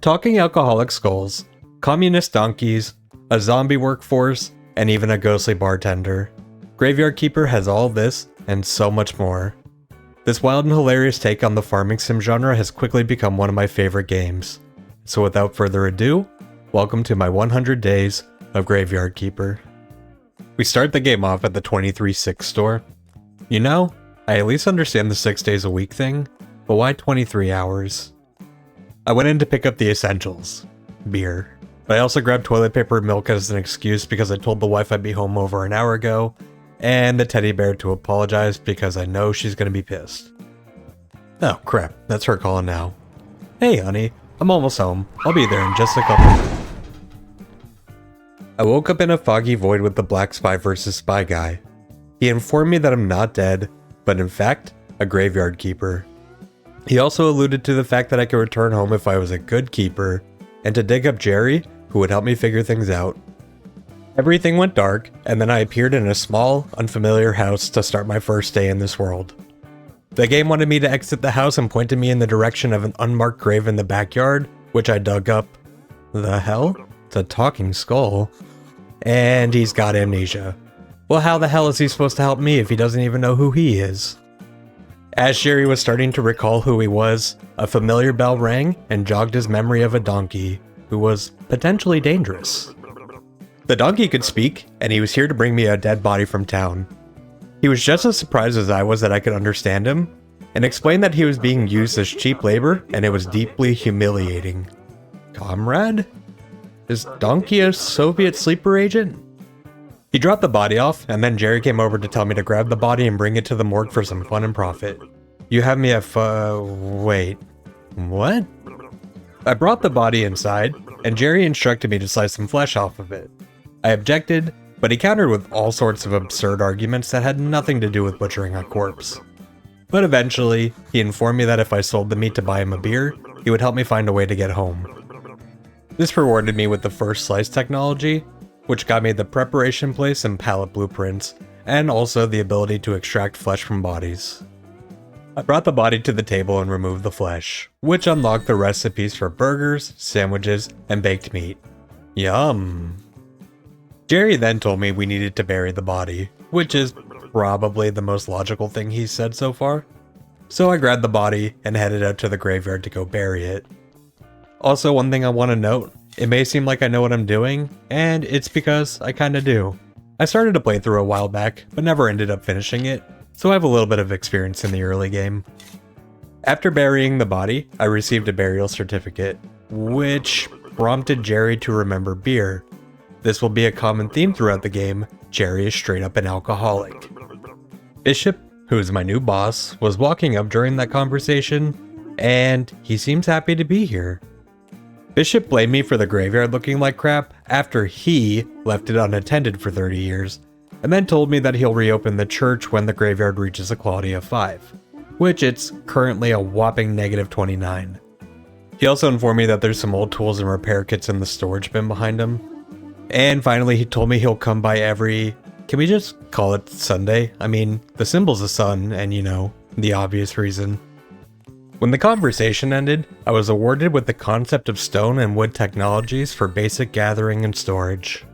talking alcoholic skulls, communist donkeys, a zombie workforce, and even a ghostly bartender. Graveyard Keeper has all this and so much more. This wild and hilarious take on the farming sim genre has quickly become one of my favorite games. So without further ado, welcome to my 100 days of Graveyard Keeper. We start the game off at the 23/6 store. You know, I at least understand the 6 days a week thing, but why 23 hours? I went in to pick up the essentials. Beer. But I also grabbed toilet paper and milk as an excuse because I told the wife I'd be home over an hour ago, and the teddy bear to apologize because I know she's gonna be pissed. Oh crap, that's her calling now. Hey honey, I'm almost home. I'll be there in just a couple. I woke up in a foggy void with the Black Spy vs. Spy guy. He informed me that I'm not dead, but in fact, a graveyard keeper. He also alluded to the fact that I could return home if I was a good keeper, and to dig up Jerry, who would help me figure things out. Everything went dark, and then I appeared in a small, unfamiliar house to start my first day in this world. The game wanted me to exit the house and pointed me in the direction of an unmarked grave in the backyard, which I dug up. The hell? It's a talking skull. And he's got amnesia. Well, how the hell is he supposed to help me if he doesn't even know who he is? As Jerry was starting to recall who he was, a familiar bell rang and jogged his memory of a donkey, who was potentially dangerous. The donkey could speak, and he was here to bring me a dead body from town. He was just as surprised as I was that I could understand him, and explained that he was being used as cheap labor, and it was deeply humiliating. Comrade? Is Donkey a Soviet sleeper agent? He dropped the body off, and then Jerry came over to tell me to grab the body and bring it to the morgue for some fun and profit. You have me at wait. What? I brought the body inside, and Jerry instructed me to slice some flesh off of it. I objected, but he countered with all sorts of absurd arguments that had nothing to do with butchering a corpse. But eventually, he informed me that if I sold the meat to buy him a beer, he would help me find a way to get home. This rewarded me with the first slice technology, which got me the preparation place and pallet blueprints, and also the ability to extract flesh from bodies. I brought the body to the table and removed the flesh, which unlocked the recipes for burgers, sandwiches, and baked meat. Yum! Jerry then told me we needed to bury the body, which is probably the most logical thing he's said so far. So I grabbed the body and headed out to the graveyard to go bury it. Also, one thing I want to note, it may seem like I know what I'm doing, and it's because I kinda do. I started a playthrough a while back, but never ended up finishing it, so I have a little bit of experience in the early game. After burying the body, I received a burial certificate, which prompted Jerry to remember beer. This will be a common theme throughout the game. Jerry is straight up an alcoholic. Bishop, who is my new boss, was walking up during that conversation, and he seems happy to be here. Bishop blamed me for the graveyard looking like crap after he left it unattended for 30 years, and then told me that he'll reopen the church when the graveyard reaches a quality of 5, which it's currently a whopping -29. He also informed me that there's some old tools and repair kits in the storage bin behind him. And finally he told me he'll come by every, can we just call it Sunday? I mean, the symbol's a sun, and you know, the obvious reason. When the conversation ended, I was awarded with the concept of stone and wood technologies for basic gathering and storage.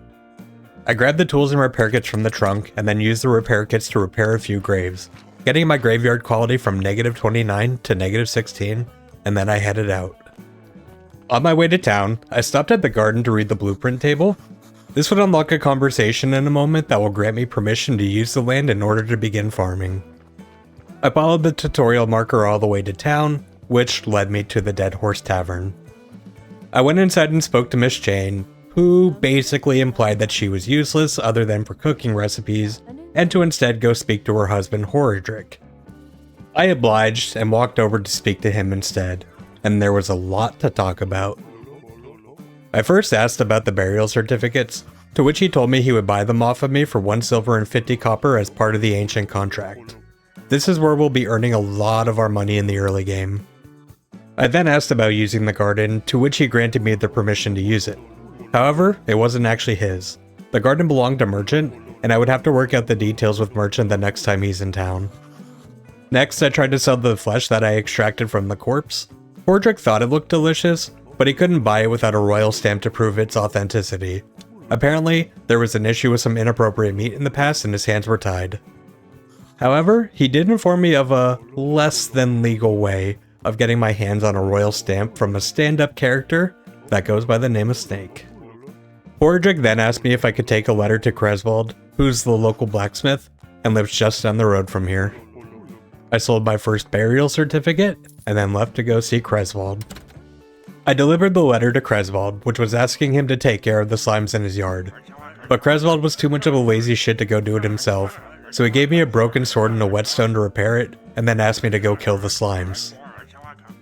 I grabbed the tools and repair kits from the trunk and then used the repair kits to repair a few graves, getting my graveyard quality from -29 to -16, and then I headed out. On my way to town, I stopped at the garden to read the blueprint table. This would unlock a conversation in a moment that will grant me permission to use the land in order to begin farming. I followed the tutorial marker all the way to town, which led me to the Dead Horse Tavern. I went inside and spoke to Miss Jane, who basically implied that she was useless other than for cooking recipes, and to instead go speak to her husband Horadric. I obliged and walked over to speak to him instead, and there was a lot to talk about. I first asked about the burial certificates, to which he told me he would buy them off of me for 1 silver and 50 copper as part of the ancient contract. This is where we'll be earning a lot of our money in the early game. I then asked about using the garden, to which he granted me the permission to use it. However, it wasn't actually his. The garden belonged to Merchant, and I would have to work out the details with Merchant the next time he's in town. Next, I tried to sell the flesh that I extracted from the corpse. Horadric thought it looked delicious, but he couldn't buy it without a royal stamp to prove its authenticity. Apparently, there was an issue with some inappropriate meat in the past and his hands were tied. However, he did inform me of a less than legal way of getting my hands on a royal stamp from a stand-up character that goes by the name of Snake. Horadric then asked me if I could take a letter to Creswald, who's the local blacksmith, and lives just down the road from here. I sold my first burial certificate, and then left to go see Creswald. I delivered the letter to Creswald, which was asking him to take care of the slimes in his yard. But Creswald was too much of a lazy shit to go do it himself, so he gave me a broken sword and a whetstone to repair it, and then asked me to go kill the slimes.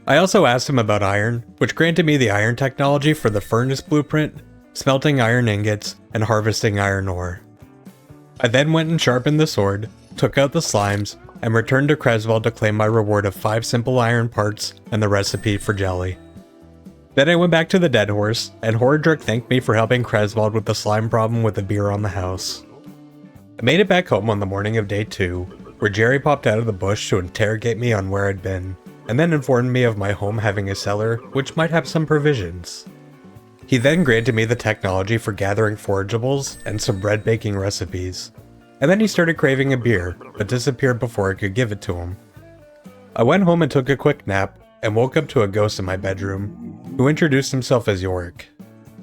I also asked him about iron, which granted me the iron technology for the furnace blueprint, smelting iron ingots, and harvesting iron ore. I then went and sharpened the sword, took out the slimes, and returned to Creswald to claim my reward of 5 simple iron parts and the recipe for jelly. Then I went back to the Dead Horse, and Horadric thanked me for helping Creswald with the slime problem with the beer on the house. I made it back home on the morning of day 2, where Jerry popped out of the bush to interrogate me on where I'd been, and then informed me of my home having a cellar which might have some provisions. He then granted me the technology for gathering forageables and some bread baking recipes, and then he started craving a beer, but disappeared before I could give it to him. I went home and took a quick nap, and woke up to a ghost in my bedroom, who introduced himself as Yorick.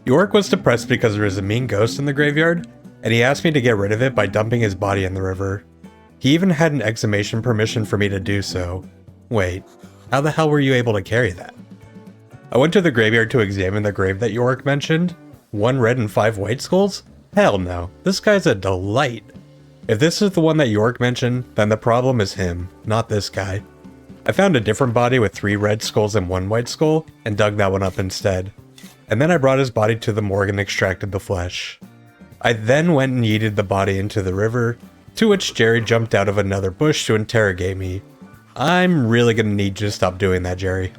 Yorick was depressed because there was a mean ghost in the graveyard, and he asked me to get rid of it by dumping his body in the river. He even had an exhumation permission for me to do so. Wait, how the hell were you able to carry that? I went to the graveyard to examine the grave that Yorick mentioned. 1 red and 5 white skulls? Hell no, this guy's a delight. If this is the one that Yorick mentioned, then the problem is him, not this guy. I found a different body with 3 red skulls and 1 white skull, and dug that one up instead. And then I brought his body to the morgue and extracted the flesh. I then went and yeeted the body into the river, to which Jerry jumped out of another bush to interrogate me. I'm really gonna need you to stop doing that, Jerry.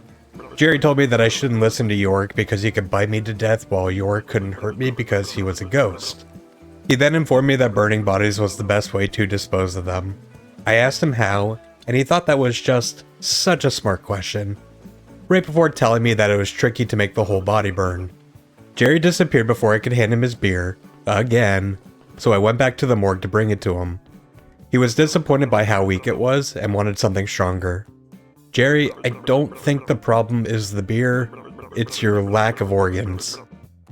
Jerry told me that I shouldn't listen to Yorick because he could bite me to death while Yorick couldn't hurt me because he was a ghost. He then informed me that burning bodies was the best way to dispose of them. I asked him how, and he thought that was just such a smart question, right before telling me that it was tricky to make the whole body burn. Jerry disappeared before I could hand him his beer, again, so I went back to the morgue to bring it to him. He was disappointed by how weak it was and wanted something stronger. Jerry, I don't think the problem is the beer, it's your lack of organs.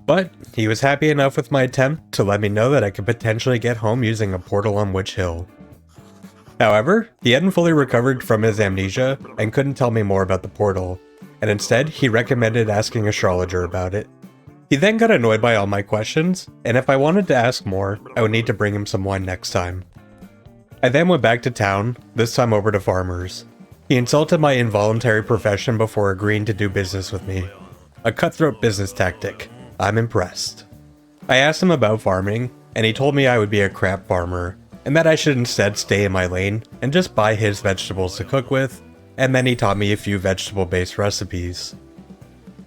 But he was happy enough with my attempt to let me know that I could potentially get home using a portal on Witch Hill. However, he hadn't fully recovered from his amnesia and couldn't tell me more about the portal, and instead he recommended asking an astrologer about it. He then got annoyed by all my questions, and if I wanted to ask more, I would need to bring him some wine next time. I then went back to town, this time over to Farmers. He insulted my involuntary profession before agreeing to do business with me. A cutthroat business tactic. I'm impressed. I asked him about farming, and he told me I would be a crap farmer, and that I should instead stay in my lane and just buy his vegetables to cook with, and then he taught me a few vegetable-based recipes.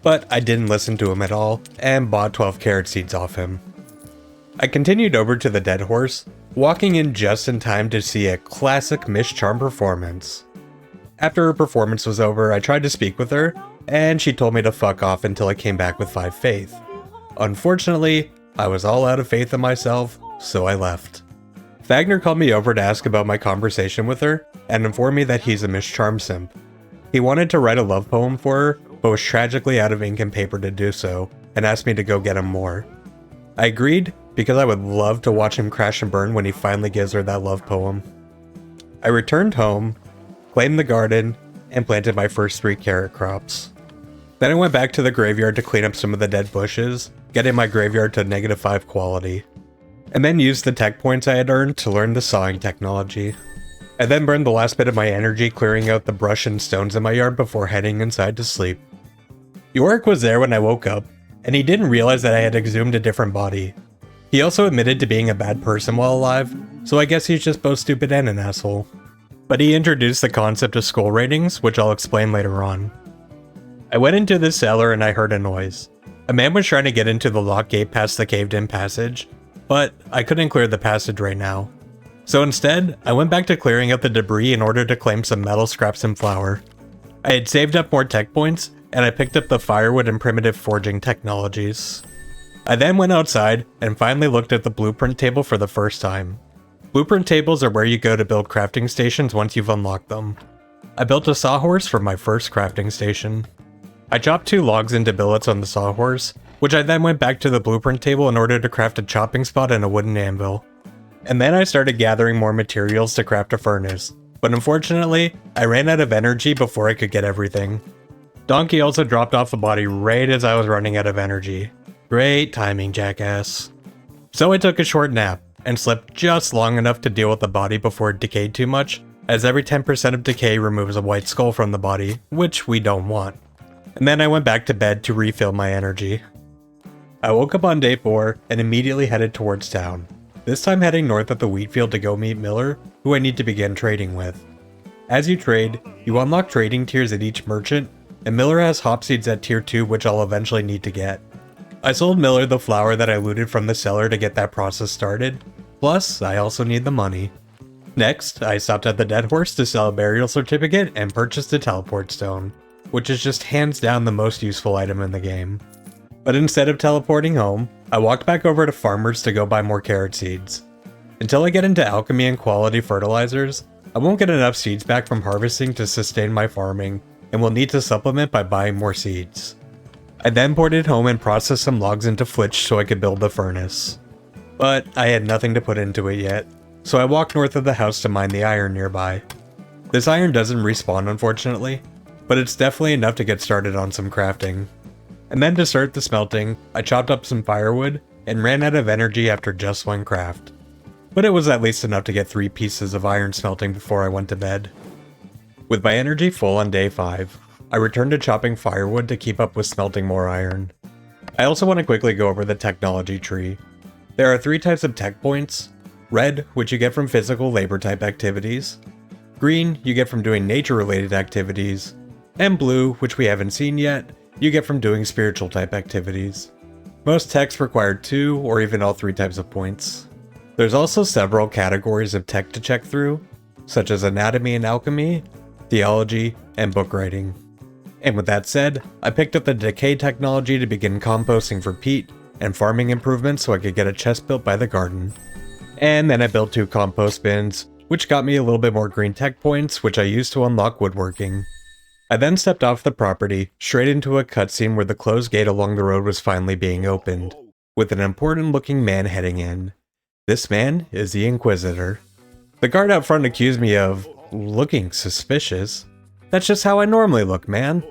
But I didn't listen to him at all, and bought 12 carrot seeds off him. I continued over to the Dead Horse, walking in just in time to see a classic Miss Charm performance. After her performance was over, I tried to speak with her, and she told me to fuck off until I came back with 5 faith. Unfortunately, I was all out of faith in myself, so I left. Fagner called me over to ask about my conversation with her, and informed me that he's a Miss Charm simp. He wanted to write a love poem for her, but was tragically out of ink and paper to do so, and asked me to go get him more. I agreed, because I would love to watch him crash and burn when he finally gives her that love poem. I returned home, claimed the garden, and planted my first 3 carrot crops. Then I went back to the graveyard to clean up some of the dead bushes, getting my graveyard to -5 quality, and then used the tech points I had earned to learn the sawing technology. I then burned the last bit of my energy clearing out the brush and stones in my yard before heading inside to sleep. Yorick was there when I woke up, and he didn't realize that I had exhumed a different body. He also admitted to being a bad person while alive, so I guess he's just both stupid and an asshole. But he introduced the concept of skull ratings, which I'll explain later on. I went into the cellar and I heard a noise. A man was trying to get into the locked gate past the caved-in passage, but I couldn't clear the passage right now. So instead, I went back to clearing out the debris in order to claim some metal scraps and flour. I had saved up more tech points, and I picked up the firewood and primitive forging technologies. I then went outside and finally looked at the blueprint table for the first time. Blueprint tables are where you go to build crafting stations once you've unlocked them. I built a sawhorse for my first crafting station. I chopped 2 logs into billets on the sawhorse, which I then went back to the blueprint table in order to craft a chopping spot and a wooden anvil. And then I started gathering more materials to craft a furnace, but unfortunately, I ran out of energy before I could get everything. Donkey also dropped off the body right as I was running out of energy. Great timing, jackass. So I took a short nap, and slept just long enough to deal with the body before it decayed too much, as every 10% of decay removes a white skull from the body, which we don't want. And then I went back to bed to refill my energy. I woke up on day 4 and immediately headed towards town, this time heading north of the wheat field to go meet Miller, who I need to begin trading with. As you trade, you unlock trading tiers at each merchant, and Miller has hop seeds at tier 2 which I'll eventually need to get. I sold Miller the flour that I looted from the cellar to get that process started, plus I also need the money. Next, I stopped at the Dead Horse to sell a burial certificate and purchased a teleport stone, which is just hands down the most useful item in the game. But instead of teleporting home, I walked back over to Farmers to go buy more carrot seeds. Until I get into alchemy and quality fertilizers, I won't get enough seeds back from harvesting to sustain my farming, and will need to supplement by buying more seeds. I then ported home and processed some logs into Flitch so I could build the furnace. But I had nothing to put into it yet, so I walked north of the house to mine the iron nearby. This iron doesn't respawn unfortunately, but it's definitely enough to get started on some crafting. And then to start the smelting, I chopped up some firewood and ran out of energy after just one craft. But it was at least enough to get 3 pieces of iron smelting before I went to bed. With my energy full on day 5, I returned to chopping firewood to keep up with smelting more iron. I also want to quickly go over the technology tree. There are 3 types of tech points: red, which you get from physical labor type activities; green, you get from doing nature related activities; and blue, which we haven't seen yet, you get from doing spiritual type activities. Most techs require 2 or even all 3 types of points. There's also several categories of tech to check through, such as anatomy and alchemy, theology, and book writing. And with that said, I picked up the decay technology to begin composting for peat and farming improvements so I could get a chest built by the garden. And then I built 2 compost bins, which got me a little bit more green tech points, which I used to unlock woodworking. I then stepped off the property, straight into a cutscene where the closed gate along the road was finally being opened, with an important looking man heading in. This man is the Inquisitor. The guard out front accused me of looking suspicious. That's just how I normally look, man.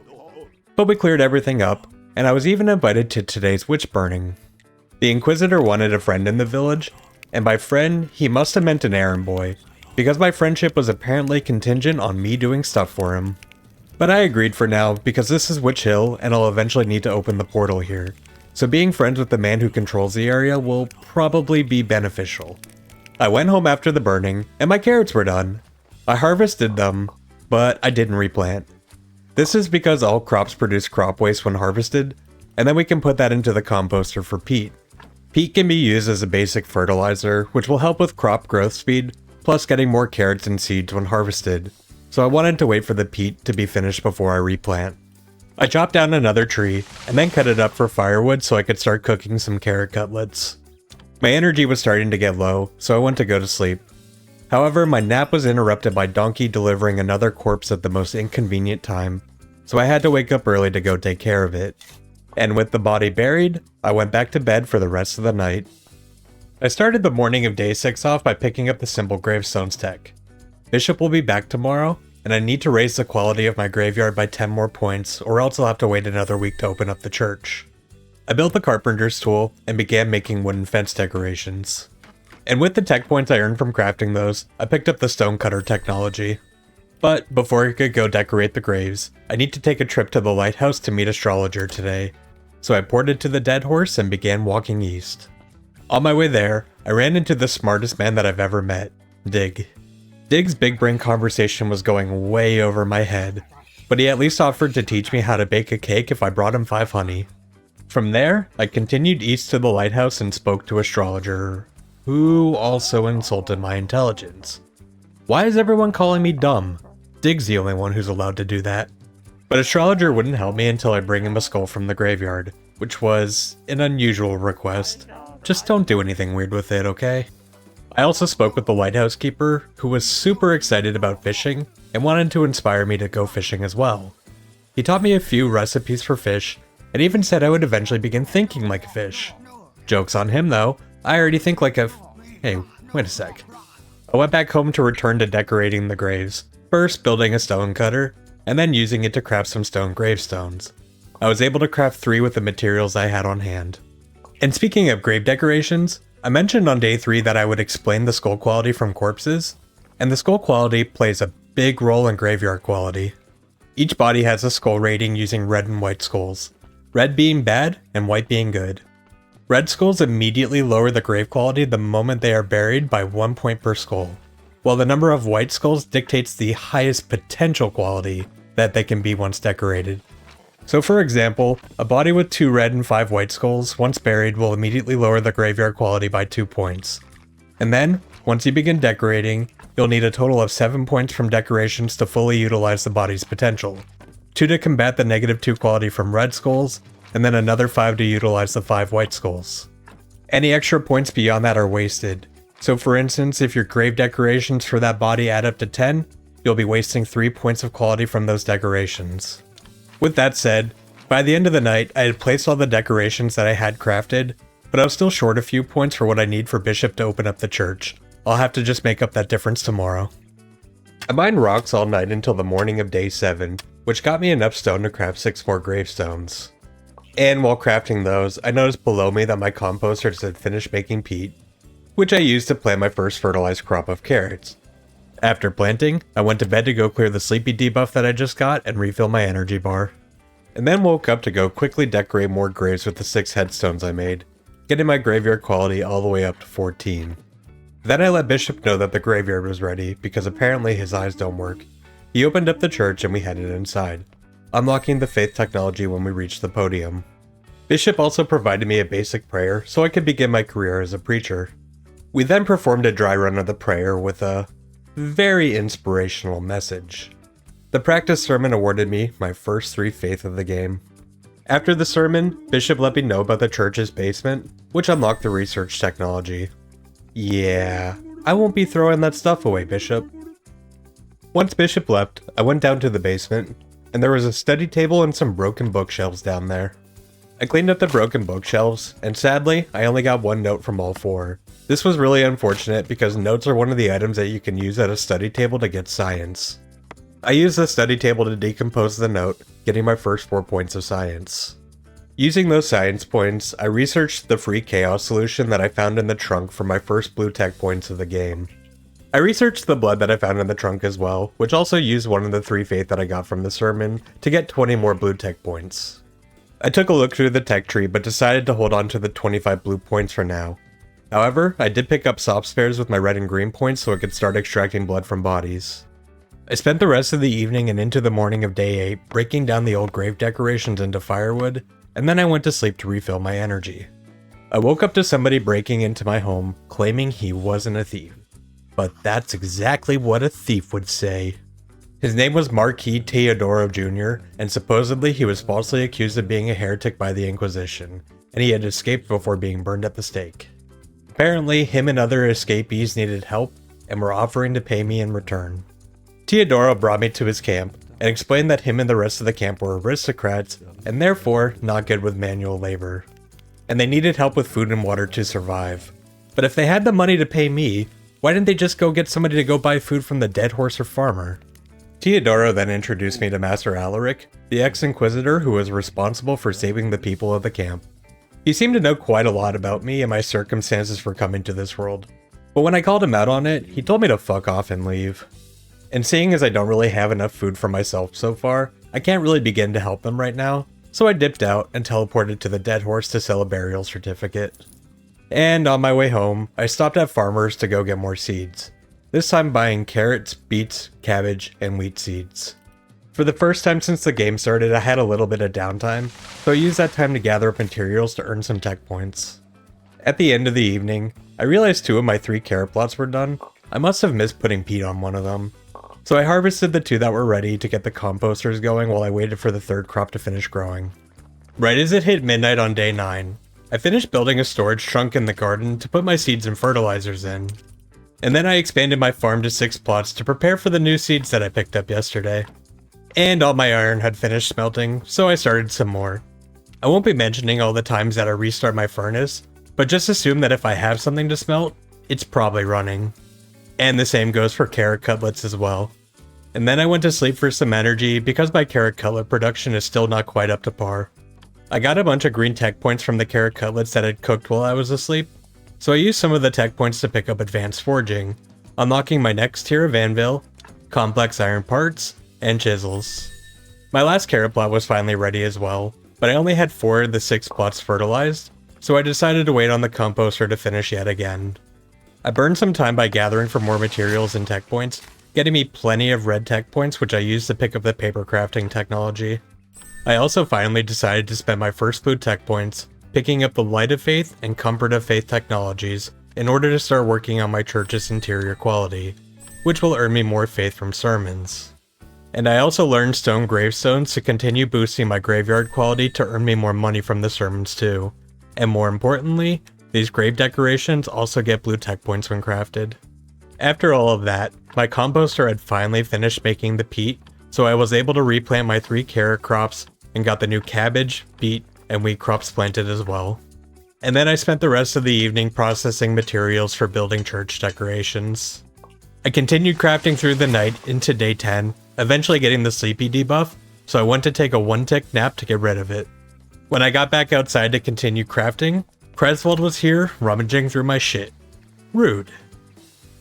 But we cleared everything up, and I was even invited to today's witch burning. The Inquisitor wanted a friend in the village, and by friend, he must have meant an errand boy, because my friendship was apparently contingent on me doing stuff for him. But I agreed for now, because this is Witch Hill, and I'll eventually need to open the portal here, so being friends with the man who controls the area will probably be beneficial. I went home after the burning, and my carrots were done. I harvested them, but I didn't replant. This is because all crops produce crop waste when harvested, and then we can put that into the composter for peat. Peat can be used as a basic fertilizer, which will help with crop growth speed, plus getting more carrots and seeds when harvested, so I wanted to wait for the peat to be finished before I replant. I chopped down another tree, and then cut it up for firewood so I could start cooking some carrot cutlets. My energy was starting to get low, so I went to go to sleep. However, my nap was interrupted by Donkey delivering another corpse at the most inconvenient time, so I had to wake up early to go take care of it. And with the body buried, I went back to bed for the rest of the night. I started the morning of day 6 off by picking up the simple gravestones tech. Bishop will be back tomorrow, and I need to raise the quality of my graveyard by 10 more points, or else I'll have to wait another week to open up the church. I built the carpenter's tool and began making wooden fence decorations. And with the tech points I earned from crafting those, I picked up the stonecutter technology. But before I could go decorate the graves, I need to take a trip to the lighthouse to meet astrologer today. So I ported to the Dead Horse and began walking east. On my way there, I ran into the smartest man that I've ever met, Dig. Dig's big brain conversation was going way over my head, but he at least offered to teach me how to bake a cake if I brought him 5 honey. From there, I continued east to the lighthouse and spoke to astrologer, who also insulted my intelligence. Why is everyone calling me dumb? Dig's the only one who's allowed to do that. But astrologer wouldn't help me until I bring him a skull from the graveyard, which was an unusual request. Just don't do anything weird with it, okay? I also spoke with the lighthouse keeper, who was super excited about fishing and wanted to inspire me to go fishing as well. He taught me a few recipes for fish, and even said I would eventually begin thinking like a fish. Joke's on him though, I already think like a... Hey, wait a sec. I went back home to return to decorating the graves, first building a stone cutter, and then using it to craft some stone gravestones. I was able to craft 3 with the materials I had on hand. And speaking of grave decorations, I mentioned on day 3 that I would explain the skull quality from corpses, and the skull quality plays a big role in graveyard quality. Each body has a skull rating using red and white skulls, red being bad and white being good. Red skulls immediately lower the grave quality the moment they are buried by 1 point per skull, while the number of white skulls dictates the highest potential quality that they can be once decorated. So for example, a body with 2 red and 5 white skulls, once buried, will immediately lower the graveyard quality by 2 points. And then, once you begin decorating, you'll need a total of 7 points from decorations to fully utilize the body's potential. 2 to combat the -2 quality from red skulls, and then another 5 to utilize the 5 white skulls. Any extra points beyond that are wasted. So for instance, if your grave decorations for that body add up to 10, you'll be wasting 3 points of quality from those decorations. With that said, by the end of the night, I had placed all the decorations that I had crafted, but I was still short a few points for what I need for Bishop to open up the church. I'll have to just make up that difference tomorrow. I mined rocks all night until the morning of day 7, which got me enough stone to craft 6 more gravestones. And while crafting those, I noticed below me that my composter had finished making peat, which I used to plant my first fertilized crop of carrots. After planting, I went to bed to go clear the sleepy debuff that I just got and refill my energy bar. And then woke up to go quickly decorate more graves with the 6 headstones I made, getting my graveyard quality all the way up to 14. Then I let Bishop know that the graveyard was ready, because apparently his eyes don't work. He opened up the church and we headed inside, unlocking the faith technology when we reached the podium. Bishop also provided me a basic prayer so I could begin my career as a preacher. We then performed a dry run of the prayer with a very inspirational message. The practice sermon awarded me my first 3 faith of the game. After the sermon, Bishop let me know about the church's basement, which unlocked the research technology. Yeah, I won't be throwing that stuff away, Bishop. Once Bishop left, I went down to the basement, and there was a study table and some broken bookshelves down there. I cleaned up the broken bookshelves, and sadly, I only got 1 note from all 4. This was really unfortunate because notes are one of the items that you can use at a study table to get science. I used the study table to decompose the note, getting my first 4 points of science. Using those science points, I researched the free chaos solution that I found in the trunk for my first blue tech points of the game. I researched the blood that I found in the trunk as well, which also used one of the 3 faith that I got from the sermon to get 20 more blue tech points. I took a look through the tech tree but decided to hold on to the 25 blue points for now. However, I did pick up soft spares with my red and green points so I could start extracting blood from bodies. I spent the rest of the evening and into the morning of day 8 breaking down the old grave decorations into firewood, and then I went to sleep to refill my energy. I woke up to somebody breaking into my home, claiming he wasn't a thief. But that's exactly what a thief would say. His name was Marquis Teodoro Jr., and supposedly he was falsely accused of being a heretic by the Inquisition, and he had escaped before being burned at the stake. Apparently, him and other escapees needed help, and were offering to pay me in return. Teodoro brought me to his camp, and explained that him and the rest of the camp were aristocrats, and therefore not good with manual labor. And they needed help with food and water to survive. But if they had the money to pay me, why didn't they just go get somebody to go buy food from the dead horse or farmer? Teodoro then introduced me to Master Alaric, the ex-inquisitor who was responsible for saving the people of the camp. He seemed to know quite a lot about me and my circumstances for coming to this world, but when I called him out on it, he told me to fuck off and leave. And seeing as I don't really have enough food for myself so far, I can't really begin to help them right now, so I dipped out and teleported to the dead horse to sell a burial certificate. And on my way home, I stopped at farmers to go get more seeds. This time buying carrots, beets, cabbage, and wheat seeds. For the first time since the game started, I had a little bit of downtime, so I used that time to gather up materials to earn some tech points. At the end of the evening, I realized 2 of my 3 carrot plots were done. I must have missed putting peat on one of them. So I harvested the 2 that were ready to get the composters going while I waited for the 3rd crop to finish growing. Right as it hit midnight on day 9, I finished building a storage trunk in the garden to put my seeds and fertilizers in. And then I expanded my farm to 6 plots to prepare for the new seeds that I picked up yesterday. And all my iron had finished smelting, so I started some more. I won't be mentioning all the times that I restart my furnace, but just assume that if I have something to smelt, it's probably running. And the same goes for carrot cutlets as well. And then I went to sleep for some energy because my carrot cutlet production is still not quite up to par. I got a bunch of green tech points from the carrot cutlets that had cooked while I was asleep, so I used some of the tech points to pick up advanced forging, unlocking my next tier of anvil, complex iron parts, and chisels. My last carrot plot was finally ready as well, but I only had 4 of the 6 plots fertilized, so I decided to wait on the composter to finish yet again. I burned some time by gathering for more materials and tech points, getting me plenty of red tech points which I used to pick up the paper crafting technology. I also finally decided to spend my first blue tech points picking up the Light of Faith and Comfort of Faith technologies in order to start working on my church's interior quality, which will earn me more faith from sermons. And I also learned stone gravestones to continue boosting my graveyard quality to earn me more money from the sermons too. And more importantly, these grave decorations also get blue tech points when crafted. After all of that, my composter had finally finished making the peat, so I was able to replant my 3 carrot crops and got the new cabbage, beet, and wheat crops planted as well. And then I spent the rest of the evening processing materials for building church decorations. I continued crafting through the night into day 10, eventually getting the sleepy debuff, so I went to take a 1-tick nap to get rid of it. When I got back outside to continue crafting, Creswold was here, rummaging through my shit. Rude.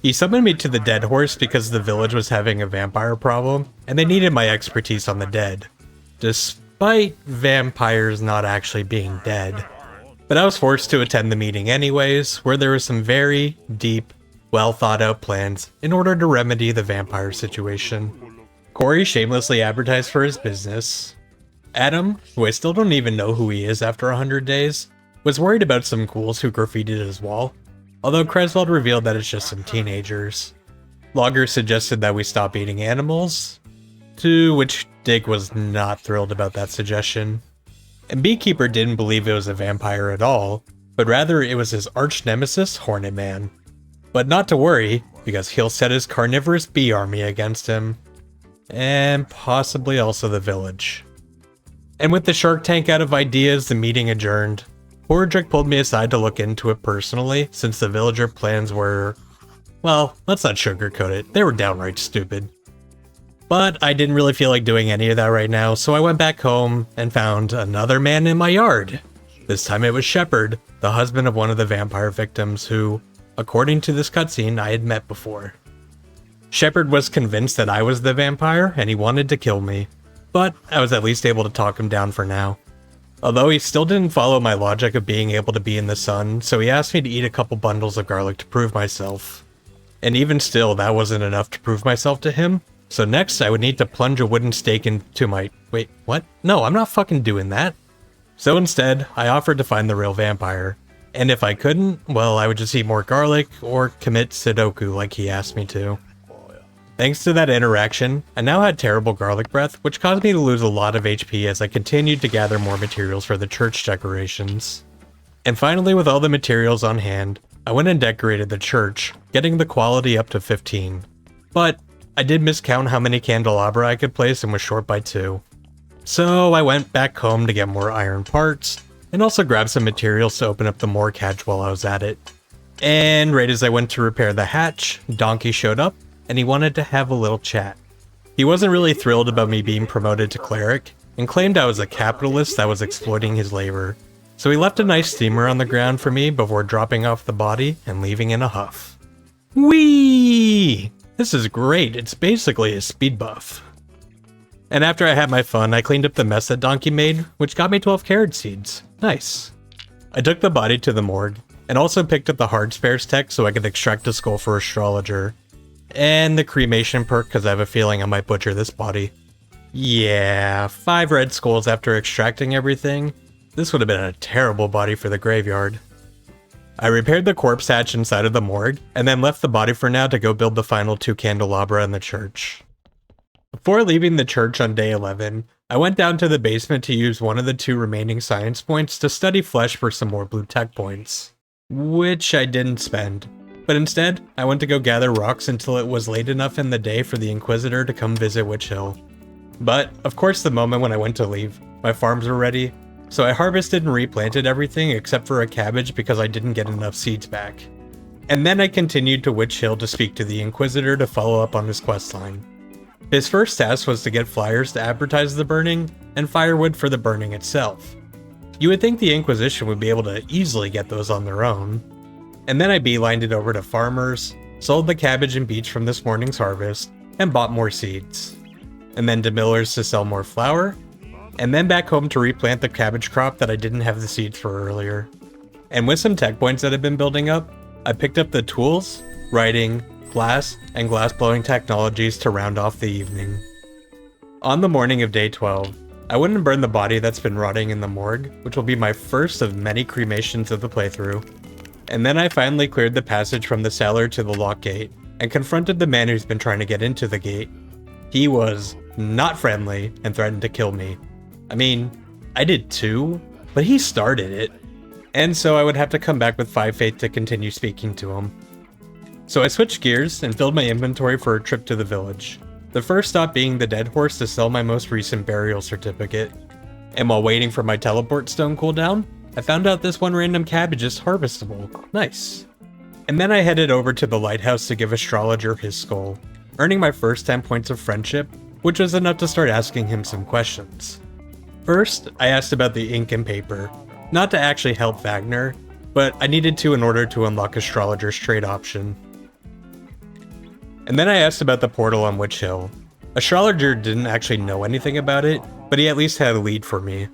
He summoned me to the dead horse because the village was having a vampire problem, and they needed my expertise on the dead. Despite vampires not actually being dead. But I was forced to attend the meeting anyways, where there were some very deep, well thought out plans in order to remedy the vampire situation. Corey shamelessly advertised for his business. Adam, who I still don't even know who he is after 100 days, was worried about some ghouls who graffitied his wall, although Creswold revealed that it's just some teenagers. Logger suggested that we stop eating animals, to which Dig was not thrilled about that suggestion. And Beekeeper didn't believe it was a vampire at all, but rather it was his arch nemesis, Hornet Man. But not to worry, because he'll set his carnivorous bee army against him. And possibly also the village. And with the Shark Tank out of ideas, the meeting adjourned. Horadric pulled me aside to look into it personally, since the villager plans were... well, let's not sugarcoat it, they were downright stupid. But I didn't really feel like doing any of that right now, so I went back home and found another man in my yard. This time it was Shepard, the husband of one of the vampire victims who, according to this cutscene, I had met before. Shepard was convinced that I was the vampire and he wanted to kill me, but I was at least able to talk him down for now. Although he still didn't follow my logic of being able to be in the sun, so he asked me to eat a couple bundles of garlic to prove myself. And even still, that wasn't enough to prove myself to him, so next I would need to plunge a wooden stake into my... wait, what? No, I'm not fucking doing that. So instead, I offered to find the real vampire. And if I couldn't, well, I would just eat more garlic or commit Sudoku like he asked me to. Thanks to that interaction, I now had terrible garlic breath, which caused me to lose a lot of HP as I continued to gather more materials for the church decorations. And finally, with all the materials on hand, I went and decorated the church, getting the quality up to 15. But I did miscount how many candelabra I could place and was short by 2. So I went back home to get more iron parts, and also grabbed some materials to open up the morgue hatch while I was at it. And right as I went to repair the hatch, Donkey showed up, and he wanted to have a little chat. He wasn't really thrilled about me being promoted to cleric, and claimed I was a capitalist that was exploiting his labor. So he left a nice steamer on the ground for me before dropping off the body and leaving in a huff. Whee! This is great, it's basically a speed buff. And after I had my fun, I cleaned up the mess that Donkey made, which got me 12 carrot seeds. Nice. I took the body to the morgue, and also picked up the hard spares tech so I could extract a skull for Astrologer. And the cremation perk because I have a feeling I might butcher this body. Yeah, 5 red skulls after extracting everything. This would have been a terrible body for the graveyard. I repaired the corpse hatch inside of the morgue, and then left the body for now to go build the final 2 candelabra in the church. Before leaving the church on day 11, I went down to the basement to use one of the 2 remaining science points to study flesh for some more blue tech points, which I didn't spend. But instead, I went to go gather rocks until it was late enough in the day for the Inquisitor to come visit Witch Hill. But, of course, the moment when I went to leave, my farms were ready, so I harvested and replanted everything except for a cabbage because I didn't get enough seeds back. And then I continued to Witch Hill to speak to the Inquisitor to follow up on his questline. His first task was to get flyers to advertise the burning, and firewood for the burning itself. You would think the Inquisition would be able to easily get those on their own. And then I beelined it over to farmers, sold the cabbage and beets from this morning's harvest, and bought more seeds. And then to millers to sell more flour, and then back home to replant the cabbage crop that I didn't have the seeds for earlier. And with some tech points that I've been building up, I picked up the tools, writing, glass, and glass blowing technologies to round off the evening. On the morning of day 12, I went and burned the body that's been rotting in the morgue, which will be my first of many cremations of the playthrough. And then I finally cleared the passage from the cellar to the lock gate, and confronted the man who's been trying to get into the gate. He was not friendly and threatened to kill me. I mean, I did too, but he started it. And so I would have to come back with 5 faith to continue speaking to him. So I switched gears and filled my inventory for a trip to the village. The first stop being the Dead Horse to sell my most recent burial certificate. And while waiting for my teleport stone cooldown, I found out this one random cabbage is harvestable. Nice. And then I headed over to the lighthouse to give Astrologer his skull, earning my first 10 points of friendship, which was enough to start asking him some questions. First, I asked about the ink and paper, not to actually help Wagner, but I needed to in order to unlock Astrologer's trade option. And then I asked about the portal on Witch Hill. Astrologer didn't actually know anything about it, but he at least had a lead for me.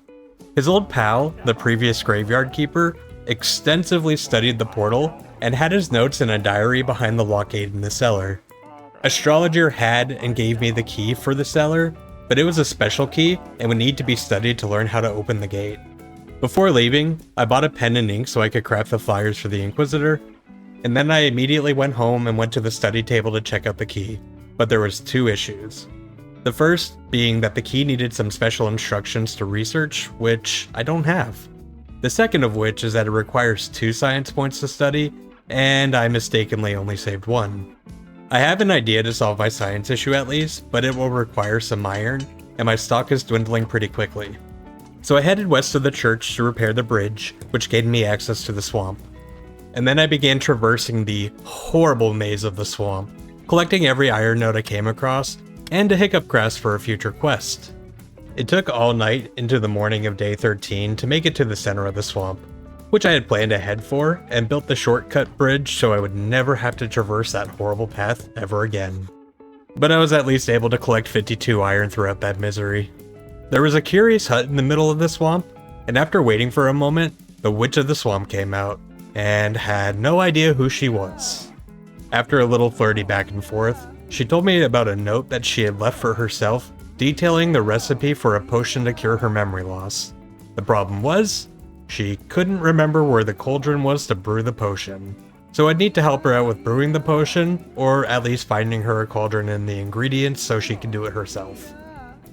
His old pal, the previous graveyard keeper, extensively studied the portal and had his notes in a diary behind the lock gate in the cellar. Astrologer had and gave me the key for the cellar, but it was a special key and would need to be studied to learn how to open the gate. Before leaving, I bought a pen and ink so I could craft the flyers for the Inquisitor, and then I immediately went home and went to the study table to check out the key, but there was 2 issues. The first being that the key needed some special instructions to research, which I don't have. The second of which is that it requires 2 science points to study, and I mistakenly only saved 1. I have an idea to solve my science issue at least, but it will require some iron, and my stock is dwindling pretty quickly. So I headed west of the church to repair the bridge, which gave me access to the swamp. And then I began traversing the horrible maze of the swamp, collecting every iron node I came across, and a hiccup grass for a future quest. It took all night into the morning of day 13 to make it to the center of the swamp, which I had planned ahead for, and built the shortcut bridge so I would never have to traverse that horrible path ever again. But I was at least able to collect 52 iron throughout that misery. There was a curious hut in the middle of the swamp, and after waiting for a moment, the Witch of the Swamp came out, and had no idea who she was. After a little flirty back and forth, she told me about a note that she had left for herself, detailing the recipe for a potion to cure her memory loss. The problem was, she couldn't remember where the cauldron was to brew the potion. So I'd need to help her out with brewing the potion, or at least finding her a cauldron and the ingredients so she could do it herself.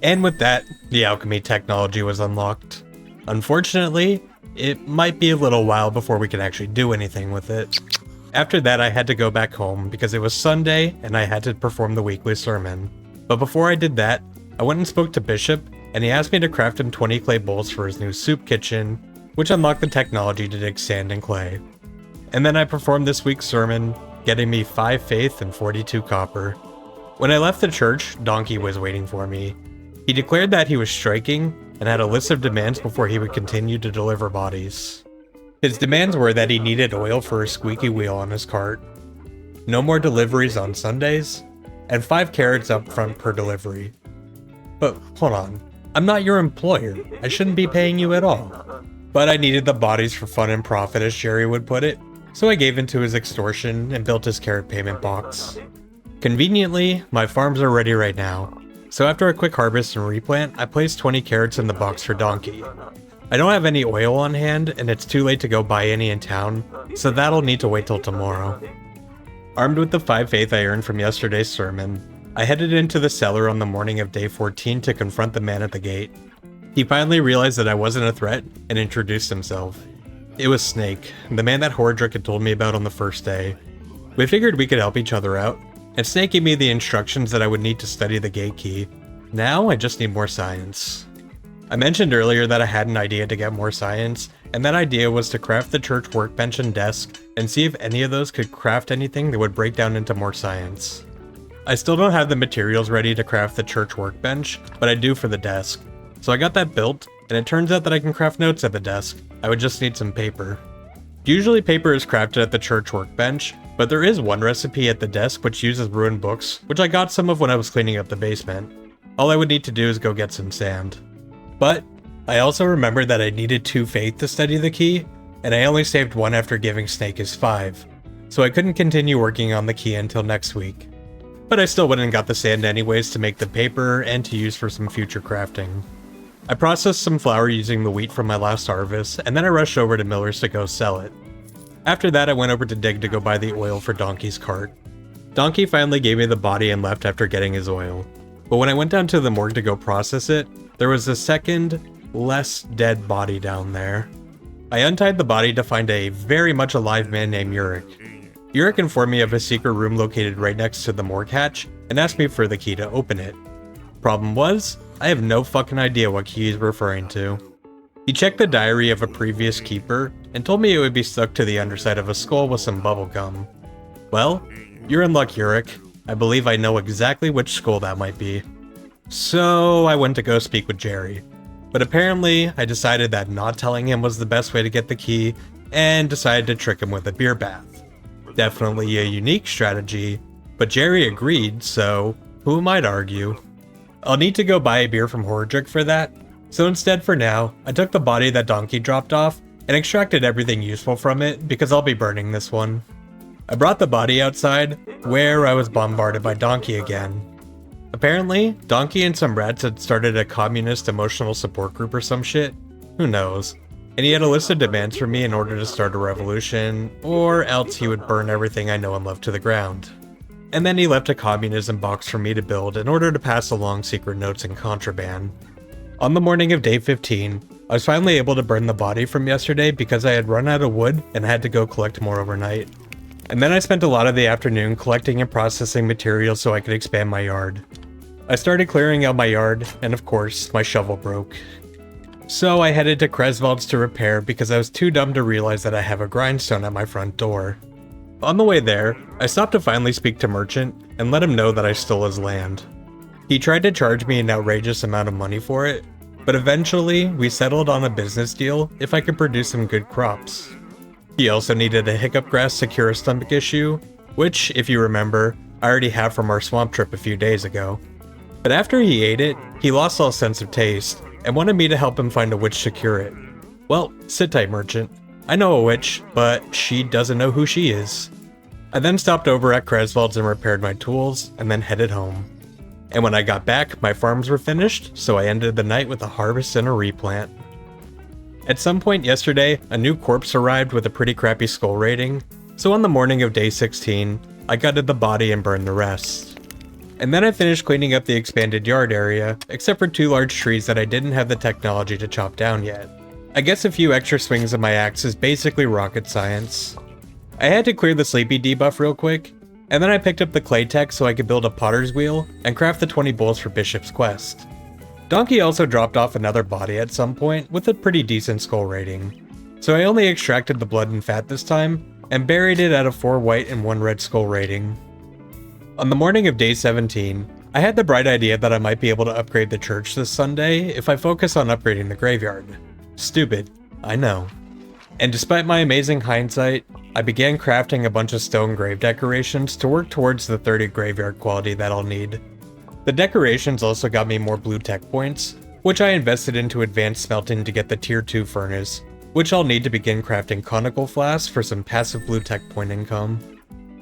And with that, the alchemy technology was unlocked. Unfortunately, it might be a little while before we can actually do anything with it. After that, I had to go back home because it was Sunday and I had to perform the weekly sermon. But before I did that, I went and spoke to Bishop, and he asked me to craft him 20 clay bowls for his new soup kitchen, which unlocked the technology to dig sand and clay. And then I performed this week's sermon, getting me 5 faith and 42 copper. When I left the church, Donkey was waiting for me. He declared that he was striking and had a list of demands before he would continue to deliver bodies. His demands were that he needed oil for a squeaky wheel on his cart, no more deliveries on Sundays, and 5 carrots up front per delivery. But hold on, I'm not your employer. I shouldn't be paying you at all. But I needed the bodies for fun and profit, as Jerry would put it, so I gave in to his extortion and built his carrot payment box. Conveniently, my farms are ready right now, so after a quick harvest and replant, I placed 20 carrots in the box for Donkey. I don't have any oil on hand, and it's too late to go buy any in town, so that'll need to wait till tomorrow. Armed with the 5 faith I earned from yesterday's sermon, I headed into the cellar on the morning of day 14 to confront the man at the gate. He finally realized that I wasn't a threat and introduced himself. It was Snake, the man that Horadric had told me about on the first day. We figured we could help each other out, and Snake gave me the instructions that I would need to study the gate key. Now I just need more science. I mentioned earlier that I had an idea to get more science, and that idea was to craft the church workbench and desk and see if any of those could craft anything that would break down into more science. I still don't have the materials ready to craft the church workbench, but I do for the desk. So I got that built, and it turns out that I can craft notes at the desk. I would just need some paper. Usually paper is crafted at the church workbench, but there is one recipe at the desk which uses ruined books, which I got some of when I was cleaning up the basement. All I would need to do is go get some sand. But I also remembered that I needed 2 faith to study the key, and I only saved 1 after giving Snake his 5, so I couldn't continue working on the key until next week. But I still went and got the sand anyways to make the paper and to use for some future crafting. I processed some flour using the wheat from my last harvest, and then I rushed over to Miller's to go sell it. After that, I went over to Dig to go buy the oil for Donkey's cart. Donkey finally gave me the body and left after getting his oil. But when I went down to the morgue to go process it, there was a second, less dead body down there. I untied the body to find a very much alive man named Uric. Uric informed me of a secret room located right next to the morgue hatch and asked me for the key to open it. Problem was, I have no fucking idea what key he's referring to. He checked the diary of a previous keeper and told me it would be stuck to the underside of a skull with some bubble gum. Well, you're in luck, Uric. I believe I know exactly which skull that might be. So I went to go speak with Jerry. But apparently, I decided that not telling him was the best way to get the key and decided to trick him with a beer bath. Definitely a unique strategy, but Jerry agreed, so who am I to argue? I'll need to go buy a beer from Horadric for that, so instead for now, I took the body that Donkey dropped off and extracted everything useful from it because I'll be burning this one. I brought the body outside, where I was bombarded by Donkey again. Apparently, Donkey and some rats had started a communist emotional support group or some shit. Who knows? And he had a list of demands for me in order to start a revolution, or else he would burn everything I know and love to the ground. And then he left a communism box for me to build in order to pass along secret notes and contraband. On the morning of day 15, I was finally able to burn the body from yesterday because I had run out of wood and had to go collect more overnight. And then I spent a lot of the afternoon collecting and processing materials so I could expand my yard. I started clearing out my yard, and of course, my shovel broke. So I headed to Creswald's to repair because I was too dumb to realize that I have a grindstone at my front door. On the way there, I stopped to finally speak to Merchant and let him know that I stole his land. He tried to charge me an outrageous amount of money for it, but eventually we settled on a business deal if I could produce some good crops. He also needed a hiccup grass to cure a stomach issue, which, if you remember, I already have from our swamp trip a few days ago. But after he ate it, he lost all sense of taste, and wanted me to help him find a witch to cure it. Well, sit tight, Merchant. I know a witch, but she doesn't know who she is. I then stopped over at Creswald's and repaired my tools, and then headed home. And when I got back, my farms were finished, so I ended the night with a harvest and a replant. At some point yesterday, a new corpse arrived with a pretty crappy skull rating, so on the morning of day 16, I gutted the body and burned the rest. And then I finished cleaning up the expanded yard area, except for 2 large trees that I didn't have the technology to chop down yet. I guess a few extra swings of my axe is basically rocket science. I had to clear the sleepy debuff real quick, and then I picked up the clay tech so I could build a potter's wheel and craft the 20 bowls for Bishop's Quest. Donkey also dropped off another body at some point with a pretty decent skull rating, so I only extracted the blood and fat this time, and buried it at a 4 white and 1 red skull rating. On the morning of day 17, I had the bright idea that I might be able to upgrade the church this Sunday if I focus on upgrading the graveyard. Stupid, I know. And despite my amazing hindsight, I began crafting a bunch of stone grave decorations to work towards the 30 graveyard quality that I'll need. The decorations also got me more blue tech points, which I invested into advanced smelting to get the tier 2 furnace, which I'll need to begin crafting conical flasks for some passive blue tech point income.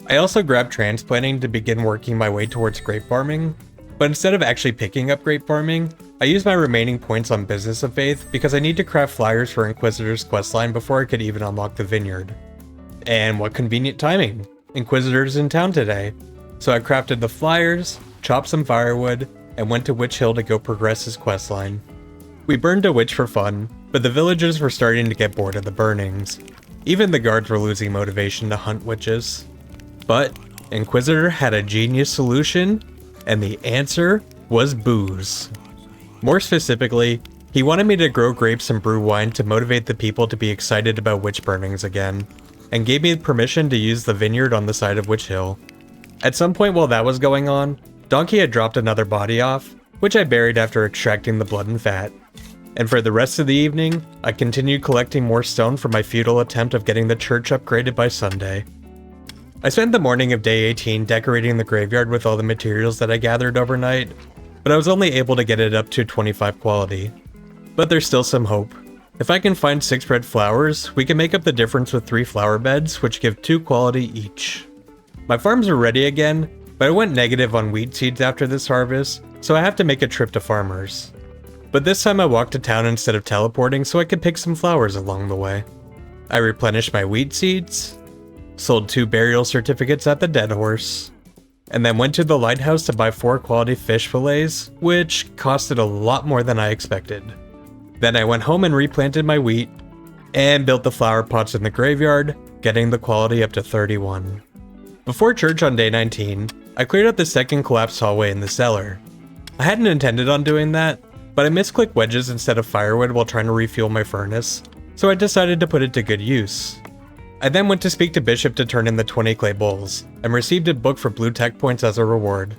I also grabbed transplanting to begin working my way towards grape farming, but instead of actually picking up grape farming, I used my remaining points on Business of Faith because I need to craft flyers for Inquisitor's questline before I could even unlock the vineyard. And what convenient timing! Inquisitor's in town today. So I crafted the flyers, chopped some firewood, and went to Witch Hill to go progress his questline. We burned a witch for fun, but the villagers were starting to get bored of the burnings. Even the guards were losing motivation to hunt witches. But Inquisitor had a genius solution, and the answer was booze. More specifically, he wanted me to grow grapes and brew wine to motivate the people to be excited about witch burnings again, and gave me permission to use the vineyard on the side of Witch Hill. At some point while that was going on, Donkey had dropped another body off, which I buried after extracting the blood and fat. And for the rest of the evening, I continued collecting more stone for my futile attempt of getting the church upgraded by Sunday. I spent the morning of day 18 decorating the graveyard with all the materials that I gathered overnight, but I was only able to get it up to 25 quality. But there's still some hope. If I can find 6 red flowers, we can make up the difference with 3 flower beds, which give 2 quality each. My farms are ready again, but I went negative on wheat seeds after this harvest, so I have to make a trip to farmers. But this time I walked to town instead of teleporting so I could pick some flowers along the way. I replenished my wheat seeds, sold 2 burial certificates at the Dead Horse, and then went to the lighthouse to buy 4 quality fish fillets, which costed a lot more than I expected. Then I went home and replanted my wheat, and built the flower pots in the graveyard, getting the quality up to 31. Before church on day 19, I cleared out the second collapsed hallway in the cellar. I hadn't intended on doing that, but I misclicked wedges instead of firewood while trying to refuel my furnace, so I decided to put it to good use. I then went to speak to Bishop to turn in the 20 clay bowls, and received a book for blue tech points as a reward.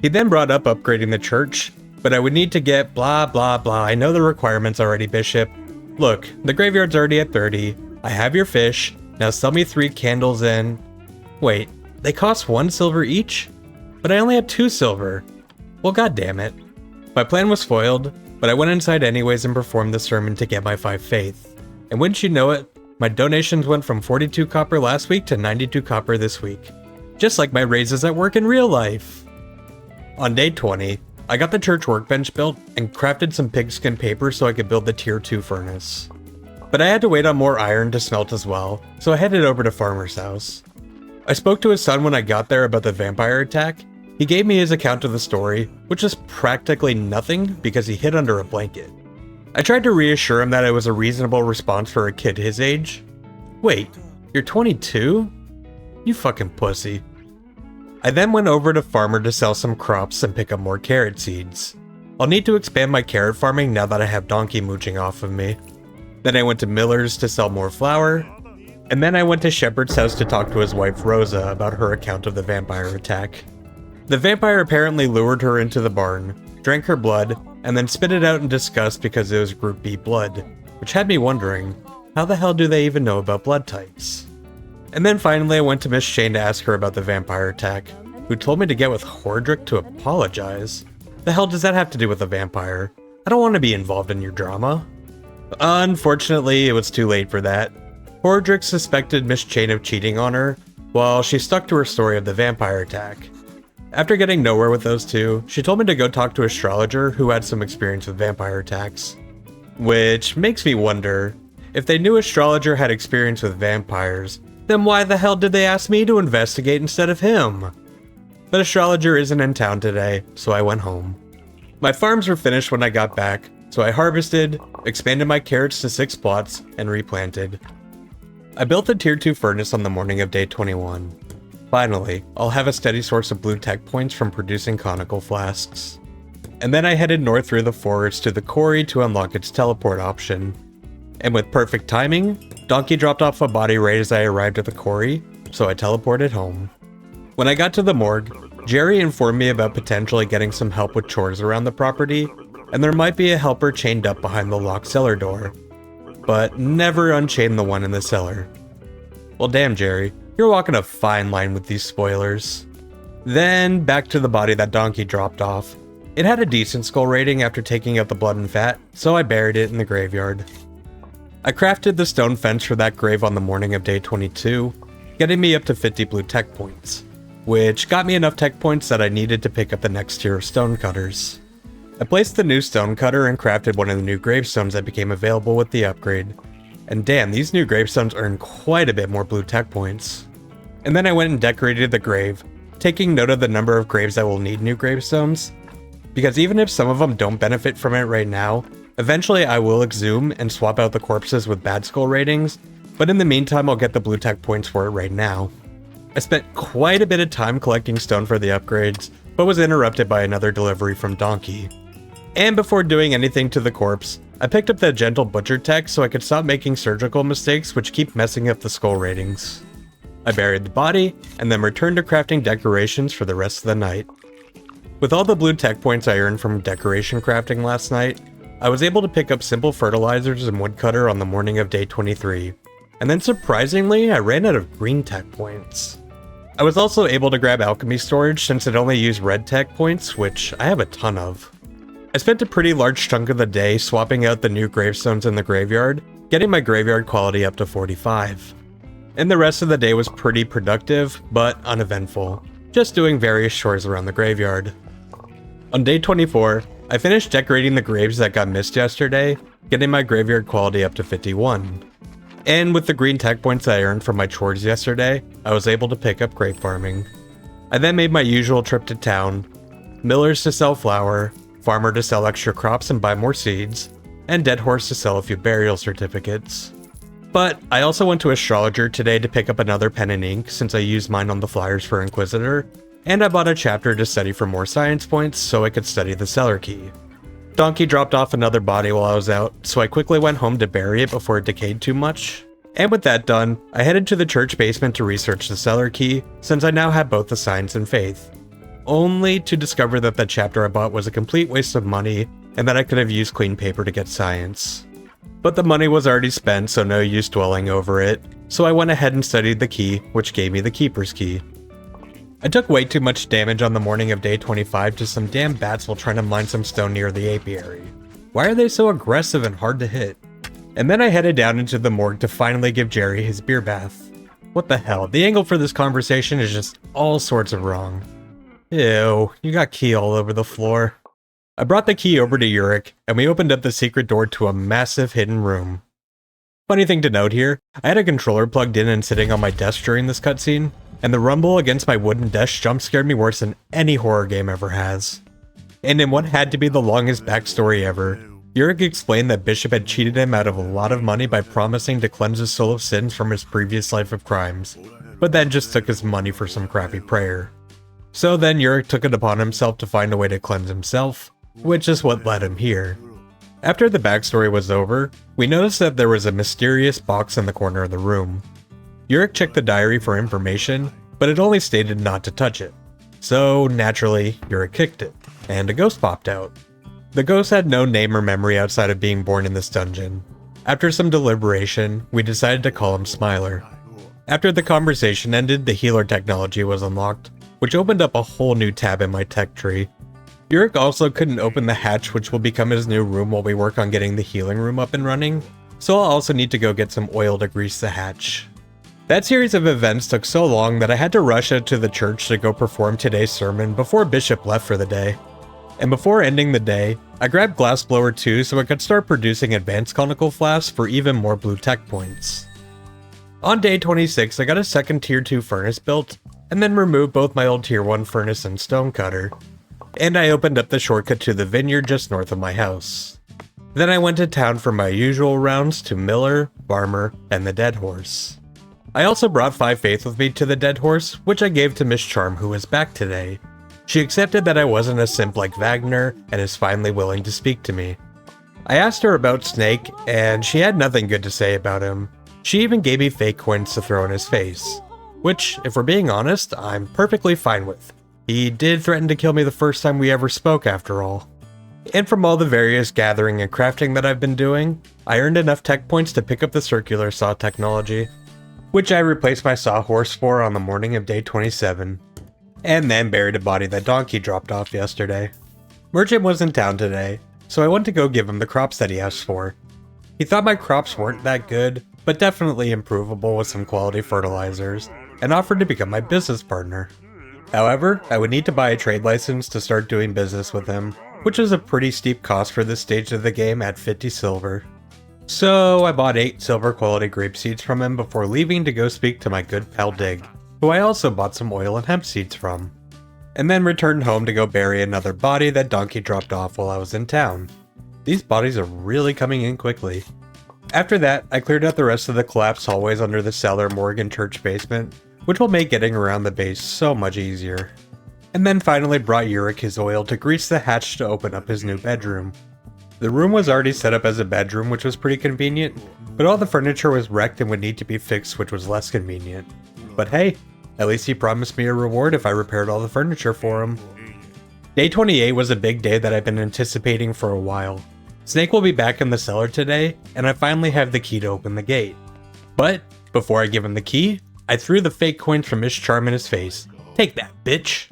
He then brought up upgrading the church, but I would need to get blah blah blah. I know the requirements already, Bishop. Look, the graveyard's already at 30, I have your fish, now sell me 3 candles and... Wait, they cost 1 silver each? But I only have 2 silver. Well, goddammit. My plan was foiled, but I went inside anyways and performed the sermon to get my 5 faith. And wouldn't you know it, my donations went from 42 copper last week to 92 copper this week. Just like my raises at work in real life. On day 20, I got the church workbench built and crafted some pigskin paper so I could build the tier 2 furnace. But I had to wait on more iron to smelt as well, so I headed over to Farmer's house. I spoke to his son when I got there about the vampire attack. He gave me his account of the story, which is practically nothing because he hid under a blanket. I tried to reassure him that it was a reasonable response for a kid his age. Wait, you're 22? You fucking pussy. I then went over to Farmer to sell some crops and pick up more carrot seeds. I'll need to expand my carrot farming now that I have Donkey mooching off of me. Then I went to Miller's to sell more flour, and then I went to Shepherd's house to talk to his wife Rosa about her account of the vampire attack. The vampire apparently lured her into the barn, drank her blood, and then spit it out in disgust because it was Group B blood, which had me wondering, how the hell do they even know about blood types? And then finally I went to Miss Shane to ask her about the vampire attack, who told me to get with Hordrick to apologize. The hell does that have to do with a vampire? I don't want to be involved in your drama. Unfortunately, it was too late for that. Hordrick suspected Miss Shane of cheating on her, while she stuck to her story of the vampire attack. After getting nowhere with those two, she told me to go talk to an astrologer who had some experience with vampire attacks. Which makes me wonder, if they knew astrologer had experience with vampires, then why the hell did they ask me to investigate instead of him? But astrologer isn't in town today, so I went home. My farms were finished when I got back, so I harvested, expanded my carrots to 6 plots, and replanted. I built the tier 2 furnace on the morning of day 21. Finally, I'll have a steady source of blue tech points from producing conical flasks. And then I headed north through the forest to the quarry to unlock its teleport option. And with perfect timing, Donkey dropped off a body right as I arrived at the quarry, so I teleported home. When I got to the morgue, Jerry informed me about potentially getting some help with chores around the property, and there might be a helper chained up behind the locked cellar door. But never unchain the one in the cellar. Well damn Jerry, you're walking a fine line with these spoilers. Then back to the body that Donkey dropped off. It had a decent skull rating after taking out the blood and fat, so I buried it in the graveyard. I crafted the stone fence for that grave on the morning of day 22, getting me up to 50 blue tech points, which got me enough tech points that I needed to pick up the next tier of stone cutters. I placed the new stone cutter and crafted one of the new gravestones that became available with the upgrade. And damn, these new gravestones earn quite a bit more blue tech points. And then I went and decorated the grave, taking note of the number of graves that will need new gravestones, because even if some of them don't benefit from it right now, eventually I will exhume and swap out the corpses with bad skull ratings, but in the meantime I'll get the blue tech points for it right now. I spent quite a bit of time collecting stone for the upgrades, but was interrupted by another delivery from Donkey. And before doing anything to the corpse, I picked up the gentle butcher tech so I could stop making surgical mistakes which keep messing up the skull ratings. I buried the body, and then returned to crafting decorations for the rest of the night. With all the blue tech points I earned from decoration crafting last night, I was able to pick up simple fertilizers and woodcutter on the morning of day 23, and then surprisingly I ran out of green tech points. I was also able to grab alchemy storage since it only used red tech points, which I have a ton of. I spent a pretty large chunk of the day swapping out the new gravestones in the graveyard, getting my graveyard quality up to 45. And the rest of the day was pretty productive, but uneventful, just doing various chores around the graveyard. On day 24, I finished decorating the graves that got missed yesterday, getting my graveyard quality up to 51. And with the green tech points I earned from my chores yesterday, I was able to pick up grape farming. I then made my usual trip to town, millers to sell flour, farmer to sell extra crops and buy more seeds, and dead horse to sell a few burial certificates. But I also went to astrologer today to pick up another pen and ink since I used mine on the flyers for Inquisitor, and I bought a chapter to study for more science points so I could study the cellar key. Donkey dropped off another body while I was out, so I quickly went home to bury it before it decayed too much. And with that done, I headed to the church basement to research the cellar key, since I now had both the science and faith. Only to discover that the chapter I bought was a complete waste of money, and that I could have used clean paper to get science. But the money was already spent, so no use dwelling over it, so I went ahead and studied the key, which gave me the keeper's key. I took way too much damage on the morning of day 25 to some damn bats while trying to mine some stone near the apiary. Why are they so aggressive and hard to hit? And then I headed down into the morgue to finally give Jerry his beer bath. What the hell, the angle for this conversation is just all sorts of wrong. Ew, you got key all over the floor. I brought the key over to Uric, and we opened up the secret door to a massive hidden room. Funny thing to note here, I had a controller plugged in and sitting on my desk during this cutscene, and the rumble against my wooden desk jump scared me worse than any horror game ever has. And in what had to be the longest backstory ever, Uric explained that Bishop had cheated him out of a lot of money by promising to cleanse his soul of sins from his previous life of crimes, but then just took his money for some crappy prayer. So then Uric took it upon himself to find a way to cleanse himself, which is what led him here. After the backstory was over, we noticed that there was a mysterious box in the corner of the room. Uric checked the diary for information, but it only stated not to touch it. So naturally, Uric kicked it, and a ghost popped out. The ghost had no name or memory outside of being born in this dungeon. After some deliberation, we decided to call him Smiler. After the conversation ended, the healer technology was unlocked, which opened up a whole new tab in my tech tree. Uric also couldn't open the hatch, which will become his new room while we work on getting the healing room up and running, so I'll also need to go get some oil to grease the hatch. That series of events took so long that I had to rush out to the church to go perform today's sermon before Bishop left for the day. And before ending the day, I grabbed Glassblower 2 so I could start producing advanced conical flasks for even more blue tech points. On day 26, I got a second tier 2 furnace built, and then removed both my old tier 1 furnace and stone cutter. And I opened up the shortcut to the vineyard just north of my house. Then I went to town for my usual rounds to Miller, Farmer, and the Dead Horse. I also brought 5 faith with me to the Dead Horse, which I gave to Miss Charm, who is back today. She accepted that I wasn't a simp like Wagner, and is finally willing to speak to me. I asked her about Snake, and she had nothing good to say about him. She even gave me fake coins to throw in his face. Which, if we're being honest, I'm perfectly fine with. He did threaten to kill me the first time we ever spoke after all. And from all the various gathering and crafting that I've been doing, I earned enough tech points to pick up the circular saw technology, which I replaced my sawhorse for on the morning of day 27, and then buried a body that Donkey dropped off yesterday. Merchant was in town today, so I went to go give him the crops that he asked for. He thought my crops weren't that good, but definitely improvable with some quality fertilizers, and offered to become my business partner. However, I would need to buy a trade license to start doing business with him, which is a pretty steep cost for this stage of the game at 50 silver. So I bought 8 silver quality grape seeds from him before leaving to go speak to my good pal Dig. who I also bought some oil and hemp seeds from, and then returned home to go bury another body that Donkey dropped off while I was in town. These bodies are really coming in quickly. After that, I cleared out the rest of the collapsed hallways under the cellar, morgue, and church basement, which will make getting around the base so much easier. And then finally brought Yurik his oil to grease the hatch to open up his new bedroom. The room was already set up as a bedroom, which was pretty convenient, but all the furniture was wrecked and would need to be fixed, which was less convenient. But hey, at least he promised me a reward if I repaired all the furniture for him. Day 28 was a big day that I've been anticipating for a while. Snake will be back in the cellar today, and I finally have the key to open the gate. But before I give him the key, I threw the fake coins from Miss Charm in his face. Take that, bitch!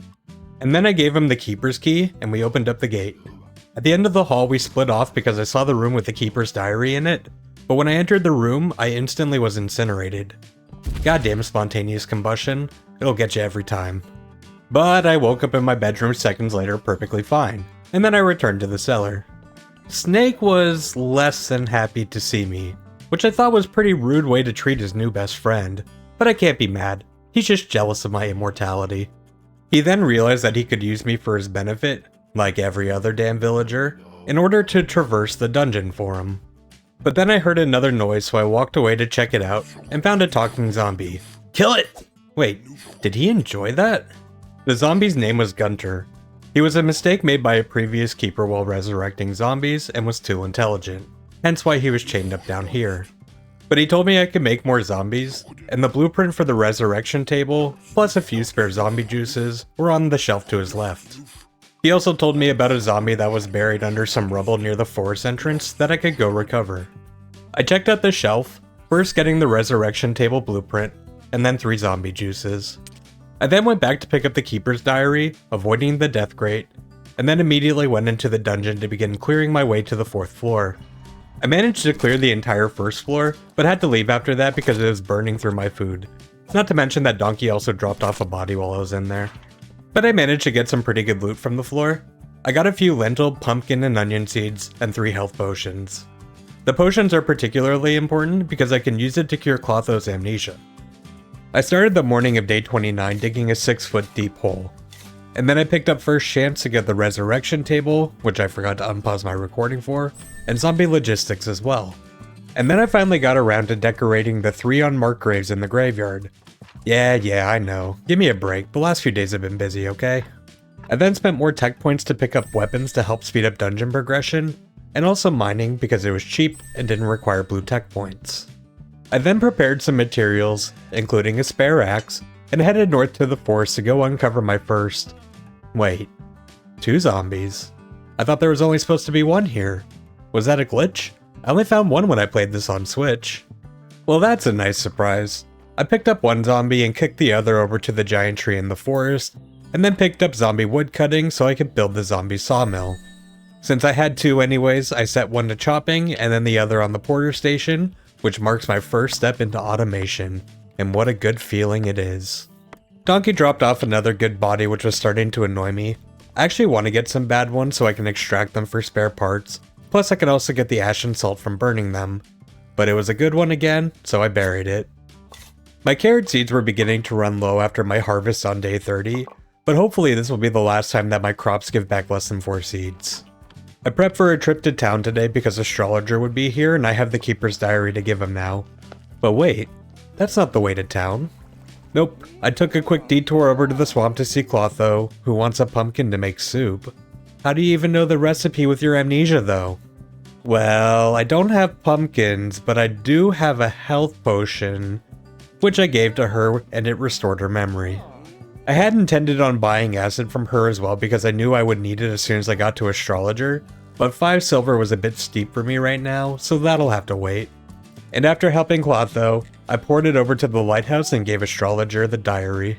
And then I gave him the keeper's key, and we opened up the gate. At the end of the hall, we split off because I saw the room with the keeper's diary in it, but when I entered the room, I instantly was incinerated. Goddamn spontaneous combustion, it'll get you every time. But I woke up in my bedroom seconds later perfectly fine, and then I returned to the cellar. Snake was less than happy to see me, which I thought was a pretty rude way to treat his new best friend, but I can't be mad, he's just jealous of my immortality. He then realized that he could use me for his benefit, like every other damn villager, in order to traverse the dungeon for him. But then I heard another noise, so I walked away to check it out, and found a talking zombie. Kill it! Wait, did he enjoy that? The zombie's name was Gunter. He was a mistake made by a previous keeper while resurrecting zombies, and was too intelligent, hence why he was chained up down here. But he told me I could make more zombies, and the blueprint for the resurrection table, plus a few spare zombie juices, were on the shelf to his left. He also told me about a zombie that was buried under some rubble near the forest entrance that I could go recover. I checked out the shelf, first getting the resurrection table blueprint, and then 3 zombie juices. I then went back to pick up the keeper's diary, avoiding the death grate, and then immediately went into the dungeon to begin clearing my way to the 4th floor. I managed to clear the entire 1st floor, but had to leave after that because it was burning through my food. Not to mention that Donkey also dropped off a body while I was in there. But I managed to get some pretty good loot from the floor. I got a few lentil, pumpkin, and onion seeds, and 3 health potions. The potions are particularly important because I can use it to cure Clotho's amnesia. I started the morning of day 29 digging a 6-foot deep hole. And then I picked up first chance to get the resurrection table, which I forgot to unpause my recording for, and zombie logistics as well. And then I finally got around to decorating the 3 unmarked graves in the graveyard. Yeah, I know. Give me a break, the last few days have been busy, okay? I then spent more tech points to pick up weapons to help speed up dungeon progression, and also mining because it was cheap and didn't require blue tech points. I then prepared some materials, including a spare axe, and headed north to the forest to go uncover my first... Wait, 2 zombies? I thought there was only supposed to be 1 here. Was that a glitch? I only found 1 when I played this on Switch. Well, that's a nice surprise. I picked up 1 zombie and kicked the other over to the giant tree in the forest, and then picked up zombie wood cutting so I could build the zombie sawmill. Since I had 2 anyways, I set 1 to chopping and then the other on the porter station, which marks my first step into automation, and what a good feeling it is. Donkey dropped off another good body which was starting to annoy me. I actually want to get some bad ones so I can extract them for spare parts, plus I can also get the ash and salt from burning them. But it was a good one again, so I buried it. My carrot seeds were beginning to run low after my harvest on day 30, but hopefully this will be the last time that my crops give back less than 4 seeds. I prepped for a trip to town today because Astrologer would be here and I have the Keeper's Diary to give him now. But wait, that's not the way to town. Nope, I took a quick detour over to the swamp to see Clotho, who wants a pumpkin to make soup. How do you even know the recipe with your amnesia though? Well, I don't have pumpkins, but I do have a health potion, which I gave to her and it restored her memory. I had intended on buying acid from her as well because I knew I would need it as soon as I got to Astrologer, but 5 silver was a bit steep for me right now, so that'll have to wait. And after helping Clotho, I poured it over to the lighthouse and gave Astrologer the diary.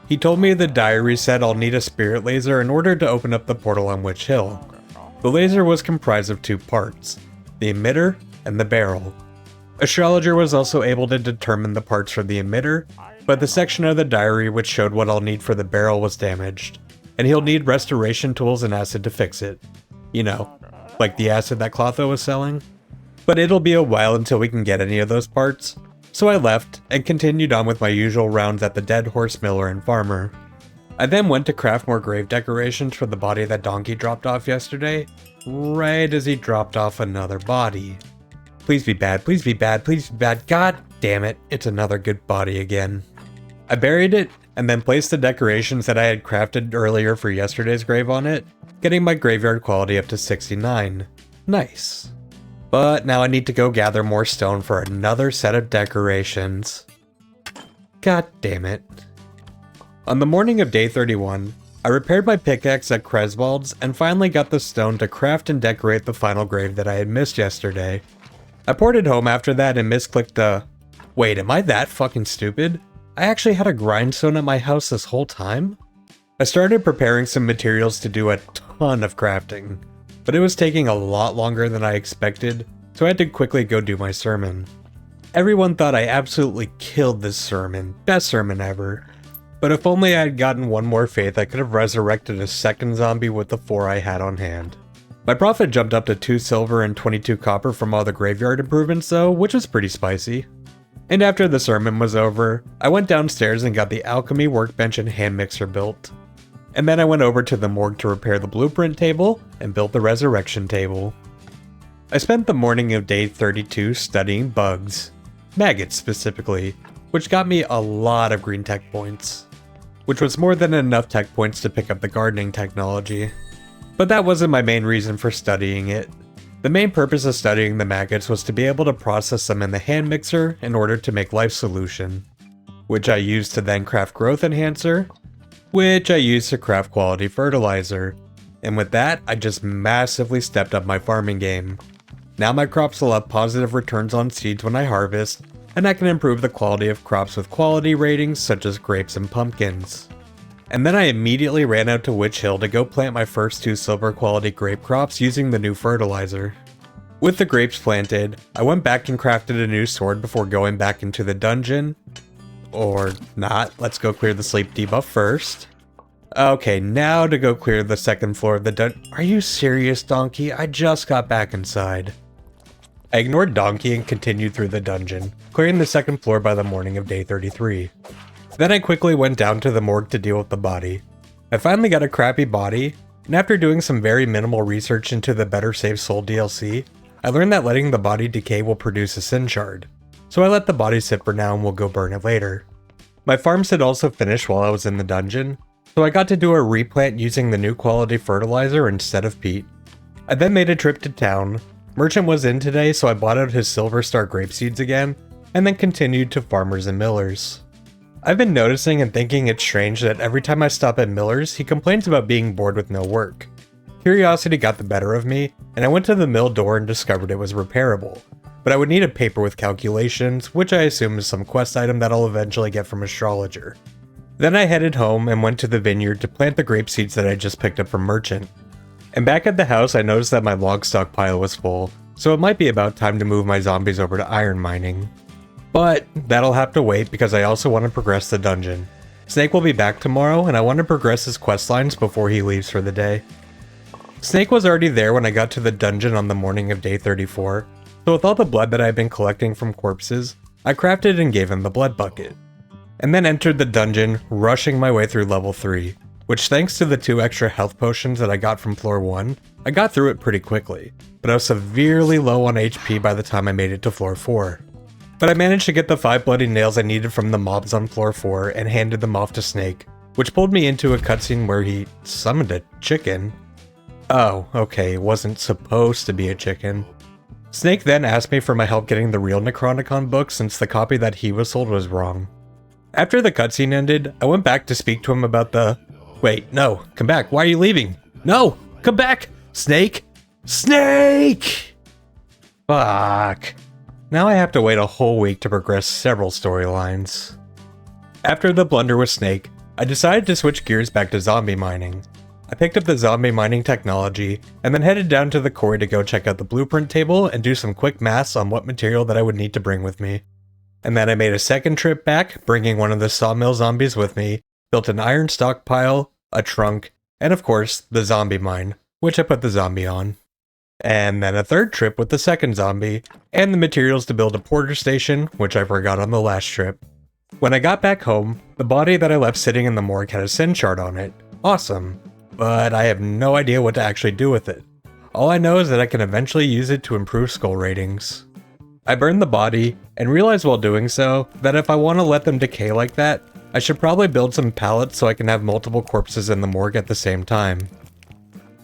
He told me the diary said I'll need a spirit laser in order to open up the portal on Witch Hill. The laser was comprised of 2 parts, the emitter and the barrel. Astrologer was also able to determine the parts for the emitter, but the section of the diary which showed what I'll need for the barrel was damaged, and he'll need restoration tools and acid to fix it. You know, like the acid that Clotho was selling. But it'll be a while until we can get any of those parts. So I left and continued on with my usual rounds at the Dead Horse Miller and Farmer. I then went to craft more grave decorations for the body that Donkey dropped off yesterday, right as he dropped off another body. Please be bad, please be bad, please be bad. God damn it, it's another good body again. I buried it and then placed the decorations that I had crafted earlier for yesterday's grave on it, getting my graveyard quality up to 69. Nice. But now I need to go gather more stone for another set of decorations. God damn it. On the morning of day 31, I repaired my pickaxe at Creswald's and finally got the stone to craft and decorate the final grave that I had missed yesterday. I ported home after that and misclicked the... Wait, am I that fucking stupid? I actually had a grindstone at my house this whole time? I started preparing some materials to do a ton of crafting, but it was taking a lot longer than I expected, so I had to quickly go do my sermon. Everyone thought I absolutely killed this sermon, best sermon ever, but if only I had gotten one more faith, I could have resurrected a second zombie with the 4 I had on hand. My profit jumped up to 2 silver and 22 copper from all the graveyard improvements though, which was pretty spicy. And after the sermon was over, I went downstairs and got the alchemy workbench and hand mixer built. And then I went over to the morgue to repair the blueprint table and built the resurrection table. I spent the morning of day 32 studying bugs, maggots specifically, which got me a lot of green tech points, which was more than enough tech points to pick up the gardening technology. But that wasn't my main reason for studying it. The main purpose of studying the maggots was to be able to process them in the hand mixer in order to make life solution, which I used to then craft growth enhancer, which I used to craft quality fertilizer. And with that, I just massively stepped up my farming game. Now my crops will have positive returns on seeds when I harvest, and I can improve the quality of crops with quality ratings such as grapes and pumpkins. And then I immediately ran out to Witch Hill to go plant my first 2 silver quality grape crops using the new fertilizer. With the grapes planted, I went back and crafted a new sword before going back into the dungeon. Or not, let's go clear the sleep debuff first. Okay, now to go clear the second floor of the dungeon. Are you serious, Donkey? I just got back inside. I ignored Donkey and continued through the dungeon, clearing the second floor by the morning of day 33. Then I quickly went down to the morgue to deal with the body. I finally got a crappy body, and after doing some very minimal research into the Better Save Soul DLC, I learned that letting the body decay will produce a sin shard. So I let the body sit for now and will go burn it later. My farms had also finished while I was in the dungeon, so I got to do a replant using the new quality fertilizer instead of peat. I then made a trip to town. Merchant was in today, so I bought out his Silver Star grape seeds again, and then continued to Farmers and Millers. I've been noticing and thinking it's strange that every time I stop at Miller's, he complains about being bored with no work. Curiosity got the better of me, and I went to the mill door and discovered it was repairable, but I would need a paper with calculations, which I assume is some quest item that I'll eventually get from Astrologer. Then I headed home and went to the vineyard to plant the grape seeds that I just picked up from Merchant. And back at the house, I noticed that my log stockpile was full, so it might be about time to move my zombies over to iron mining. But that'll have to wait because I also want to progress the dungeon. Snake will be back tomorrow, and I want to progress his quest lines before he leaves for the day. Snake was already there when I got to the dungeon on the morning of day 34, so with all the blood that I've been collecting from corpses, I crafted and gave him the blood bucket. And then entered the dungeon, rushing my way through level 3, which thanks to the 2 extra health potions that I got from floor 1, I got through it pretty quickly, but I was severely low on HP by the time I made it to floor 4. But I managed to get the 5 bloody nails I needed from the mobs on floor 4 and handed them off to Snake, which pulled me into a cutscene where he summoned a chicken. Oh, okay, it wasn't supposed to be a chicken. Snake then asked me for my help getting the real Necronomicon book since the copy that he was sold was wrong. After the cutscene ended, I went back to speak to him about the... Wait, no, come back, why are you leaving? No, come back! Snake! Snake! Fuck. Now I have to wait a whole week to progress several storylines. After the blunder with Snake, I decided to switch gears back to zombie mining. I picked up the zombie mining technology, and then headed down to the quarry to go check out the blueprint table and do some quick maths on what material that I would need to bring with me. And then I made a second trip back, bringing one of the sawmill zombies with me, built an iron stockpile, a trunk, and of course, the zombie mine, which I put the zombie on. And then a third trip with the second zombie, and the materials to build a porter station, which I forgot on the last trip. When I got back home, the body that I left sitting in the morgue had a sin shard on it. Awesome. But I have no idea what to actually do with it. All I know is that I can eventually use it to improve skull ratings. I burned the body, and realized while doing so, that if I want to let them decay like that, I should probably build some pallets so I can have multiple corpses in the morgue at the same time.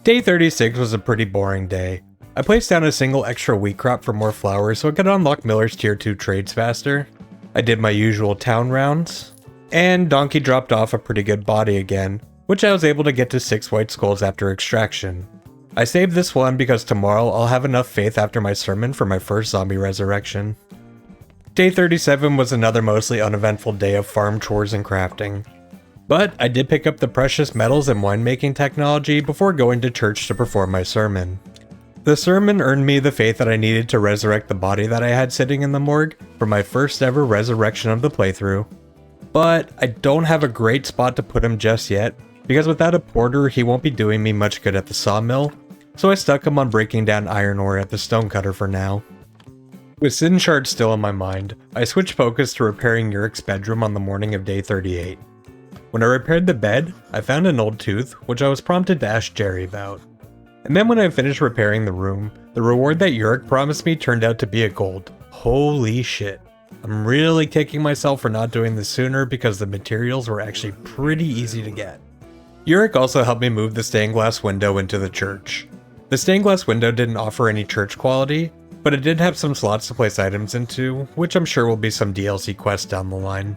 Day 36 was a pretty boring day. I placed down a single extra wheat crop for more flour so I could unlock Miller's tier 2 trades faster. I did my usual town rounds, and Donkey dropped off a pretty good body again, which I was able to get to 6 white skulls after extraction. I saved this one because tomorrow I'll have enough faith after my sermon for my first zombie resurrection. Day 37 was another mostly uneventful day of farm chores and crafting. But I did pick up the precious metals and winemaking technology before going to church to perform my sermon. The sermon earned me the faith that I needed to resurrect the body that I had sitting in the morgue for my first ever resurrection of the playthrough. But I don't have a great spot to put him just yet, because without a porter he won't be doing me much good at the sawmill, so I stuck him on breaking down iron ore at the stonecutter for now. With Sin Shard still in my mind, I switched focus to repairing Yurik's bedroom on the morning of day 38. When I repaired the bed, I found an old tooth, which I was prompted to ask Jerry about. And then when I finished repairing the room, the reward that Yurik promised me turned out to be a gold. Holy shit. I'm really kicking myself for not doing this sooner because the materials were actually pretty easy to get. Yurik also helped me move the stained glass window into the church. The stained glass window didn't offer any church quality, but it did have some slots to place items into, which I'm sure will be some DLC quests down the line.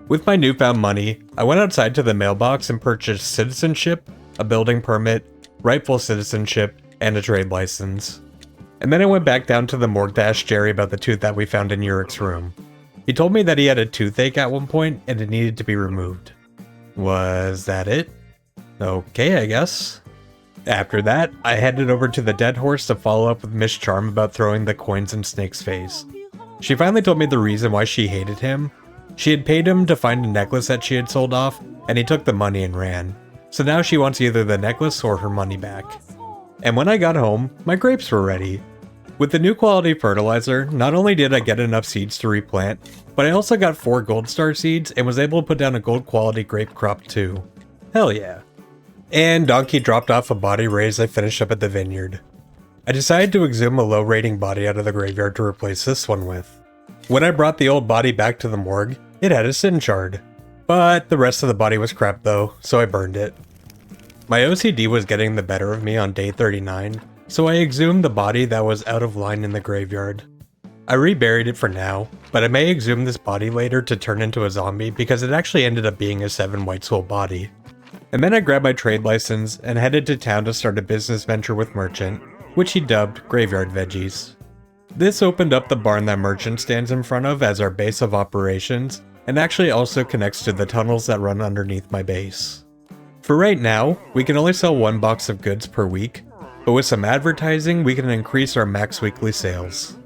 With my newfound money, I went outside to the mailbox and purchased citizenship, a building permit, rightful citizenship, and a trade license. And then I went back down to the morgue to ask Jerry about the tooth that we found in Yurik's room. He told me that he had a toothache at one point and it needed to be removed. Was that it? Okay, I guess. After that, I headed over to the dead horse to follow up with Miss Charm about throwing the coins in Snake's face. She finally told me the reason why she hated him. She had paid him to find a necklace that she had sold off, and he took the money and ran. So now she wants either the necklace or her money back. And when I got home, my grapes were ready. With the new quality fertilizer, not only did I get enough seeds to replant, but I also got 4 gold star seeds and was able to put down a gold quality grape crop too. Hell yeah. And Donkey dropped off a body raise I finished up at the vineyard. I decided to exhume a low rating body out of the graveyard to replace this one with. When I brought the old body back to the morgue, it had a sin shard. But the rest of the body was crap though, so I burned it. My OCD was getting the better of me on day 39, so I exhumed the body that was out of line in the graveyard. I reburied it for now, but I may exhume this body later to turn into a zombie because it actually ended up being a 7 white soul body. And then I grabbed my trade license and headed to town to start a business venture with Merchant, which he dubbed Graveyard Veggies. This opened up the barn that Merchant stands in front of as our base of operations, and actually also connects to the tunnels that run underneath my base. For right now, we can only sell 1 box of goods per week, but with some advertising we can increase our max weekly sales.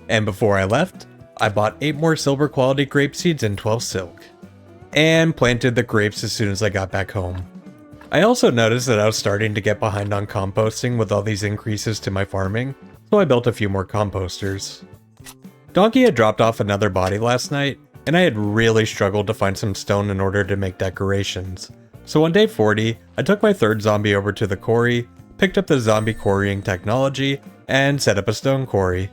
And before I left, I bought 8 more silver quality grape seeds and 12 silk, and planted the grapes as soon as I got back home. I also noticed that I was starting to get behind on composting with all these increases to my farming, so I built a few more composters. Donkey had dropped off another body last night, and I had really struggled to find some stone in order to make decorations. So on day 40, I took my 3rd zombie over to the quarry, picked up the zombie quarrying technology, and set up a stone quarry.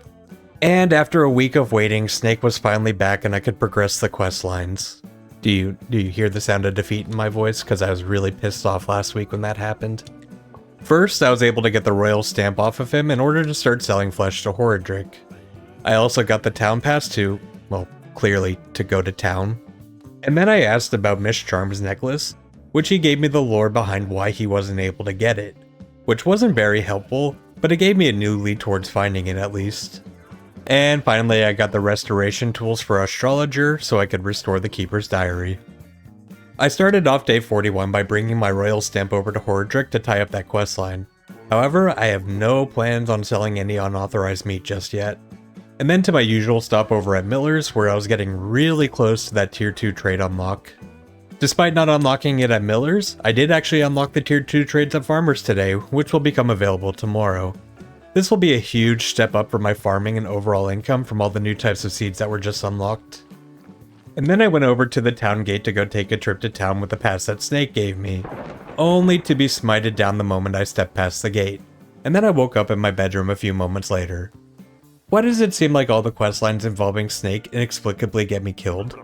And after a week of waiting, Snake was finally back and I could progress the quest lines. Do you hear the sound of defeat in my voice? Because I was really pissed off last week when that happened. First, I was able to get the royal stamp off of him in order to start selling flesh to Horadric. I also got the town pass to, well, clearly to go to town. And then I asked about Miss Charm's necklace, which he gave me the lore behind why he wasn't able to get it. Which wasn't very helpful, but it gave me a new lead towards finding it at least. And finally I got the restoration tools for Astrologer so I could restore the Keeper's Diary. I started off day 41 by bringing my royal stamp over to Horadric to tie up that questline. However, I have no plans on selling any unauthorized meat just yet. And then to my usual stop over at Miller's where I was getting really close to that tier 2 trade unlock. Despite not unlocking it at Miller's, I did actually unlock the tier 2 trades at Farmer's today, which will become available tomorrow. This will be a huge step up for my farming and overall income from all the new types of seeds that were just unlocked. And then I went over to the town gate to go take a trip to town with the pass that Snake gave me, only to be smited down the moment I stepped past the gate. And then I woke up in my bedroom a few moments later. Why does it seem like all the questlines involving Snake inexplicably get me killed?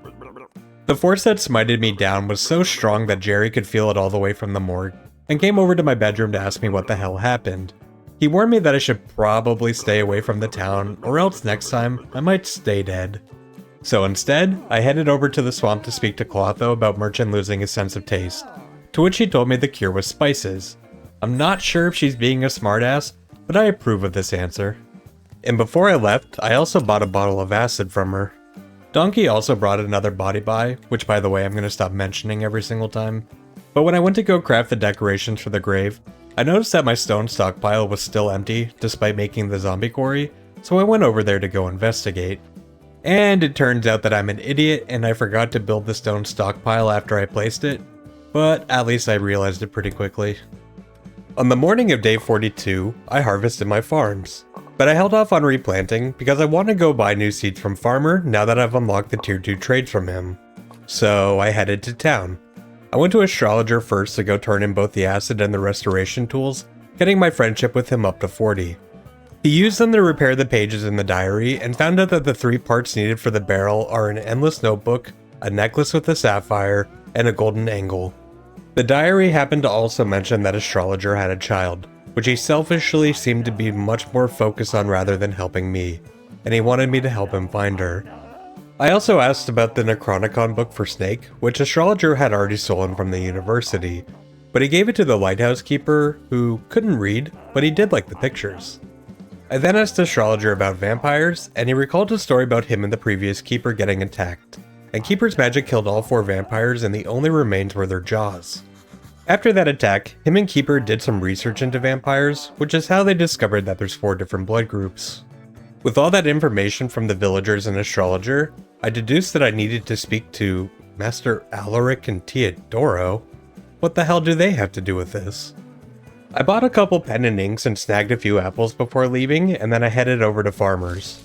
The force that smited me down was so strong that Jerry could feel it all the way from the morgue, and came over to my bedroom to ask me what the hell happened. He warned me that I should probably stay away from the town, or else next time I might stay dead. So instead, I headed over to the swamp to speak to Clotho about Merchant losing his sense of taste, to which he told me the cure was spices. I'm not sure if she's being a smartass, but I approve of this answer. And before I left, I also bought a bottle of acid from her. Donkey also brought another body buy, which by the way I'm going to stop mentioning every single time. But when I went to go craft the decorations for the grave, I noticed that my stone stockpile was still empty despite making the zombie quarry, so I went over there to go investigate. And it turns out that I'm an idiot and I forgot to build the stone stockpile after I placed it, but at least I realized it pretty quickly. On the morning of day 42, I harvested my farms, but I held off on replanting because I want to go buy new seeds from Farmer now that I've unlocked the tier 2 trades from him. So I headed to town. I went to Astrologer first to go turn in both the acid and the restoration tools, getting my friendship with him up to 40. He used them to repair the pages in the diary and found out that the 3 parts needed for the barrel are an endless notebook, a necklace with a sapphire, and a golden angle. The diary happened to also mention that Astrologer had a child, which he selfishly seemed to be much more focused on rather than helping me, and he wanted me to help him find her. I also asked about the Necronomicon book for Snake, which Astrologer had already stolen from the university, but he gave it to the lighthouse keeper, who couldn't read, but he did like the pictures. I then asked Astrologer about vampires, and he recalled a story about him and the previous keeper getting attacked, and Keeper's magic killed all 4 vampires and the only remains were their jaws. After that attack, him and Keeper did some research into vampires, which is how they discovered that there's 4 different blood groups. With all that information from the villagers and Astrologer, I deduced that I needed to speak to Master Alaric and Teodoro. What the hell do they have to do with this? I bought a couple pen and inks and snagged a few apples before leaving, and then I headed over to Farmer's.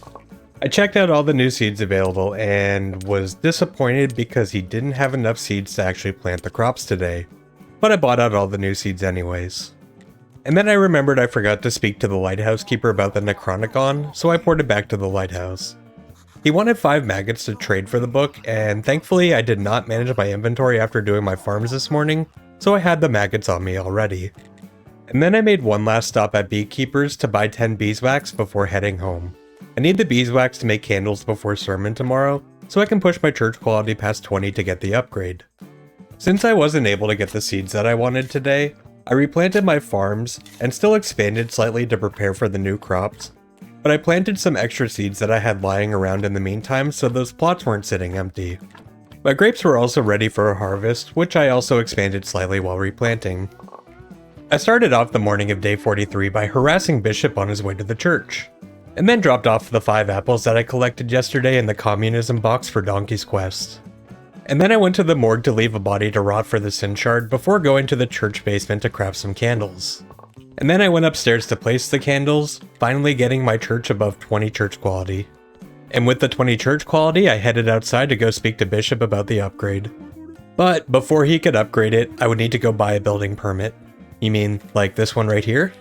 I checked out all the new seeds available and was disappointed because he didn't have enough seeds to actually plant the crops today, but I bought out all the new seeds anyways. And then I remembered I forgot to speak to the lighthouse keeper about the Necronomicon, so I ported back to the lighthouse. He wanted 5 maggots to trade for the book, and thankfully I did not manage my inventory after doing my farms this morning, so I had the maggots on me already. And then I made one last stop at Beekeeper's to buy 10 beeswax before heading home. I need the beeswax to make candles before sermon tomorrow, so I can push my church quality past 20 to get the upgrade. Since I wasn't able to get the seeds that I wanted today, I replanted my farms and still expanded slightly to prepare for the new crops, but I planted some extra seeds that I had lying around in the meantime so those plots weren't sitting empty. My grapes were also ready for a harvest, which I also expanded slightly while replanting. I started off the morning of day 43 by harassing Bishop on his way to the church, and then dropped off the 5 apples that I collected yesterday in the communism box for Donkey's Quest. And then I went to the morgue to leave a body to rot for the sin shard before going to the church basement to craft some candles. And then I went upstairs to place the candles, finally getting my church above 20 church quality. And with the 20 church quality, I headed outside to go speak to Bishop about the upgrade. But before he could upgrade it, I would need to go buy a building permit. You mean, like this one right here?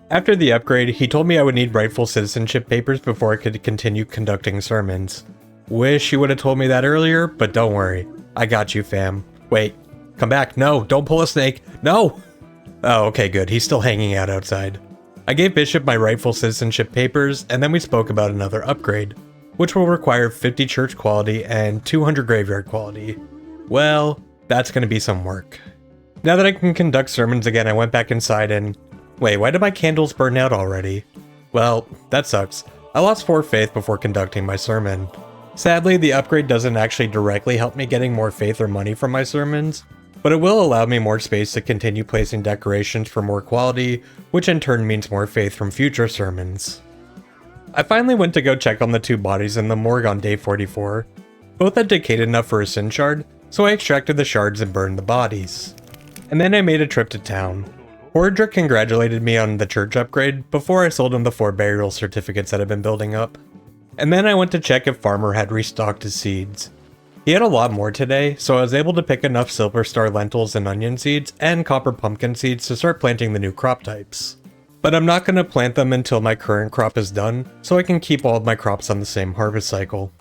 After the upgrade, he told me I would need rightful citizenship papers before I could continue conducting sermons. Wish you would have told me that earlier, but don't worry. I got you, fam. Wait, come back. No, don't pull a snake. No! Oh, okay, good. He's still hanging out outside. I gave Bishop my rightful citizenship papers, and then we spoke about another upgrade, which will require 50 church quality and 200 graveyard quality. Well, that's going to be some work. Now that I can conduct sermons again, I went back inside and... Wait, why did my candles burn out already? Well, that sucks. I lost 4 faith before conducting my sermon. Sadly, the upgrade doesn't actually directly help me getting more faith or money from my sermons, but it will allow me more space to continue placing decorations for more quality, which in turn means more faith from future sermons. I finally went to go check on the 2 bodies in the morgue on day 44. Both had decayed enough for a sin shard, so I extracted the shards and burned the bodies. And then I made a trip to town. Forager congratulated me on the church upgrade before I sold him the 4 burial certificates that I've been building up. And then I went to check if Farmer had restocked his seeds. He had a lot more today, so I was able to pick enough Silver Star lentils and onion seeds and copper pumpkin seeds to start planting the new crop types. But I'm not going to plant them until my current crop is done, so I can keep all of my crops on the same harvest cycle.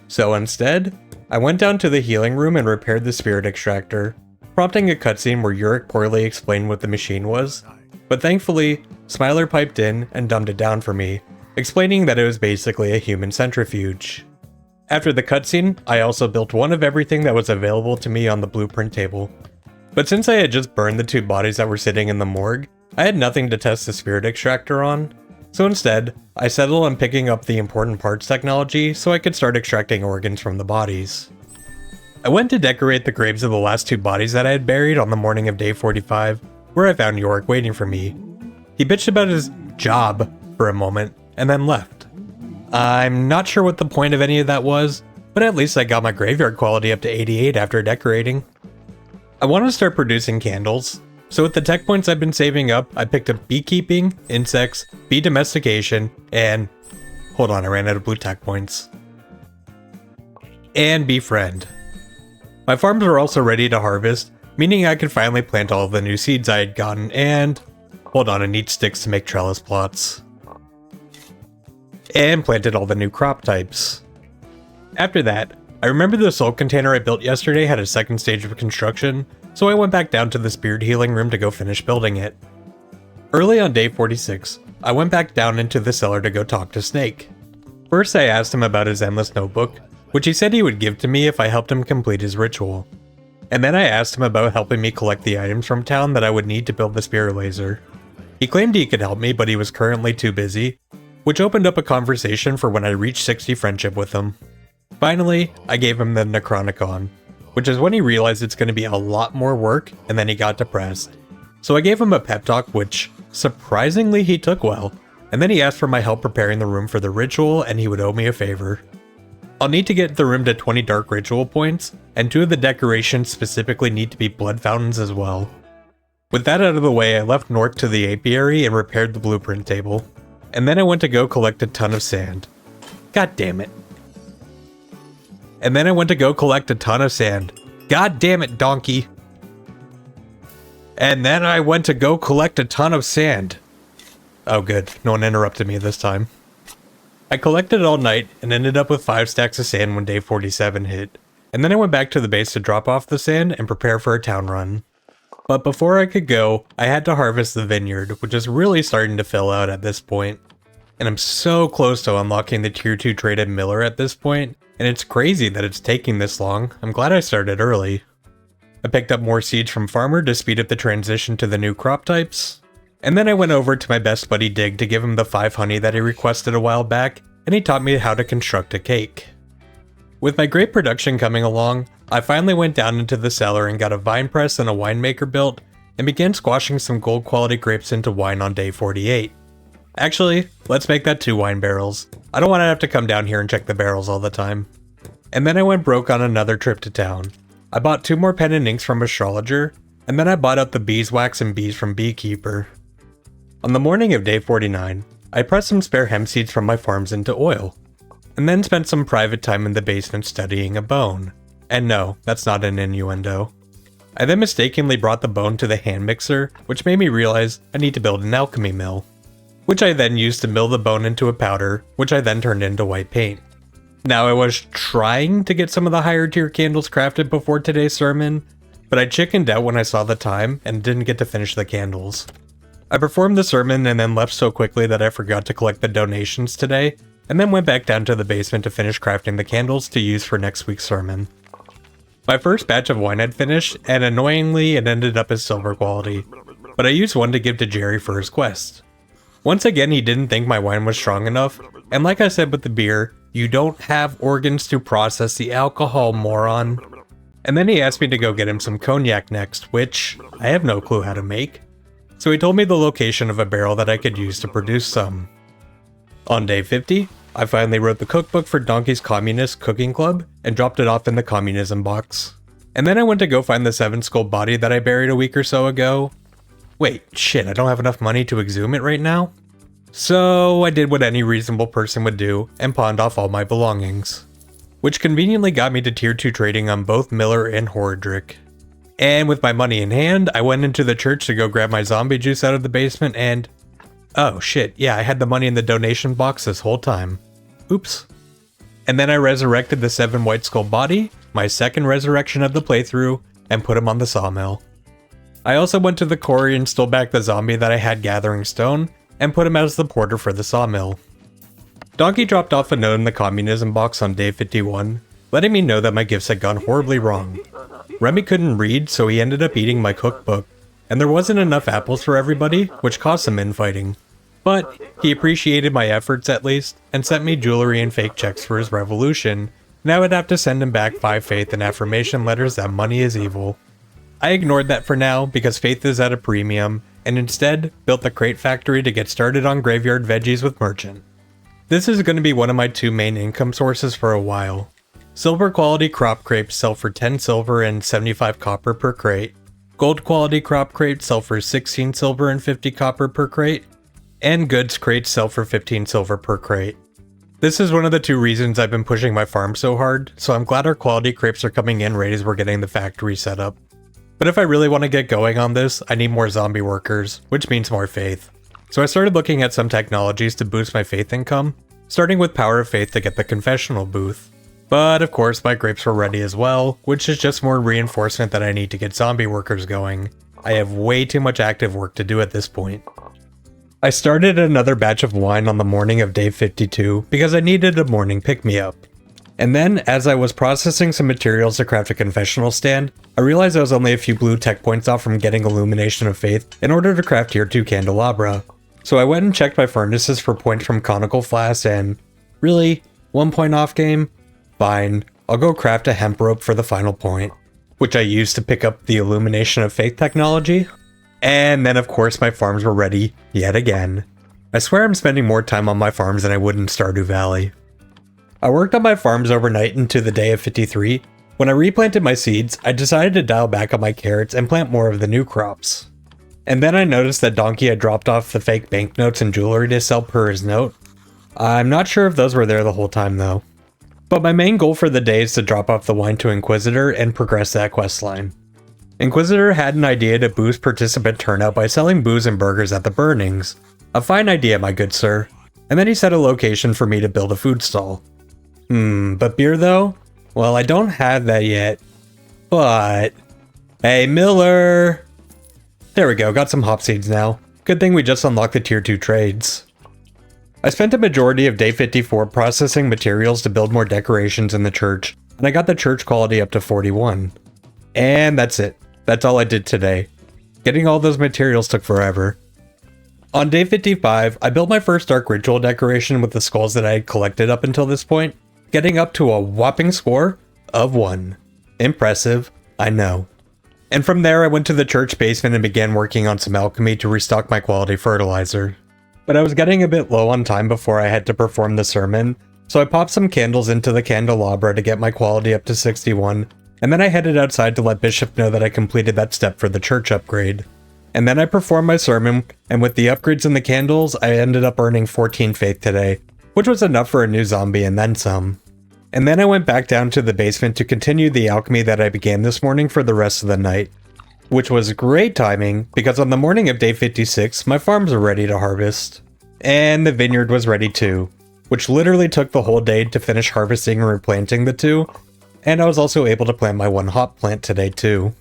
So instead, I went down to the healing room and repaired the spirit extractor, prompting a cutscene where Yurik poorly explained what the machine was. But thankfully, Smiler piped in and dumbed it down for me, explaining that it was basically a human centrifuge. After the cutscene, I also built one of everything that was available to me on the blueprint table. But since I had just burned the 2 bodies that were sitting in the morgue, I had nothing to test the spirit extractor on. So instead, I settled on picking up the important parts technology so I could start extracting organs from the bodies. I went to decorate the graves of the last 2 bodies that I had buried on the morning of day 45, where I found Yorick waiting for me. He bitched about his job for a moment, and then left. I'm not sure what the point of any of that was, but at least I got my graveyard quality up to 88 after decorating. I want to start producing candles, so with the tech points I've been saving up, I picked up beekeeping, insects, bee domestication, and... hold on, I ran out of blue tech points. And befriend. My farms were also ready to harvest, meaning I could finally plant all of the new seeds I had gotten, and... hold on, I need sticks to make trellis plots. And planted all the new crop types. After that, I remember the soul container I built yesterday had a second stage of construction, so I went back down to the spirit healing room to go finish building it. Early on day 46, I went back down into the cellar to go talk to Snake. First I asked him about his endless notebook, which he said he would give to me if I helped him complete his ritual. And then I asked him about helping me collect the items from town that I would need to build the spirit laser. He claimed he could help me, but he was currently too busy, which opened up a conversation for when I reached 60 friendship with him. Finally, I gave him the Necronicon, which is when he realized it's going to be a lot more work, and then he got depressed. So I gave him a pep talk, which, surprisingly, he took well, and then he asked for my help preparing the room for the ritual, and he would owe me a favor. I'll need to get the room to 20 dark ritual points, and 2 of the decorations specifically need to be blood fountains as well. With that out of the way, I left north to the apiary and repaired the blueprint table. And then I went to go collect a ton of sand. God damn it. God damn it, donkey. And then I went to go collect a ton of sand. Oh good, no one interrupted me this time. I collected it all night and ended up with 5 stacks of sand when day 47 hit. And then I went back to the base to drop off the sand and prepare for a town run. But before I could go, I had to harvest the vineyard, which is really starting to fill out at this point. And I'm so close to unlocking the tier 2 traded miller at this point, and it's crazy that it's taking this long. I'm glad I started early. I picked up more seeds from Farmer to speed up the transition to the new crop types. And then I went over to my best buddy Dig to give him the 5 honey that he requested a while back, and he taught me how to construct a cake. With my great production coming along, I finally went down into the cellar and got a vine press and a winemaker built, and began squashing some gold quality grapes into wine on day 48. Actually, let's make that 2 wine barrels. I don't want to have to come down here and check the barrels all the time. And then I went broke on another trip to town. I bought 2 more pen and inks from Astrologer, and then I bought out the beeswax and bees from Beekeeper. On the morning of day 49, I pressed some spare hemp seeds from my farms into oil, and then spent some private time in the basement studying a bone. And no, that's not an innuendo. I then mistakenly brought the bone to the hand mixer, which made me realize I need to build an alchemy mill, which I then used to mill the bone into a powder, which I then turned into white paint. Now I was trying to get some of the higher tier candles crafted before today's sermon, but I chickened out when I saw the time and didn't get to finish the candles. I performed the sermon and then left so quickly that I forgot to collect the donations today, and then went back down to the basement to finish crafting the candles to use for next week's sermon. My first batch of wine had finished, and annoyingly it ended up as silver quality, but I used one to give to Jerry for his quest. Once again, he didn't think my wine was strong enough, and like I said with the beer, you don't have organs to process the alcohol, moron. And then he asked me to go get him some cognac next, which I have no clue how to make. So he told me the location of a barrel that I could use to produce some. On day 50, I finally wrote the cookbook for Donkey's Communist Cooking Club and dropped it off in the communism box. And then I went to go find the 7 skull body that I buried a week or so ago. Wait, shit, I don't have enough money to exhume it right now? So I did what any reasonable person would do and pawned off all my belongings, which conveniently got me to tier 2 trading on both Miller and Horadric. And with my money in hand, I went into the church to go grab my zombie juice out of the basement and... oh shit, yeah, I had the money in the donation box this whole time. Oops. And then I resurrected the 7 White Skull body, my second resurrection of the playthrough, and put him on the sawmill. I also went to the quarry and stole back the zombie that I had gathering stone, and put him as the porter for the sawmill. Donkey dropped off a note in the communism box on day 51, letting me know that my gifts had gone horribly wrong. Remy couldn't read, so he ended up eating my cookbook, and there wasn't enough apples for everybody, which caused some infighting. But he appreciated my efforts at least, and sent me jewelry and fake checks for his revolution. Now I'd have to send him back 5 faith and affirmation letters that money is evil. I ignored that for now because faith is at a premium, and instead built the crate factory to get started on graveyard veggies with merchant. This is going to be one of my 2 main income sources for a while. Silver quality crop crates sell for 10 silver and 75 copper per crate. Gold quality crop crates sell for 16 silver and 50 copper per crate. And goods crates sell for 15 silver per crate. This is one of the 2 reasons I've been pushing my farm so hard, so I'm glad our quality crates are coming in right as we're getting the factory set up. But if I really want to get going on this, I need more zombie workers, which means more faith. So I started looking at some technologies to boost my faith income, starting with Power of Faith to get the confessional booth. But of course my grapes were ready as well, which is just more reinforcement that I need to get zombie workers going. I have way too much active work to do at this point. I started another batch of wine on the morning of day 52 because I needed a morning pick-me-up. And then, as I was processing some materials to craft a confessional stand, I realized I was only a few blue tech points off from getting Illumination of Faith in order to craft tier 2 candelabra. So I went and checked my furnaces for points from conical flasks and... really? 1 point off game? Fine, I'll go craft a hemp rope for the final point, which I used to pick up the Illumination of Faith technology. And then of course my farms were ready, yet again. I swear I'm spending more time on my farms than I would in Stardew Valley. I worked on my farms overnight into the day of 53. When I replanted my seeds, I decided to dial back on my carrots and plant more of the new crops. And then I noticed that Donkey had dropped off the fake banknotes and jewelry to sell per his note. I'm not sure if those were there the whole time though. But my main goal for the day is to drop off the wine to Inquisitor and progress that questline. Inquisitor had an idea to boost participant turnout by selling booze and burgers at the burnings. A fine idea, my good sir. And then he set a location for me to build a food stall. But beer though? Well, I don't have that yet. But... hey, Miller! There we go, got some hop seeds now. Good thing we just unlocked the tier 2 trades. I spent a majority of day 54 processing materials to build more decorations in the church, and I got the church quality up to 41. And that's it. That's all I did today. Getting all those materials took forever. On day 55, I built my first Dark Ritual decoration with the skulls that I had collected up until this point, getting up to a whopping score of 1. Impressive, I know. And from there I went to the church basement and began working on some alchemy to restock my quality fertilizer. But I was getting a bit low on time before I had to perform the sermon, so I popped some candles into the candelabra to get my quality up to 61, and then I headed outside to let Bishop know that I completed that step for the church upgrade. And then I performed my sermon, and with the upgrades and the candles, I ended up earning 14 faith today, which was enough for a new zombie and then some. And then I went back down to the basement to continue the alchemy that I began this morning for the rest of the night. Which was great timing, because on the morning of day 56, my farms were ready to harvest. And the vineyard was ready too, which literally took the whole day to finish harvesting and replanting the 2, and I was also able to plant my 1 hop plant today too.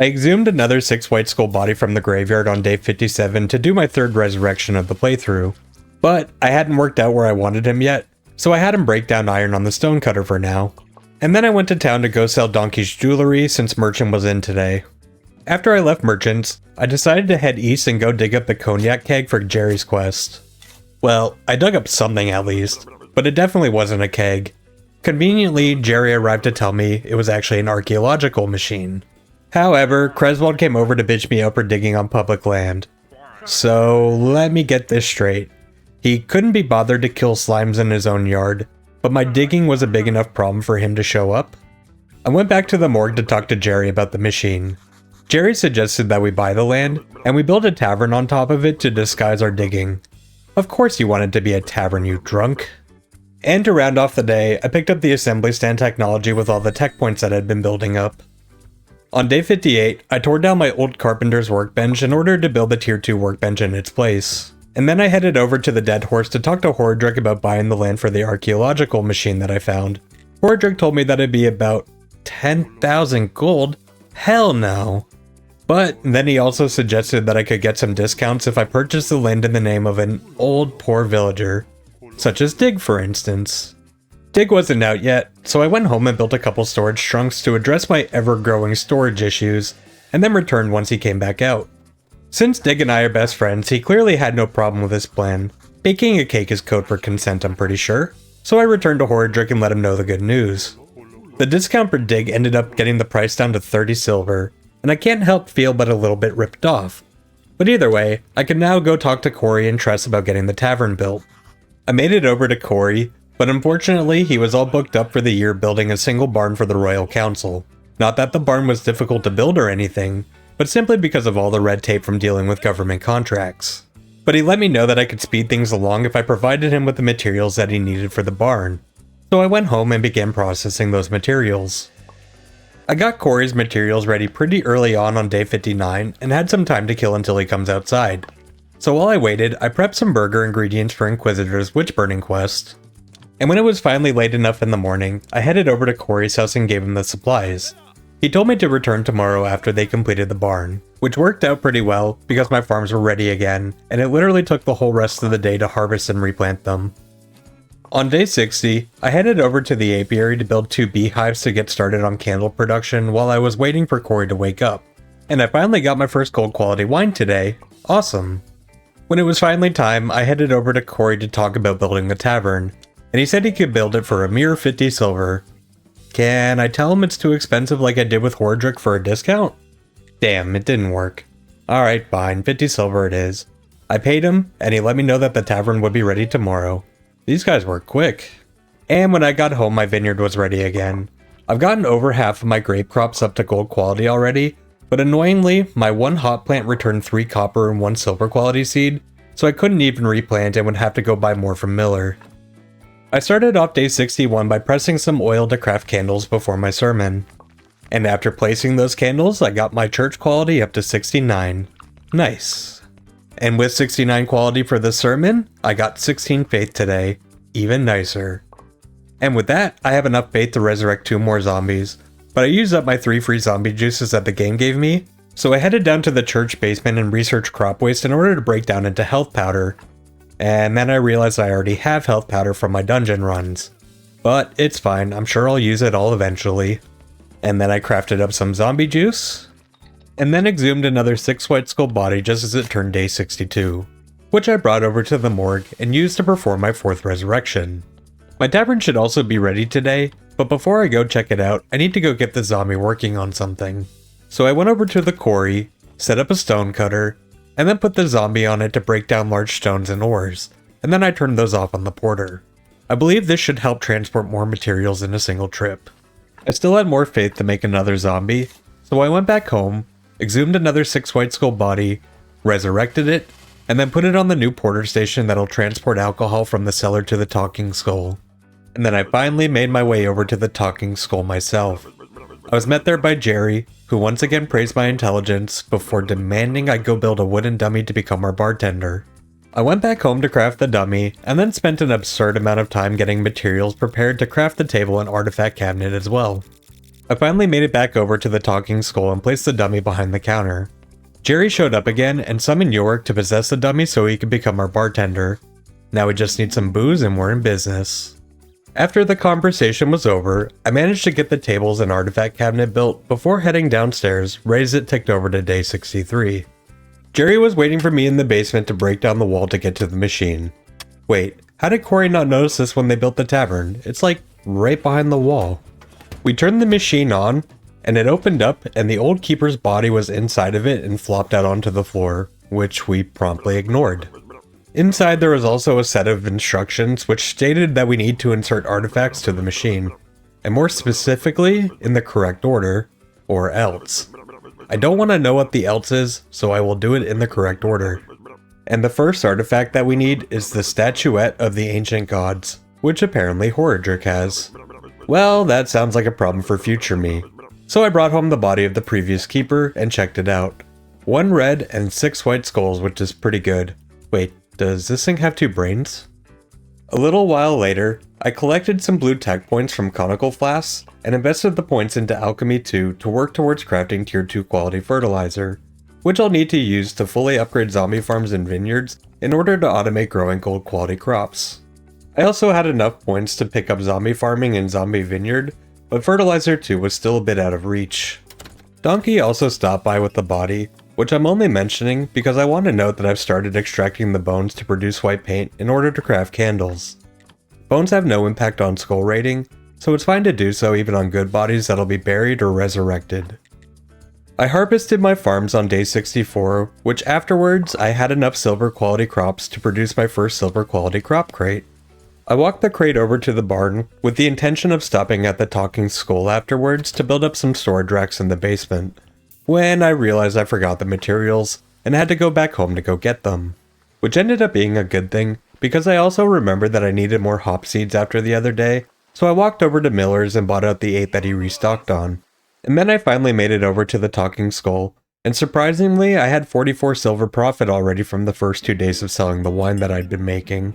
I exhumed another 6 White Skull body from the graveyard on day 57 to do my 3rd resurrection of the playthrough, but I hadn't worked out where I wanted him yet, so I had him break down iron on the stonecutter for now. And then I went to town to go sell Donkey's jewelry since Merchant was in today. After I left Merchant's, I decided to head east and go dig up the cognac keg for Jerry's quest. Well, I dug up something at least, but it definitely wasn't a keg. Conveniently, Jerry arrived to tell me it was actually an archaeological machine. However, Creswell came over to bitch me up for digging on public land. So, let me get this straight. He couldn't be bothered to kill slimes in his own yard, but my digging was a big enough problem for him to show up? I went back to the morgue to talk to Jerry about the machine. Jerry suggested that we buy the land, and we build a tavern on top of it to disguise our digging. Of course you want it to be a tavern, you drunk. And to round off the day, I picked up the assembly stand technology with all the tech points that I'd been building up. On day 58, I tore down my old carpenter's workbench in order to build a tier 2 workbench in its place. And then I headed over to the Dead Horse to talk to Horadric about buying the land for the archaeological machine that I found. Horadric told me that it'd be about 10,000 gold. Hell no. But then he also suggested that I could get some discounts if I purchased the land in the name of an old poor villager, such as Dig for instance. Dig wasn't out yet, so I went home and built a couple storage trunks to address my ever-growing storage issues, and then returned once he came back out. Since Dig and I are best friends, he clearly had no problem with this plan. Baking a cake is code for consent, I'm pretty sure, so I returned to Horadric and let him know the good news. The discount for Dig ended up getting the price down to 30 silver, and I can't help feel but a little bit ripped off. But either way, I can now go talk to Corey and Tress about getting the tavern built. I made it over to Corey, but unfortunately he was all booked up for the year building a single barn for the Royal Council. Not that the barn was difficult to build or anything, but simply because of all the red tape from dealing with government contracts. But he let me know that I could speed things along if I provided him with the materials that he needed for the barn. So I went home and began processing those materials. I got Corey's materials ready pretty early on day 59 and had some time to kill until he comes outside. So while I waited, I prepped some burger ingredients for Inquisitor's witch-burning quest. And when it was finally late enough in the morning, I headed over to Corey's house and gave him the supplies. He told me to return tomorrow after they completed the barn, which worked out pretty well because my farms were ready again, and it literally took the whole rest of the day to harvest and replant them. On day 60, I headed over to the apiary to build 2 beehives to get started on candle production while I was waiting for Corey to wake up. And I finally got my first gold quality wine today. Awesome. When it was finally time, I headed over to Corey to talk about building the tavern, and he said he could build it for a mere 50 silver. Can I tell him it's too expensive like I did with Horadric for a discount? Damn, it didn't work. Alright, fine, 50 silver it is. I paid him, and he let me know that the tavern would be ready tomorrow. These guys were quick. And when I got home, my vineyard was ready again. I've gotten over half of my grape crops up to gold quality already, but annoyingly, my one hop plant returned 3 copper and 1 silver quality seed, so I couldn't even replant and would have to go buy more from Miller. I started off day 61 by pressing some oil to craft candles before my sermon. And after placing those candles, I got my church quality up to 69. Nice. And with 69 quality for the sermon, I got 16 faith today. Even nicer. And with that, I have enough faith to resurrect 2 more zombies, but I used up my 3 free zombie juices that the game gave me, so I headed down to the church basement and researched crop waste in order to break down into health powder. And then I realized I already have health powder from my dungeon runs. But it's fine, I'm sure I'll use it all eventually. And then I crafted up some zombie juice, and then exhumed another 6 white skull body just as it turned day 62, which I brought over to the morgue and used to perform my 4th resurrection. My tavern should also be ready today, but before I go check it out, I need to go get the zombie working on something. So I went over to the quarry, set up a stone cutter, and then put the zombie on it to break down large stones and ores, and then I turned those off on the porter. I believe this should help transport more materials in a single trip. I still had more faith to make another zombie, so I went back home, exhumed another 6 white skull body, resurrected it, and then put it on the new porter station that'll transport alcohol from the cellar to the talking skull. And then I finally made my way over to the talking skull myself. I was met there by Jerry, who once again praised my intelligence before demanding I go build a wooden dummy to become our bartender. I went back home to craft the dummy, and then spent an absurd amount of time getting materials prepared to craft the table and artifact cabinet as well. I finally made it back over to the talking skull and placed the dummy behind the counter. Jerry showed up again and summoned Yorick to possess the dummy so he could become our bartender. Now we just need some booze and we're in business. After the conversation was over, I managed to get the tables and artifact cabinet built before heading downstairs, right as it ticked over to day 63. Jerry was waiting for me in the basement to break down the wall to get to the machine. Wait, how did Corey not notice this when they built the tavern? It's like right behind the wall. We turned the machine on, and it opened up and the old keeper's body was inside of it and flopped out onto the floor, which we promptly ignored. Inside there was also a set of instructions which stated that we need to insert artifacts to the machine, and more specifically, in the correct order, or else. I don't want to know what the else is, so I will do it in the correct order. And the first artifact that we need is the statuette of the ancient gods, which apparently Horadric has. Well, that sounds like a problem for future me. So I brought home the body of the previous keeper and checked it out. 1 red and 6 white skulls, which is pretty good. Wait, does this thing have 2 brains? A little while later, I collected some blue tech points from conical flasks and invested the points into Alchemy 2 to work towards crafting tier 2 quality fertilizer, which I'll need to use to fully upgrade zombie farms and vineyards in order to automate growing gold quality crops. I also had enough points to pick up zombie farming and zombie vineyard, but fertilizer 2 was still a bit out of reach. Donkey also stopped by with the body, which I'm only mentioning because I want to note that I've started extracting the bones to produce white paint in order to craft candles. Bones have no impact on skull rating, so it's fine to do so even on good bodies that'll be buried or resurrected. I harvested my farms on day 64, which afterwards I had enough silver quality crops to produce my first silver quality crop crate. I walked the crate over to the barn with the intention of stopping at the talking skull afterwards to build up some storage racks in the basement, when I realized I forgot the materials and had to go back home to go get them, which ended up being a good thing because I also remembered that I needed more hop seeds after the other day, so I walked over to Miller's and bought out the 8 that he restocked on. And then I finally made it over to the talking skull, and surprisingly I had 44 silver profit already from the first 2 days of selling the wine that I'd been making.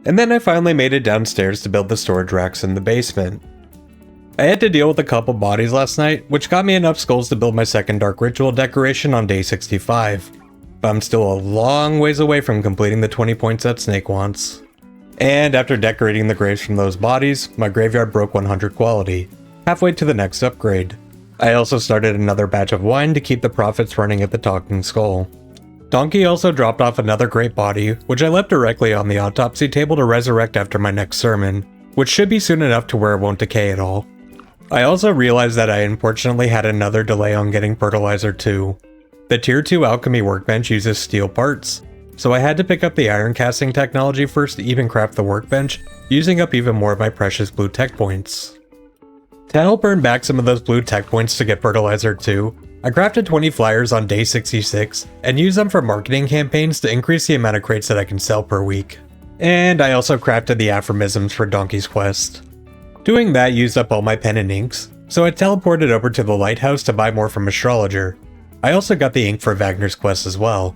And then I finally made it downstairs to build the storage racks in the basement. I had to deal with a couple bodies last night, which got me enough skulls to build my second dark ritual decoration on day 65. But I'm still a long ways away from completing the 20 points that Snake wants. And after decorating the graves from those bodies, my graveyard broke 100 quality, halfway to the next upgrade. I also started another batch of wine to keep the profits running at the talking skull. Donkey also dropped off another great body, which I left directly on the autopsy table to resurrect after my next sermon, which should be soon enough to where it won't decay at all. I also realized that I unfortunately had another delay on getting fertilizer 2. The tier 2 alchemy workbench uses steel parts, so I had to pick up the iron casting technology first to even craft the workbench, using up even more of my precious blue tech points. To help earn back some of those blue tech points to get fertilizer 2, I crafted 20 flyers on day 66 and used them for marketing campaigns to increase the amount of crates that I can sell per week. And I also crafted the aphorisms for Donkey's Quest. Doing that used up all my pen and inks, so I teleported over to the lighthouse to buy more from Astrologer. I also got the ink for Wagner's Quest as well.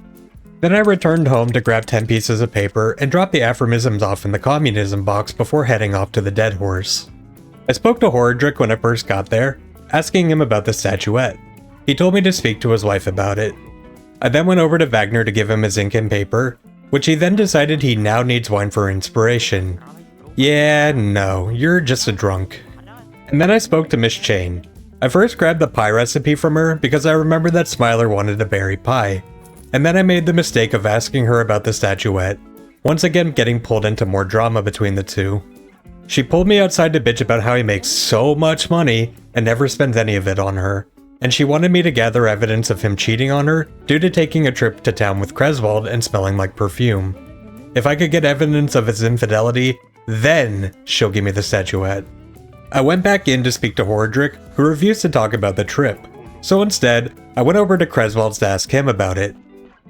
Then I returned home to grab 10 pieces of paper and drop the aphorisms off in the communism box before heading off to the Dead Horse. I spoke to Horadric when I first got there, asking him about the statuette. He told me to speak to his wife about it. I then went over to Wagner to give him his ink and paper, which he then decided he now needs wine for inspiration. Yeah, no, you're just a drunk. And then I spoke to Miss Chain. I first grabbed the pie recipe from her because I remembered that Smiler wanted a berry pie. And then I made the mistake of asking her about the statuette, once again getting pulled into more drama between the two. She pulled me outside to bitch about how he makes so much money and never spends any of it on her. And she wanted me to gather evidence of him cheating on her due to taking a trip to town with Creswald and smelling like perfume. If I could get evidence of his infidelity, then she'll give me the statuette. I went back in to speak to Horadric, who refused to talk about the trip. So instead, I went over to Creswald's to ask him about it.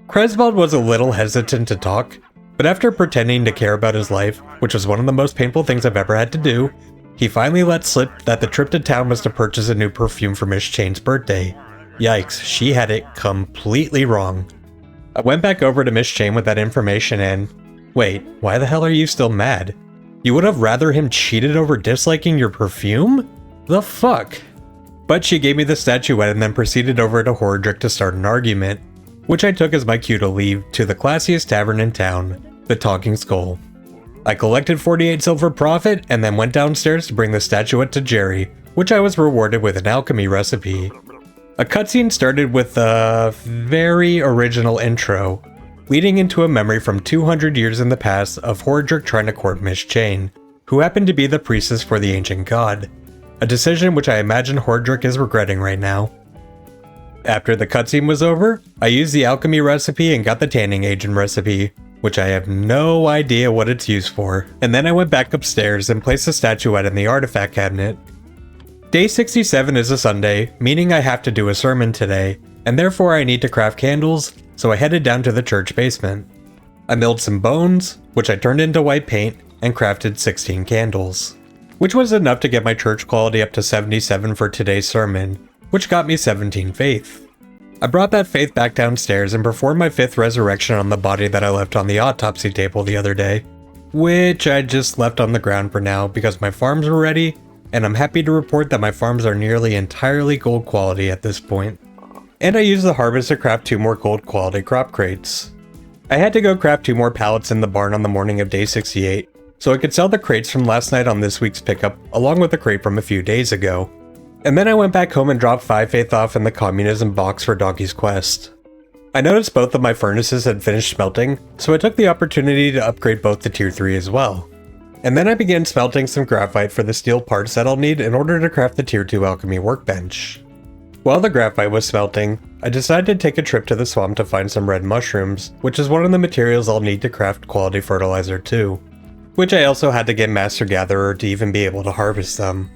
Creswald was a little hesitant to talk, but after pretending to care about his life, which was one of the most painful things I've ever had to do, he finally let slip that the trip to town was to purchase a new perfume for Miss Chain's birthday. Yikes, she had it completely wrong. I went back over to Miss Chain with that information and... Wait, why the hell are you still mad? You would have rather him cheated over disliking your perfume? The fuck? But she gave me the statuette and then proceeded over to Horadric to start an argument, which I took as my cue to leave to the classiest tavern in town, the Talking Skull. I collected 48 silver profit and then went downstairs to bring the statuette to Jerry, which I was rewarded with an alchemy recipe. A cutscene started with a very original intro, leading into a memory from 200 years in the past of Horadric trying to court Miss Chain, who happened to be the priestess for the ancient god, a decision which I imagine Horadric is regretting right now. After the cutscene was over, I used the alchemy recipe and got the tanning agent recipe, which I have no idea what it's used for, and then I went back upstairs and placed the statuette in the artifact cabinet. Day 67 is a Sunday, meaning I have to do a sermon today, and therefore I need to craft candles, so I headed down to the church basement. I milled some bones, which I turned into white paint, and crafted 16 candles, which was enough to get my church quality up to 77 for today's sermon, which got me 17 faith. I brought that faith back downstairs and performed my 5th resurrection on the body that I left on the autopsy table the other day, which I just left on the ground for now because my farms were ready, and I'm happy to report that my farms are nearly entirely gold quality at this point. And I used the harvest to craft 2 more gold quality crop crates. I had to go craft 2 more pallets in the barn on the morning of day 68, so I could sell the crates from last night on this week's pickup along with the crate from a few days ago. And then I went back home and dropped 5 faith off in the communism box for Donkey's Quest. I noticed both of my furnaces had finished smelting, so I took the opportunity to upgrade both to tier 3 as well. And then I began smelting some graphite for the steel parts that I'll need in order to craft the tier 2 alchemy workbench. While the graphite was smelting, I decided to take a trip to the swamp to find some red mushrooms, which is one of the materials I'll need to craft quality fertilizer too, which I also had to get Master Gatherer to even be able to harvest them.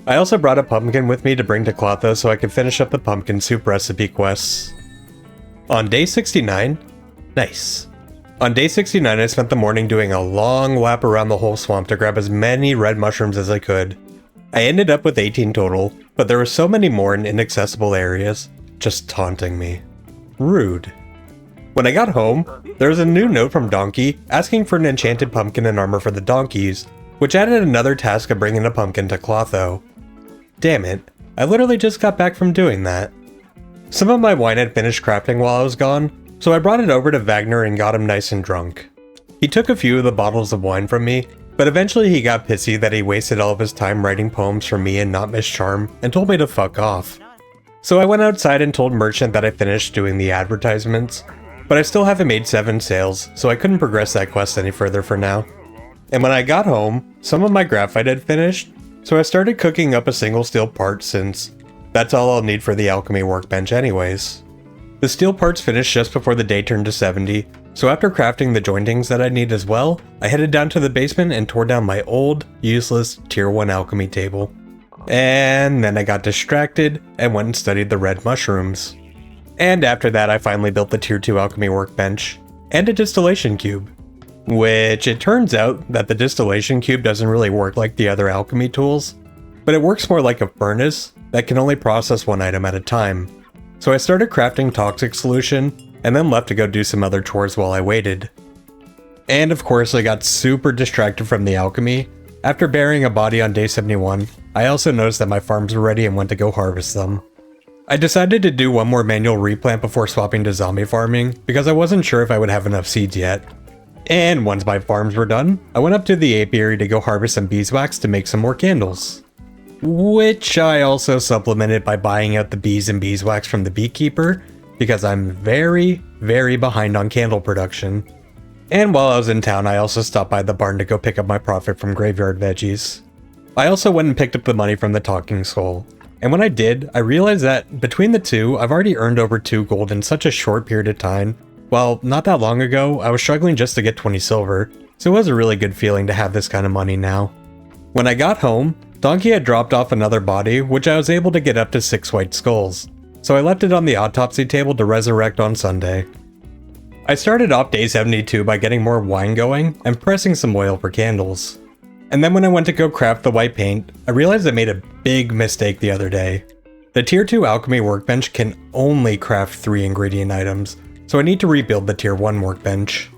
I also brought a pumpkin with me to bring to Clotho so I could finish up the pumpkin soup recipe quests. On day 69, nice. On day 69 I spent the morning doing a long lap around the whole swamp to grab as many red mushrooms as I could. I ended up with 18 total, but there were so many more in inaccessible areas, just taunting me. Rude. When I got home, there was a new note from Donkey asking for an enchanted pumpkin and armor for the donkeys, which added another task of bringing a pumpkin to Clotho. Damn it, I literally just got back from doing that. Some of my wine had finished crafting while I was gone, so I brought it over to Wagner and got him nice and drunk. He took a few of the bottles of wine from me, but eventually he got pissy that he wasted all of his time writing poems for me and not Miss Charm and told me to fuck off. So I went outside and told Merchant that I finished doing the advertisements, but I still haven't made 7 sales, so I couldn't progress that quest any further for now. And when I got home, some of my graphite had finished, so I started cooking up a single steel part since that's all I'll need for the alchemy workbench anyways. The steel parts finished just before the day turned to 70, so after crafting the jointings that I need as well, I headed down to the basement and tore down my old, useless tier 1 alchemy table. And then I got distracted and went and studied the red mushrooms. And after that I finally built the tier 2 alchemy workbench, and a distillation cube. Which it turns out that the distillation cube doesn't really work like the other alchemy tools, but it works more like a furnace that can only process one item at a time. So I started crafting toxic solution, and then left to go do some other chores while I waited. And of course I got super distracted from the alchemy. After burying a body on day 71, I also noticed that my farms were ready and went to go harvest them. I decided to do one more manual replant before swapping to zombie farming, because I wasn't sure if I would have enough seeds yet. And once my farms were done, I went up to the apiary to go harvest some beeswax to make some more candles. Which I also supplemented by buying out the bees and beeswax from the beekeeper, because I'm very, very behind on candle production. And while I was in town, I also stopped by the barn to go pick up my profit from graveyard veggies. I also went and picked up the money from the talking skull. And when I did, I realized that between the two, I've already earned over 2 gold in such a short period of time. Well, not that long ago, I was struggling just to get 20 silver, so it was a really good feeling to have this kind of money now. When I got home, Donkey had dropped off another body, which I was able to get up to 6 white skulls, so I left it on the autopsy table to resurrect on Sunday. I started off day 72 by getting more wine going and pressing some oil for candles. And then when I went to go craft the white paint, I realized I made a big mistake the other day. The tier 2 alchemy workbench can only craft 3 ingredient items, so I need to rebuild the tier 1 workbench.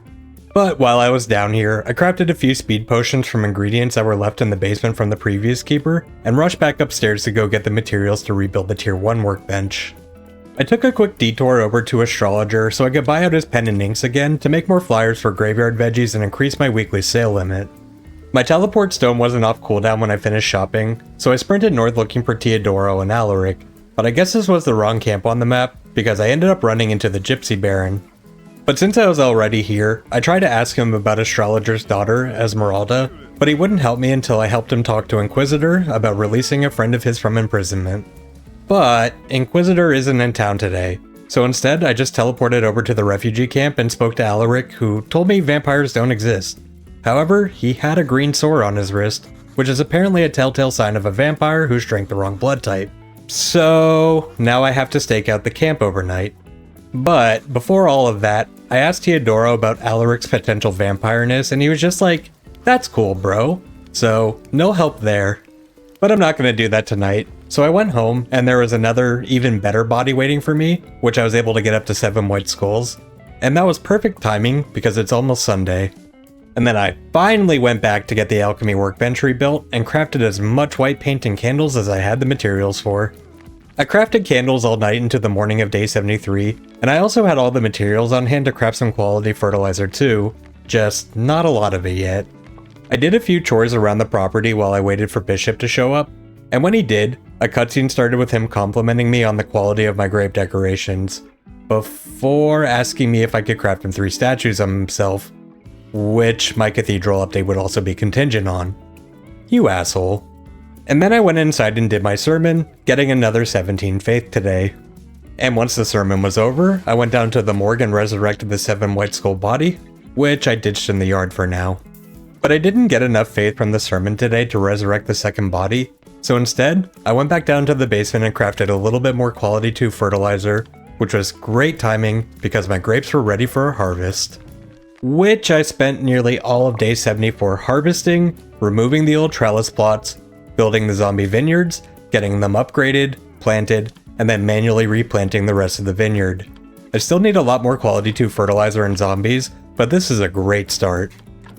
But while I was down here, I crafted a few speed potions from ingredients that were left in the basement from the previous keeper, and rushed back upstairs to go get the materials to rebuild the tier 1 workbench. I took a quick detour over to Astrologer so I could buy out his pen and inks again to make more flyers for graveyard veggies and increase my weekly sale limit. My teleport stone wasn't off cooldown when I finished shopping, so I sprinted north looking for Teodoro and Alaric, but I guess this was the wrong camp on the map, because I ended up running into the Gypsy Baron. But since I was already here, I tried to ask him about Astrologer's daughter, Esmeralda, but he wouldn't help me until I helped him talk to Inquisitor about releasing a friend of his from imprisonment. But Inquisitor isn't in town today, so instead I just teleported over to the refugee camp and spoke to Alaric, who told me vampires don't exist. However, he had a green sore on his wrist, which is apparently a telltale sign of a vampire who's drank the wrong blood type. So now I have to stake out the camp overnight. But before all of that, I asked Teodoro about Alaric's potential vampireness, and he was just like, "That's cool, bro." So no help there. But I'm not going to do that tonight. So I went home, and there was another, even better body waiting for me, which I was able to get up to 7 white skulls. And that was perfect timing, because it's almost Sunday. And then I finally went back to get the alchemy workbench rebuilt, and crafted as much white paint and candles as I had the materials for. I crafted candles all night into the morning of day 73, and I also had all the materials on hand to craft some quality fertilizer too, just not a lot of it yet. I did a few chores around the property while I waited for Bishop to show up, and when he did, a cutscene started with him complimenting me on the quality of my grave decorations, before asking me if I could craft him 3 statues of himself, which my cathedral update would also be contingent on. You asshole. And then I went inside and did my sermon, getting another 17 faith today. And once the sermon was over, I went down to the morgue and resurrected the 7 white skull body, which I ditched in the yard for now. But I didn't get enough faith from the sermon today to resurrect the second body, so instead, I went back down to the basement and crafted a little bit more quality 2 fertilizer, which was great timing because my grapes were ready for a harvest. Which I spent nearly all of day 74 harvesting, removing the old trellis plots, building the zombie vineyards, getting them upgraded, planted, and then manually replanting the rest of the vineyard. I still need a lot more quality 2 fertilizer and zombies, but this is a great start.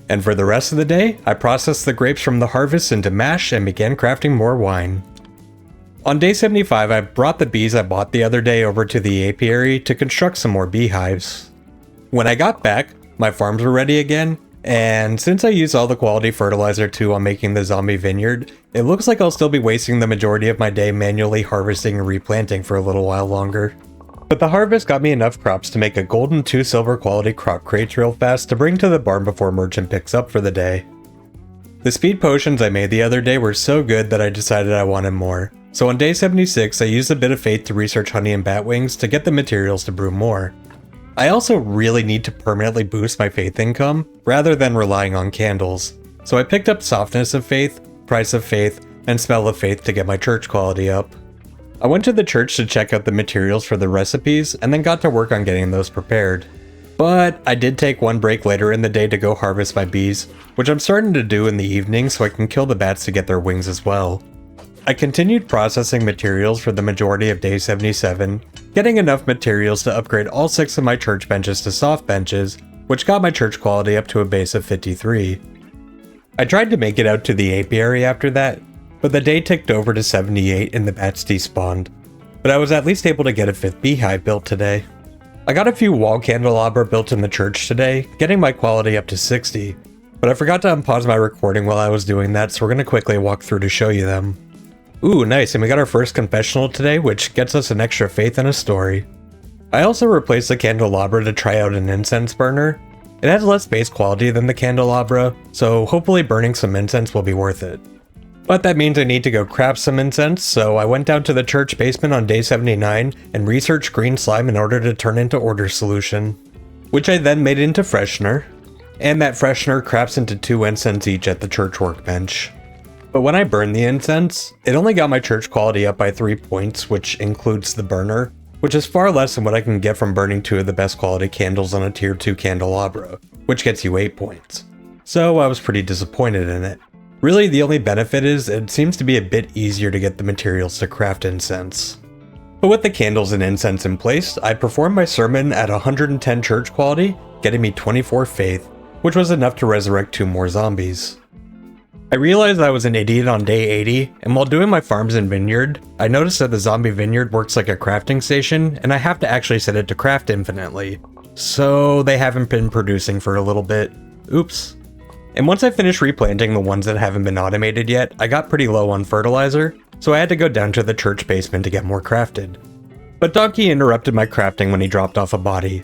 And for the rest of the day, I processed the grapes from the harvest into mash and began crafting more wine. On day 75, I brought the bees I bought the other day over to the apiary to construct some more beehives. When I got back, my farms were ready again, and since I used all the quality fertilizer too on making the zombie vineyard, it looks like I'll still be wasting the majority of my day manually harvesting and replanting for a little while longer. But the harvest got me enough crops to make a gold and 2 silver quality crop crates real fast to bring to the barn before merchant picks up for the day. The speed potions I made the other day were so good that I decided I wanted more. So on day 76, I used a bit of faith to research honey and bat wings to get the materials to brew more. I also really need to permanently boost my faith income, rather than relying on candles. So I picked up softness of faith, price of faith, and smell of faith to get my church quality up. I went to the church to check out the materials for the recipes, and then got to work on getting those prepared. But I did take one break later in the day to go harvest my bees, which I'm starting to do in the evening so I can kill the bats to get their wings as well. I continued processing materials for the majority of day 77, getting enough materials to upgrade all 6 of my church benches to soft benches, which got my church quality up to a base of 53. I tried to make it out to the apiary after that, but the day ticked over to 78 and the bats despawned. But I was at least able to get a 5th beehive built today. I got a few wall candelabra built in the church today, getting my quality up to 60, but I forgot to unpause my recording while I was doing that, so we're going to quickly walk through to show you them. Ooh, nice, and we got our first confessional today, which gets us an extra faith and a story. I also replaced the candelabra to try out an incense burner. It has less base quality than the candelabra, so hopefully burning some incense will be worth it. But that means I need to go craft some incense, so I went down to the church basement on day 79 and researched green slime in order to turn into order solution, which I then made into freshener, and that freshener crafts into 2 incense each at the church workbench. But when I burned the incense, it only got my church quality up by 3 points, which includes the burner, which is far less than what I can get from burning 2 of the best quality candles on a tier 2 candelabra, which gets you 8 points. So I was pretty disappointed in it. Really, the only benefit is it seems to be a bit easier to get the materials to craft incense. But with the candles and incense in place, I performed my sermon at 110 church quality, getting me 24 faith, which was enough to resurrect 2 more zombies. I realized I was an idiot on day 80, and while doing my farms and vineyard, I noticed that the zombie vineyard works like a crafting station, and I have to actually set it to craft infinitely. So they haven't been producing for a little bit. Oops. And once I finished replanting the ones that haven't been automated yet, I got pretty low on fertilizer, so I had to go down to the church basement to get more crafted. But Donkey interrupted my crafting when he dropped off a body.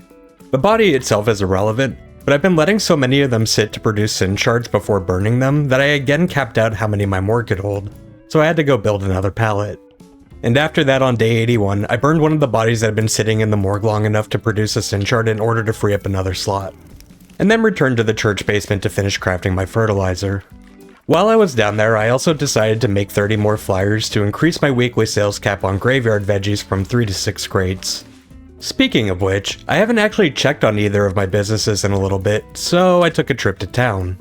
The body itself is irrelevant, but I've been letting so many of them sit to produce sin shards before burning them that I again capped out how many my morgue could hold, so I had to go build another pallet. And after that on day 81, I burned one of the bodies that had been sitting in the morgue long enough to produce a sin shard in order to free up another slot, and then returned to the church basement to finish crafting my fertilizer. While I was down there, I also decided to make 30 more flyers to increase my weekly sales cap on graveyard veggies from 3 to 6 crates. Speaking of which, I haven't actually checked on either of my businesses in a little bit, so I took a trip to town.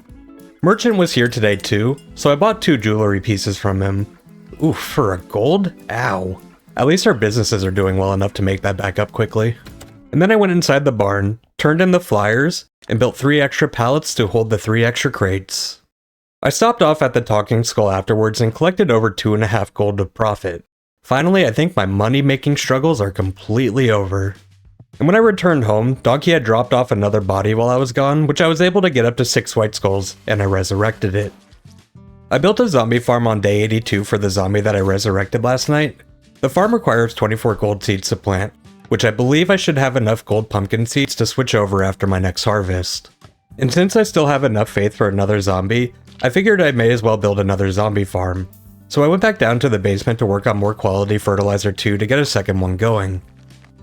Merchant was here today too, so I bought 2 jewelry pieces from him. Oof, for a gold? Ow. At least our businesses are doing well enough to make that back up quickly. And then I went inside the barn, turned in the flyers, and built 3 extra pallets to hold the 3 extra crates. I stopped off at the Talking Skull afterwards and collected over 2.5 gold of profit. Finally, I think my money-making struggles are completely over. And when I returned home, Donkey had dropped off another body while I was gone, which I was able to get up to 6 white skulls, and I resurrected it. I built a zombie farm on day 82 for the zombie that I resurrected last night. The farm requires 24 gold seeds to plant, which I believe I should have enough gold pumpkin seeds to switch over after my next harvest. And since I still have enough faith for another zombie, I figured I may as well build another zombie farm. So I went back down to the basement to work on more quality fertilizer too to get a second one going.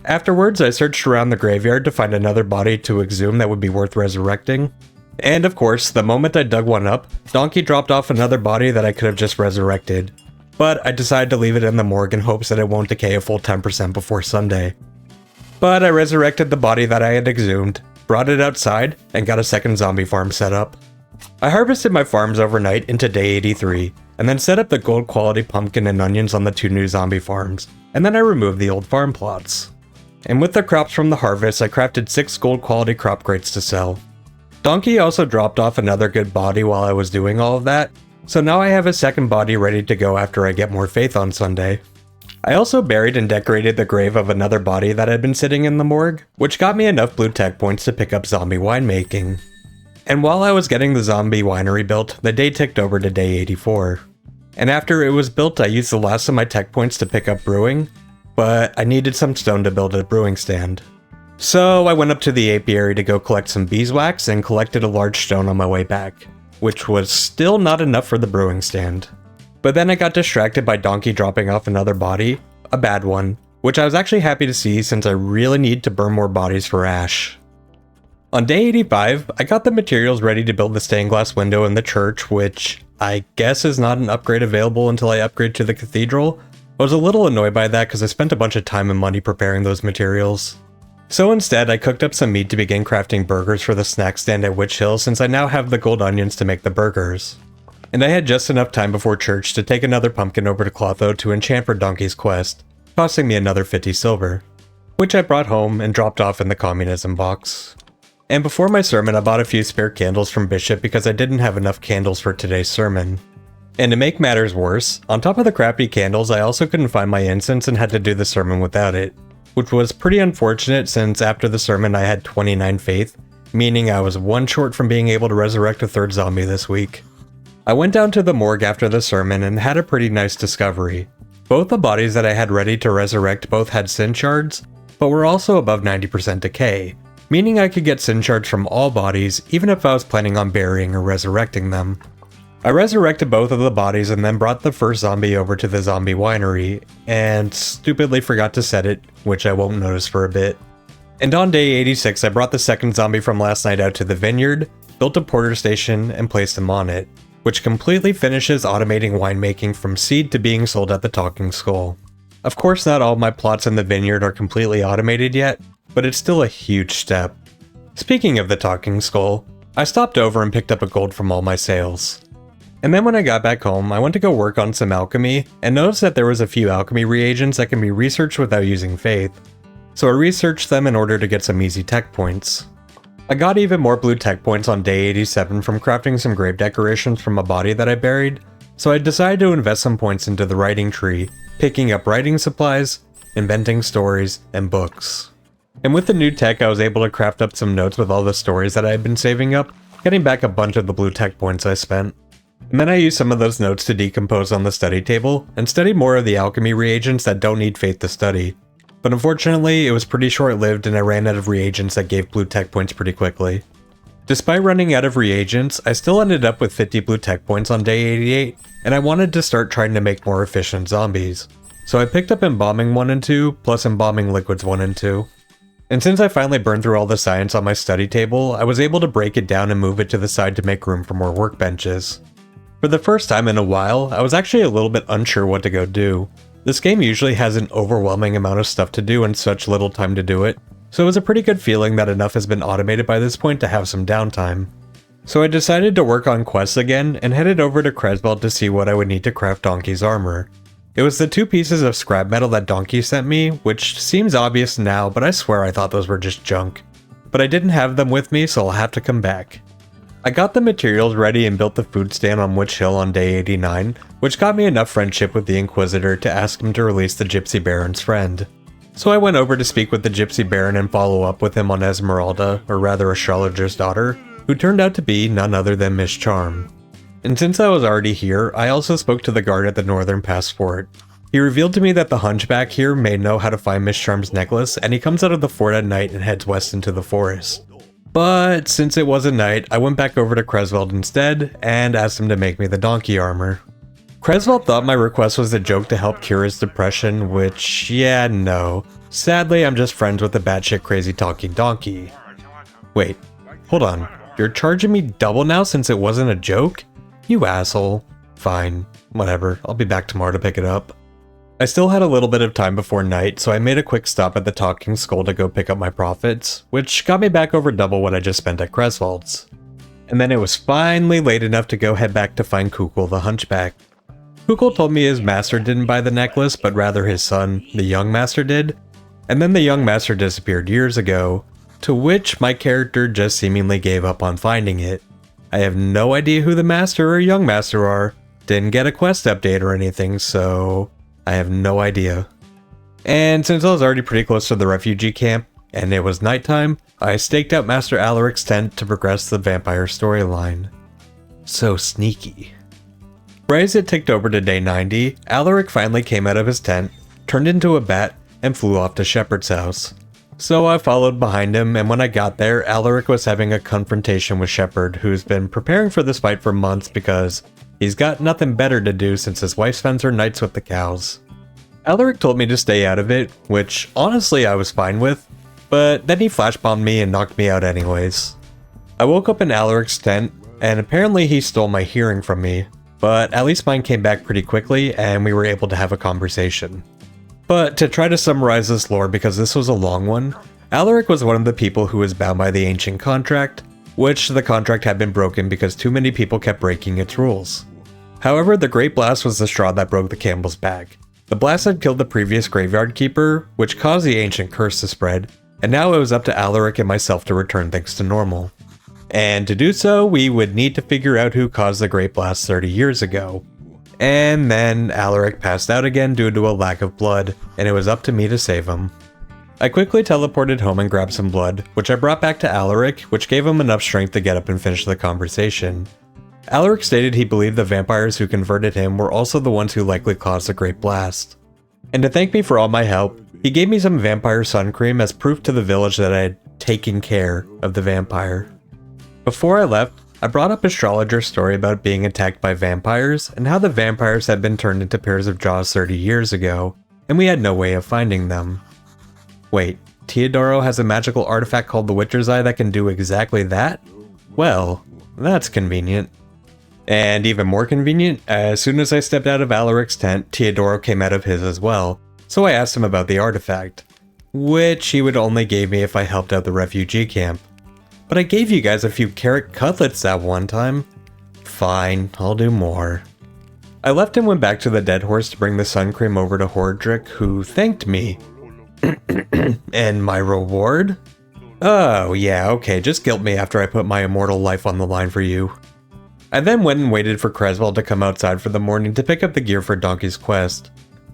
Afterwards, I searched around the graveyard to find another body to exhume that would be worth resurrecting. And of course, the moment I dug one up, Donkey dropped off another body that I could have just resurrected. But I decided to leave it in the morgue in hopes that it won't decay a full 10% before Sunday. But I resurrected the body that I had exhumed, brought it outside, and got a second zombie farm set up. I harvested my farms overnight into day 83, and then set up the gold quality pumpkin and onions on the 2 new zombie farms, and then I removed the old farm plots. And with the crops from the harvest, I crafted 6 gold quality crop crates to sell. Donkey also dropped off another good body while I was doing all of that, so now I have a second body ready to go after I get more faith on Sunday. I also buried and decorated the grave of another body that had been sitting in the morgue, which got me enough blue tech points to pick up zombie winemaking. And while I was getting the zombie winery built, the day ticked over to day 84. And after it was built, I used the last of my tech points to pick up brewing, but I needed some stone to build a brewing stand. So I went up to the apiary to go collect some beeswax and collected a large stone on my way back, which was still not enough for the brewing stand. But then I got distracted by Donkey dropping off another body, a bad one, which I was actually happy to see since I really need to burn more bodies for ash. On day 85, I got the materials ready to build the stained glass window in the church, which I guess is not an upgrade available until I upgrade to the cathedral. I was a little annoyed by that because I spent a bunch of time and money preparing those materials. So instead, I cooked up some meat to begin crafting burgers for the snack stand at Witch Hill since I now have the gold onions to make the burgers. And I had just enough time before church to take another pumpkin over to Clotho to enchant for Donkey's quest, costing me another 50 silver, which I brought home and dropped off in the communism box. And before my sermon, I bought a few spare candles from Bishop because I didn't have enough candles for today's sermon. And to make matters worse, on top of the crappy candles, I also couldn't find my incense and had to do the sermon without it, which was pretty unfortunate since after the sermon I had 29 faith, meaning I was 1 short from being able to resurrect a 3rd zombie this week. I went down to the morgue after the sermon and had a pretty nice discovery. Both the bodies that I had ready to resurrect both had sin shards, but were also above 90% decay, meaning I could get sin shards from all bodies even if I was planning on burying or resurrecting them. I resurrected both of the bodies and then brought the first zombie over to the zombie winery, and stupidly forgot to set it, which I won't notice for a bit. And on day 86 I brought the second zombie from last night out to the vineyard, built a porter station, and placed him on it, which completely finishes automating winemaking from seed to being sold at the Talking Skull. Of course not all my plots in the vineyard are completely automated yet, but it's still a huge step. Speaking of the Talking Skull, I stopped over and picked up a gold from all my sales. And then when I got back home, I went to go work on some alchemy, and noticed that there was a few alchemy reagents that can be researched without using faith. So I researched them in order to get some easy tech points. I got even more blue tech points on day 87 from crafting some grave decorations from a body that I buried, so I decided to invest some points into the writing tree, picking up writing supplies, inventing stories, and books. And with the new tech, I was able to craft up some notes with all the stories that I had been saving up, getting back a bunch of the blue tech points I spent. And then I used some of those notes to decompose on the study table, and study more of the alchemy reagents that don't need faith to study. But unfortunately, it was pretty short-lived and I ran out of reagents that gave blue tech points pretty quickly. Despite running out of reagents, I still ended up with 50 blue tech points on day 88, and I wanted to start trying to make more efficient zombies. So I picked up Embalming 1 and 2, plus Embalming Liquids 1 and 2. And since I finally burned through all the science on my study table, I was able to break it down and move it to the side to make room for more workbenches. For the first time in a while, I was actually a little bit unsure what to go do. This game usually has an overwhelming amount of stuff to do and such little time to do it, so it was a pretty good feeling that enough has been automated by this point to have some downtime. So I decided to work on quests again and headed over to Creswell to see what I would need to craft Donkey's armor. It was the 2 pieces of scrap metal that Donkey sent me, which seems obvious now, but I swear I thought those were just junk. But I didn't have them with me, so I'll have to come back. I got the materials ready and built the food stand on Witch Hill on day 89, which got me enough friendship with the Inquisitor to ask him to release the Gypsy Baron's friend. So I went over to speak with the Gypsy Baron and follow up with him on Esmeralda, or rather Astrologer's daughter, who turned out to be none other than Miss Charm. And since I was already here, I also spoke to the guard at the Northern Pass Fort. He revealed to me that the Hunchback here may know how to find Miss Charm's necklace, and he comes out of the fort at night and heads west into the forest. But since it wasn't night, I went back over to Creswell instead and asked him to make me the donkey armor. Creswell thought my request was a joke to help cure his depression, which, yeah, no. Sadly, I'm just friends with the batshit crazy talking donkey. Wait, hold on. You're charging me double now since it wasn't a joke? You asshole. Fine, whatever. I'll be back tomorrow to pick it up. I still had a little bit of time before night, so I made a quick stop at the Talking Skull to go pick up my profits, which got me back over double what I just spent at Creswell's. And then it was finally late enough to go head back to find Kukul the Hunchback. Kukul told me his master didn't buy the necklace, but rather his son, the young master, did. And then the young master disappeared years ago, to which my character just seemingly gave up on finding it. I have no idea who the master or young master are, didn't get a quest update or anything, so I have no idea. And since I was already pretty close to the refugee camp, and it was nighttime, I staked out Master Alaric's tent to progress the vampire storyline. So sneaky. Right as it ticked over to day 90, Alaric finally came out of his tent, turned into a bat, and flew off to Shepard's house. So I followed behind him, and when I got there, Alaric was having a confrontation with Shepard, who's been preparing for this fight for months because he's got nothing better to do since his wife spends her nights with the cows. Alaric told me to stay out of it, which honestly I was fine with, but then he flashbombed me and knocked me out anyways. I woke up in Alaric's tent, and apparently he stole my hearing from me, but at least mine came back pretty quickly and we were able to have a conversation. But to try to summarize this lore, because this was a long one, Alaric was one of the people who was bound by the ancient contract, which the contract had been broken because too many people kept breaking its rules. However, the Great Blast was the straw that broke the camel's back. The blast had killed the previous graveyard keeper, which caused the ancient curse to spread, and now it was up to Alaric and myself to return things to normal. And to do so, we would need to figure out who caused the Great Blast 30 years ago. And then Alaric passed out again due to a lack of blood, and it was up to me to save him. I quickly teleported home and grabbed some blood, which I brought back to Alaric, which gave him enough strength to get up and finish the conversation. Alaric stated he believed the vampires who converted him were also the ones who likely caused the Great Blast. And to thank me for all my help, he gave me some vampire sun cream as proof to the village that I had taken care of the vampire. Before I left, I brought up Astrologer's story about being attacked by vampires and how the vampires had been turned into pairs of jaws 30 years ago, and we had no way of finding them. Wait, Teodoro has a magical artifact called the Witcher's Eye that can do exactly that? Well, that's convenient. And even more convenient, as soon as I stepped out of Alaric's tent, Teodoro came out of his as well, so I asked him about the artifact, which he would only give me if I helped out the refugee camp. But I gave you guys a few carrot cutlets that one time. Fine, I'll do more. I left and went back to the Dead Horse to bring the sun cream over to Hordrick, who thanked me. And my reward? Oh yeah, okay, just guilt me after I put my immortal life on the line for you. I then went and waited for Creswell to come outside for the morning to pick up the gear for Donkey's quest,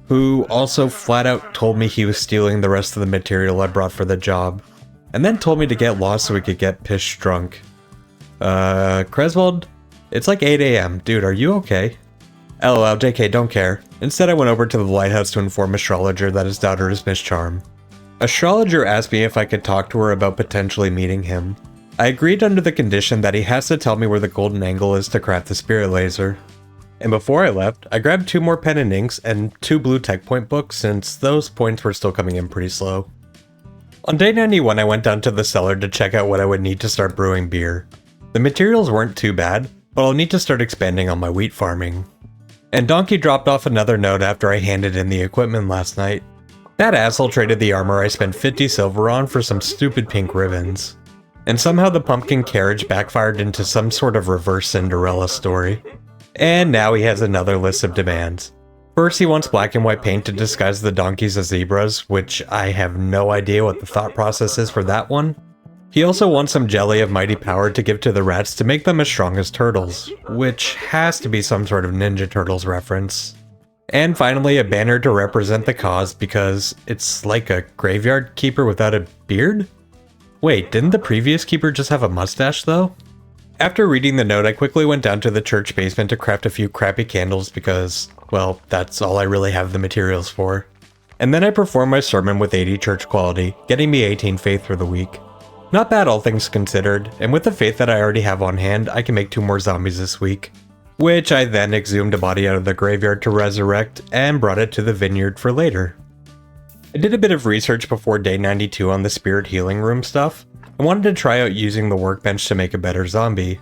who also flat out told me he was stealing the rest of the material I brought for the job. And then told me to get lost so we could get piss drunk. Creswell, it's like 8 AM. Dude, are you okay? LOL, JK, don't care. Instead, I went over to the lighthouse to inform Astrologer that his daughter is Miss Charm. Astrologer asked me if I could talk to her about potentially meeting him. I agreed under the condition that he has to tell me where the golden angle is to craft the spirit laser. And before I left, I grabbed 2 more pen and inks and 2 blue tech point books since those points were still coming in pretty slow. On day 91, I went down to the cellar to check out what I would need to start brewing beer. The materials weren't too bad, but I'll need to start expanding on my wheat farming. And Donkey dropped off another note after I handed in the equipment last night. That asshole traded the armor I spent 50 silver on for some stupid pink ribbons. And somehow the pumpkin carriage backfired into some sort of reverse Cinderella story. And now he has another list of demands. First, he wants black and white paint to disguise the donkeys as zebras, which I have no idea what the thought process is for that one. He also wants some jelly of mighty power to give to the rats to make them as strong as turtles, which has to be some sort of Ninja Turtles reference. And finally, a banner to represent the cause because it's like a graveyard keeper without a beard? Wait, didn't the previous keeper just have a mustache though? After reading the note, I quickly went down to the church basement to craft a few crappy candles because, well, that's all I really have the materials for. And then I performed my sermon with 80 church quality, getting me 18 faith for the week. Not bad all things considered, and with the faith that I already have on hand, I can make 2 more zombies this week. Which I then exhumed a body out of the graveyard to resurrect and brought it to the vineyard for later. I did a bit of research before day 92 on the spirit healing room stuff. I wanted to try out using the workbench to make a better zombie.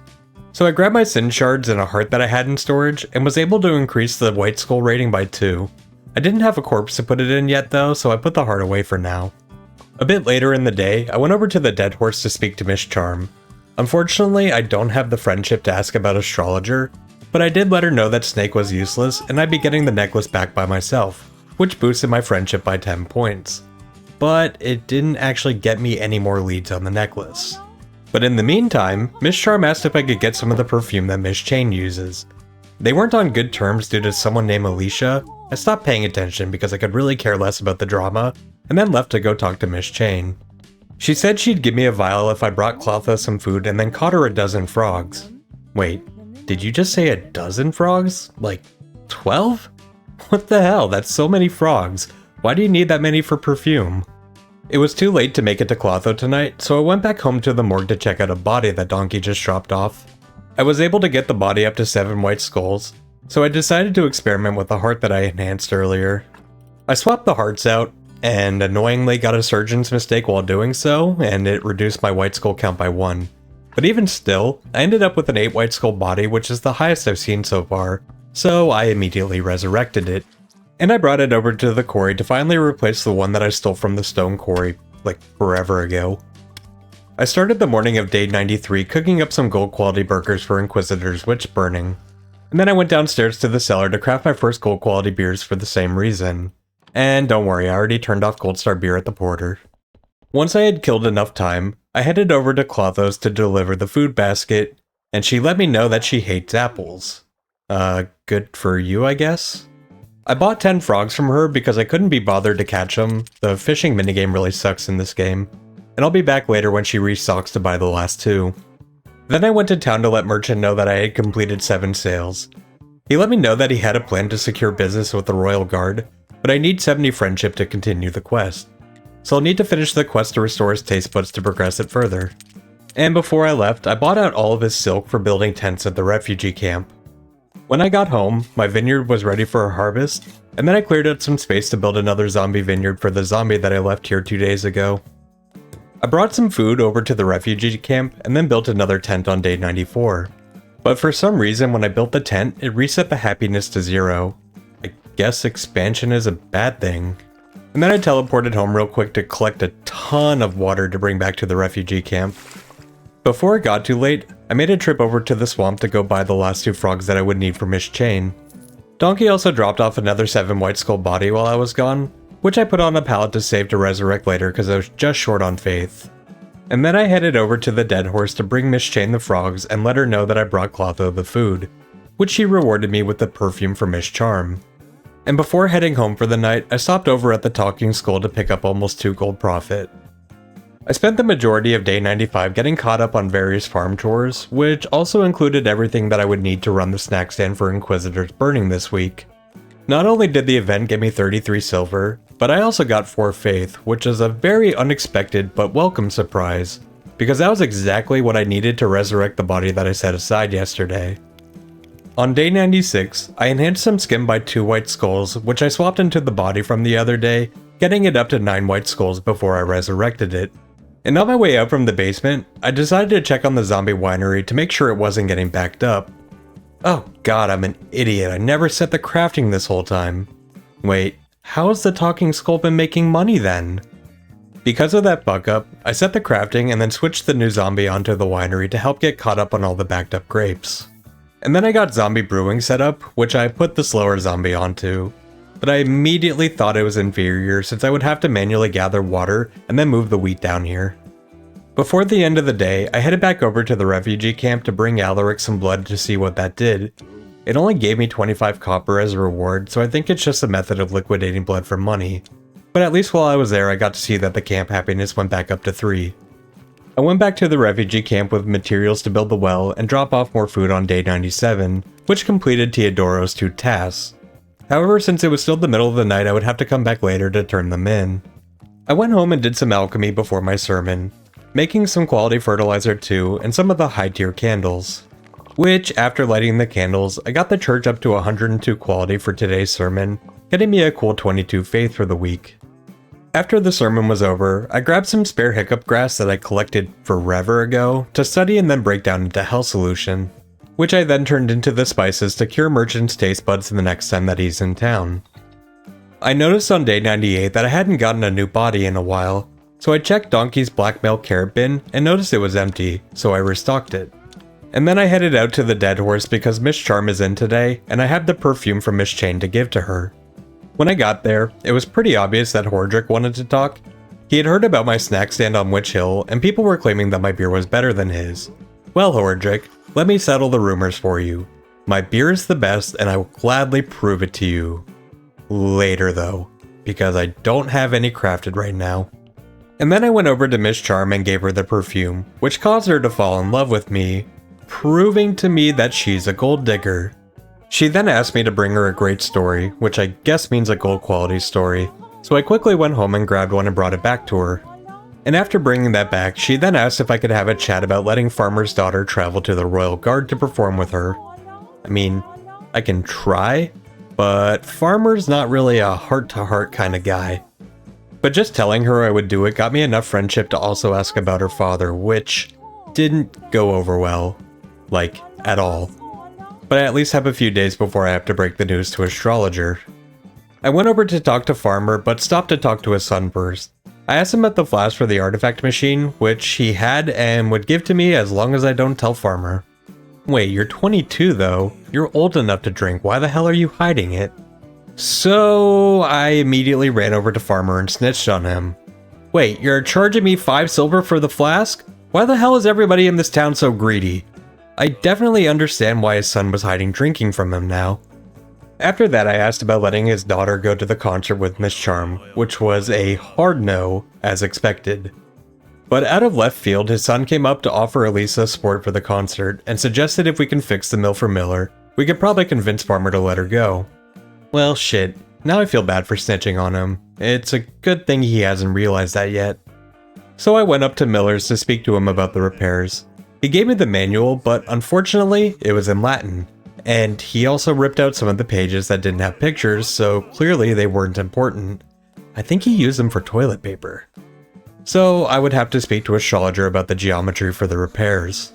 So I grabbed my sin shards and a heart that I had in storage and was able to increase the white skull rating by 2. I didn't have a corpse to put it in yet though, so I put the heart away for now. A bit later in the day, I went over to the dead horse to speak to Miss Charm. Unfortunately, I don't have the friendship to ask about astrologer, but I did let her know that Snake was useless and I'd be getting the necklace back by myself, which boosted my friendship by 10 points. But it didn't actually get me any more leads on the necklace. But in the meantime, Miss Charm asked if I could get some of the perfume that Miss Chain uses. They weren't on good terms due to someone named Alicia. I stopped paying attention because I could really care less about the drama, and then left to go talk to Miss Chain. She said she'd give me a vial if I brought Clotha some food and then caught her a dozen frogs. Wait, did you just say a dozen frogs? Like 12? What the hell, that's so many frogs. Why do you need that many for perfume? It was too late to make it to Clotho tonight, so I went back home to the morgue to check out a body that Donkey just dropped off. I was able to get the body up to 7 white skulls, so I decided to experiment with the heart that I enhanced earlier. I swapped the hearts out, and annoyingly got a surgeon's mistake while doing so, and it reduced my white skull count by 1. But even still, I ended up with an 8 white skull body, which is the highest I've seen so far, so I immediately resurrected it. And I brought it over to the quarry to finally replace the one that I stole from the stone quarry, like forever ago. I started the morning of day 93 cooking up some gold quality burgers for Inquisitors, which burning. And then I went downstairs to the cellar to craft my first gold quality beers for the same reason. And don't worry, I already turned off Gold Star beer at the porter. Once I had killed enough time, I headed over to Clotho's to deliver the food basket, and she let me know that she hates apples. Good for you, I guess? I bought 10 frogs from her because I couldn't be bothered to catch them. The fishing minigame really sucks in this game. And I'll be back later when she restocks to buy the last 2. Then I went to town to let Merchant know that I had completed 7 sales. He let me know that he had a plan to secure business with the Royal Guard, but I need 70 friendship to continue the quest. So I'll need to finish the quest to restore his taste buds to progress it further. And before I left, I bought out all of his silk for building tents at the refugee camp. When I got home, my vineyard was ready for a harvest, and then I cleared out some space to build another zombie vineyard for the zombie that I left here 2 days ago. I brought some food over to the refugee camp and then built another tent on day 94. But for some reason when I built the tent, it reset the happiness to 0. I guess expansion is a bad thing. And then I teleported home real quick to collect a ton of water to bring back to the refugee camp. Before it got too late, I made a trip over to the swamp to go buy the last 2 frogs that I would need for Miss Chain. Donkey also dropped off another 7 white skull body while I was gone, which I put on a pallet to save to resurrect later because I was just short on faith. And then I headed over to the dead horse to bring Miss Chain the frogs and let her know that I brought Clotho the food, which she rewarded me with the perfume for Miss Charm. And before heading home for the night, I stopped over at the Talking Skull to pick up almost 2 gold profit. I spent the majority of day 95 getting caught up on various farm chores, which also included everything that I would need to run the snack stand for Inquisitors burning this week. Not only did the event get me 33 silver, but I also got 4 faith, which is a very unexpected but welcome surprise, because that was exactly what I needed to resurrect the body that I set aside yesterday. On day 96, I enhanced some skin by 2 white skulls, which I swapped into the body from the other day, getting it up to 9 white skulls before I resurrected it. And on my way out from the basement, I decided to check on the zombie winery to make sure it wasn't getting backed up, Oh god, I'm an idiot. I never set the crafting this whole time. Wait, how has the talking skull been making money then? Because of that fuck up, I set the crafting and then switched the new zombie onto the winery to help get caught up on all the backed up grapes. And then I got zombie brewing set up, which I put the slower zombie onto. But I immediately thought it was inferior since I would have to manually gather water and then move the wheat down here. Before the end of the day, I headed back over to the refugee camp to bring Alaric some blood to see what that did. It only gave me 25 copper as a reward, so I think it's just a method of liquidating blood for money. But at least while I was there, I got to see that the camp happiness went back up to 3. I went back to the refugee camp with materials to build the well and drop off more food on day 97, which completed Teodoro's 2 tasks. However, since it was still the middle of the night, I would have to come back later to turn them in. I went home and did some alchemy before my sermon, making some quality fertilizer too and some of the high tier candles. Which, after lighting the candles, I got the church up to 102 quality for today's sermon, getting me a cool 22 faith for the week. After the sermon was over, I grabbed some spare hiccup grass that I collected forever ago to study and then break down into Hell Solution, which I then turned into the spices to cure Merchant's taste buds the next time that he's in town. I noticed on day 98 that I hadn't gotten a new body in a while, so I checked Donkey's blackmail carrot bin and noticed it was empty, so I restocked it. And then I headed out to the dead horse because Miss Charm is in today, and I had the perfume from Miss Chain to give to her. When I got there, it was pretty obvious that Hordrick wanted to talk. He had heard about my snack stand on Witch Hill, and people were claiming that my beer was better than his. Well, Hordrick, let me settle the rumors for you. My beer is the best, and I will gladly prove it to you. Later, though, because I don't have any crafted right now. And then I went over to Miss Charm and gave her the perfume, which caused her to fall in love with me, proving to me that she's a gold digger. She then asked me to bring her a great story, which I guess means a gold quality story, so I quickly went home and grabbed one and brought it back to her. And after bringing that back, she then asked if I could have a chat about letting Farmer's daughter travel to the Royal Guard to perform with her. I mean, I can try, but Farmer's not really a heart-to-heart kind of guy. But just telling her I would do it got me enough friendship to also ask about her father, which didn't go over well. Like, at all. But I at least have a few days before I have to break the news to Astrologer. I went over to talk to Farmer, but stopped to talk to his son first. I asked him about the flask for the artifact machine, which he had and would give to me as long as I don't tell Farmer. Wait, you're 22 though. You're old enough to drink, why the hell are you hiding it? So I immediately ran over to Farmer and snitched on him. Wait, you're charging me 5 silver for the flask? Why the hell is everybody in this town so greedy? I definitely understand why his son was hiding drinking from him now. After that, I asked about letting his daughter go to the concert with Miss Charm, which was a hard no, as expected. But out of left field, his son came up to offer Elisa support for the concert and suggested if we can fix the mill for Miller, we could probably convince Farmer to let her go. Well, shit, now I feel bad for snitching on him. It's a good thing he hasn't realized that yet. So I went up to Miller's to speak to him about the repairs. He gave me the manual, but unfortunately, it was in Latin. And he also ripped out some of the pages that didn't have pictures, so clearly they weren't important. I think he used them for toilet paper. So I would have to speak to Astrologer about the geometry for the repairs.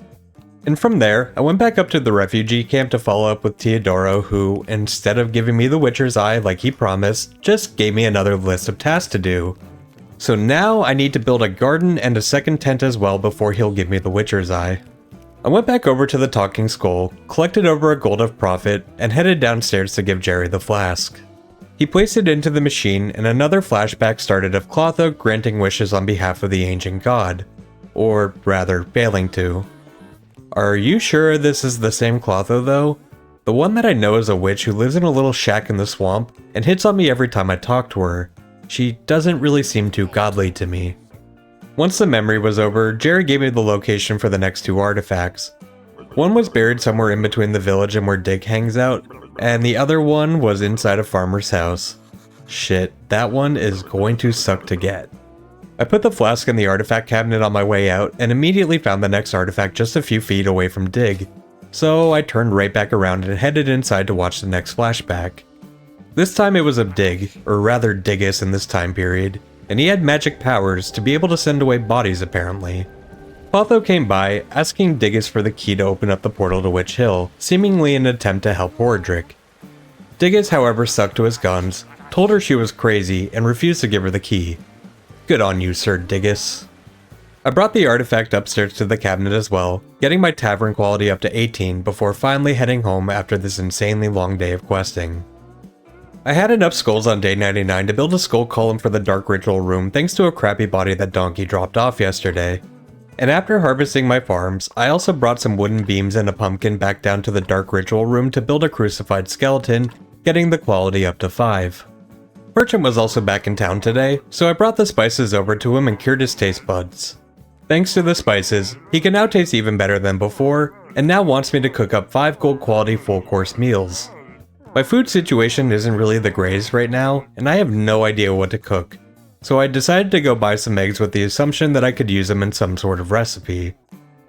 And from there, I went back up to the refugee camp to follow up with Teodoro, who, instead of giving me the Witcher's Eye like he promised, just gave me another list of tasks to do. So now I need to build a garden and a second tent as well before he'll give me the Witcher's Eye. I went back over to the Talking Skull, collected over a gold of profit, and headed downstairs to give Jerry the flask. He placed it into the machine and another flashback started of Clotho granting wishes on behalf of the ancient god. Or rather, failing to. Are you sure this is the same Clotho though? The one that I know is a witch who lives in a little shack in the swamp and hits on me every time I talk to her. She doesn't really seem too godly to me. Once the memory was over, Jerry gave me the location for the next 2 artifacts. One was buried somewhere in between the village and where Dig hangs out, and the other one was inside a farmer's house. Shit, that one is going to suck to get. I put the flask in the artifact cabinet on my way out and immediately found the next artifact just a few feet away from Dig. So I turned right back around and headed inside to watch the next flashback. This time it was of Dig, or rather Diggus in this time period, and he had magic powers to be able to send away bodies apparently. Potho came by, asking Diggus for the key to open up the portal to Witch Hill, seemingly in an attempt to help Horadric. Diggus, however, stuck to his guns, told her she was crazy, and refused to give her the key. Good on you, Sir Diggus. I brought the artifact upstairs to the cabinet as well, getting my tavern quality up to 18 before finally heading home after this insanely long day of questing. I had enough skulls on day 99 to build a skull column for the Dark Ritual room thanks to a crappy body that Donkey dropped off yesterday. And after harvesting my farms, I also brought some wooden beams and a pumpkin back down to the Dark Ritual room to build a crucified skeleton, getting the quality up to 5. Merchant was also back in town today, so I brought the spices over to him and cured his taste buds. Thanks to the spices, he can now taste even better than before, and now wants me to cook up 5 gold quality full course meals. My food situation isn't really the greatest right now, and I have no idea what to cook, so I decided to go buy some eggs with the assumption that I could use them in some sort of recipe.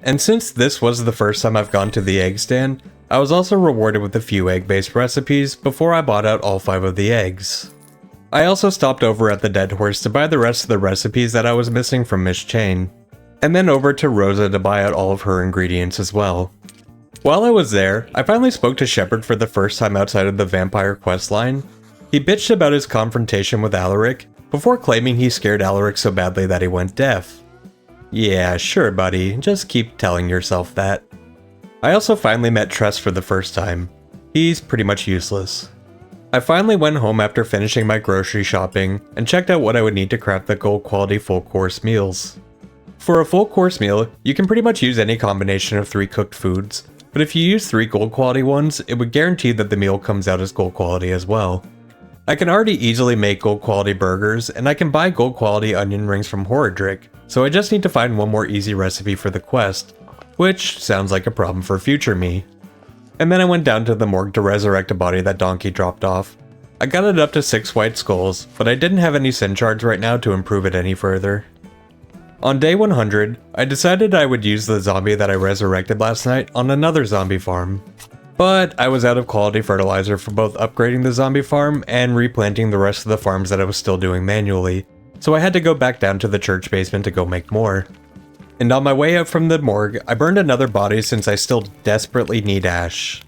And since this was the first time I've gone to the egg stand, I was also rewarded with a few egg-based recipes before I bought out all 5 of the eggs. I also stopped over at the Dead Horse to buy the rest of the recipes that I was missing from Miss Chain, and then over to Rosa to buy out all of her ingredients as well. While I was there, I finally spoke to Shepard for the first time outside of the vampire questline. He bitched about his confrontation with Alaric, before claiming he scared Alaric so badly that he went deaf. Yeah, sure buddy, just keep telling yourself that. I also finally met Tress for the first time. He's pretty much useless. I finally went home after finishing my grocery shopping, and checked out what I would need to craft the gold quality full course meals. For a full course meal, you can pretty much use any combination of 3 cooked foods, but if you use 3 gold quality ones, it would guarantee that the meal comes out as gold quality as well. I can already easily make gold quality burgers, and I can buy gold quality onion rings from Horadric, so I just need to find one more easy recipe for the quest, which sounds like a problem for future me. And then I went down to the morgue to resurrect a body that Donkey dropped off. I got it up to 6 white skulls, but I didn't have any sin shards right now to improve it any further. On day 100, I decided I would use the zombie that I resurrected last night on another zombie farm. But I was out of quality fertilizer for both upgrading the zombie farm and replanting the rest of the farms that I was still doing manually, so I had to go back down to the church basement to go make more. And on my way out from the morgue, I burned another body since I still desperately need ash.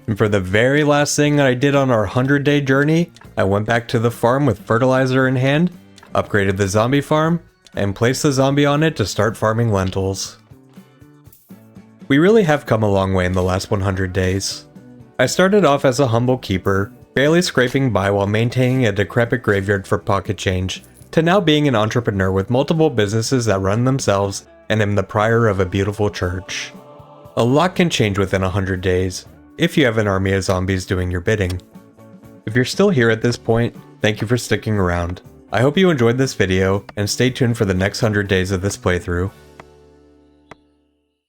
And for the very last thing I did on our 100-day journey, I went back to the farm with fertilizer in hand, upgraded the zombie farm, and placed the zombie on it to start farming lentils. We really have come a long way in the last 100 days. I started off as a humble keeper, barely scraping by while maintaining a decrepit graveyard for pocket change, to now being an entrepreneur with multiple businesses that run themselves and am the prior of a beautiful church. A lot can change within 100 days, if you have an army of zombies doing your bidding. If you're still here at this point, thank you for sticking around. I hope you enjoyed this video, and stay tuned for the next 100 days of this playthrough.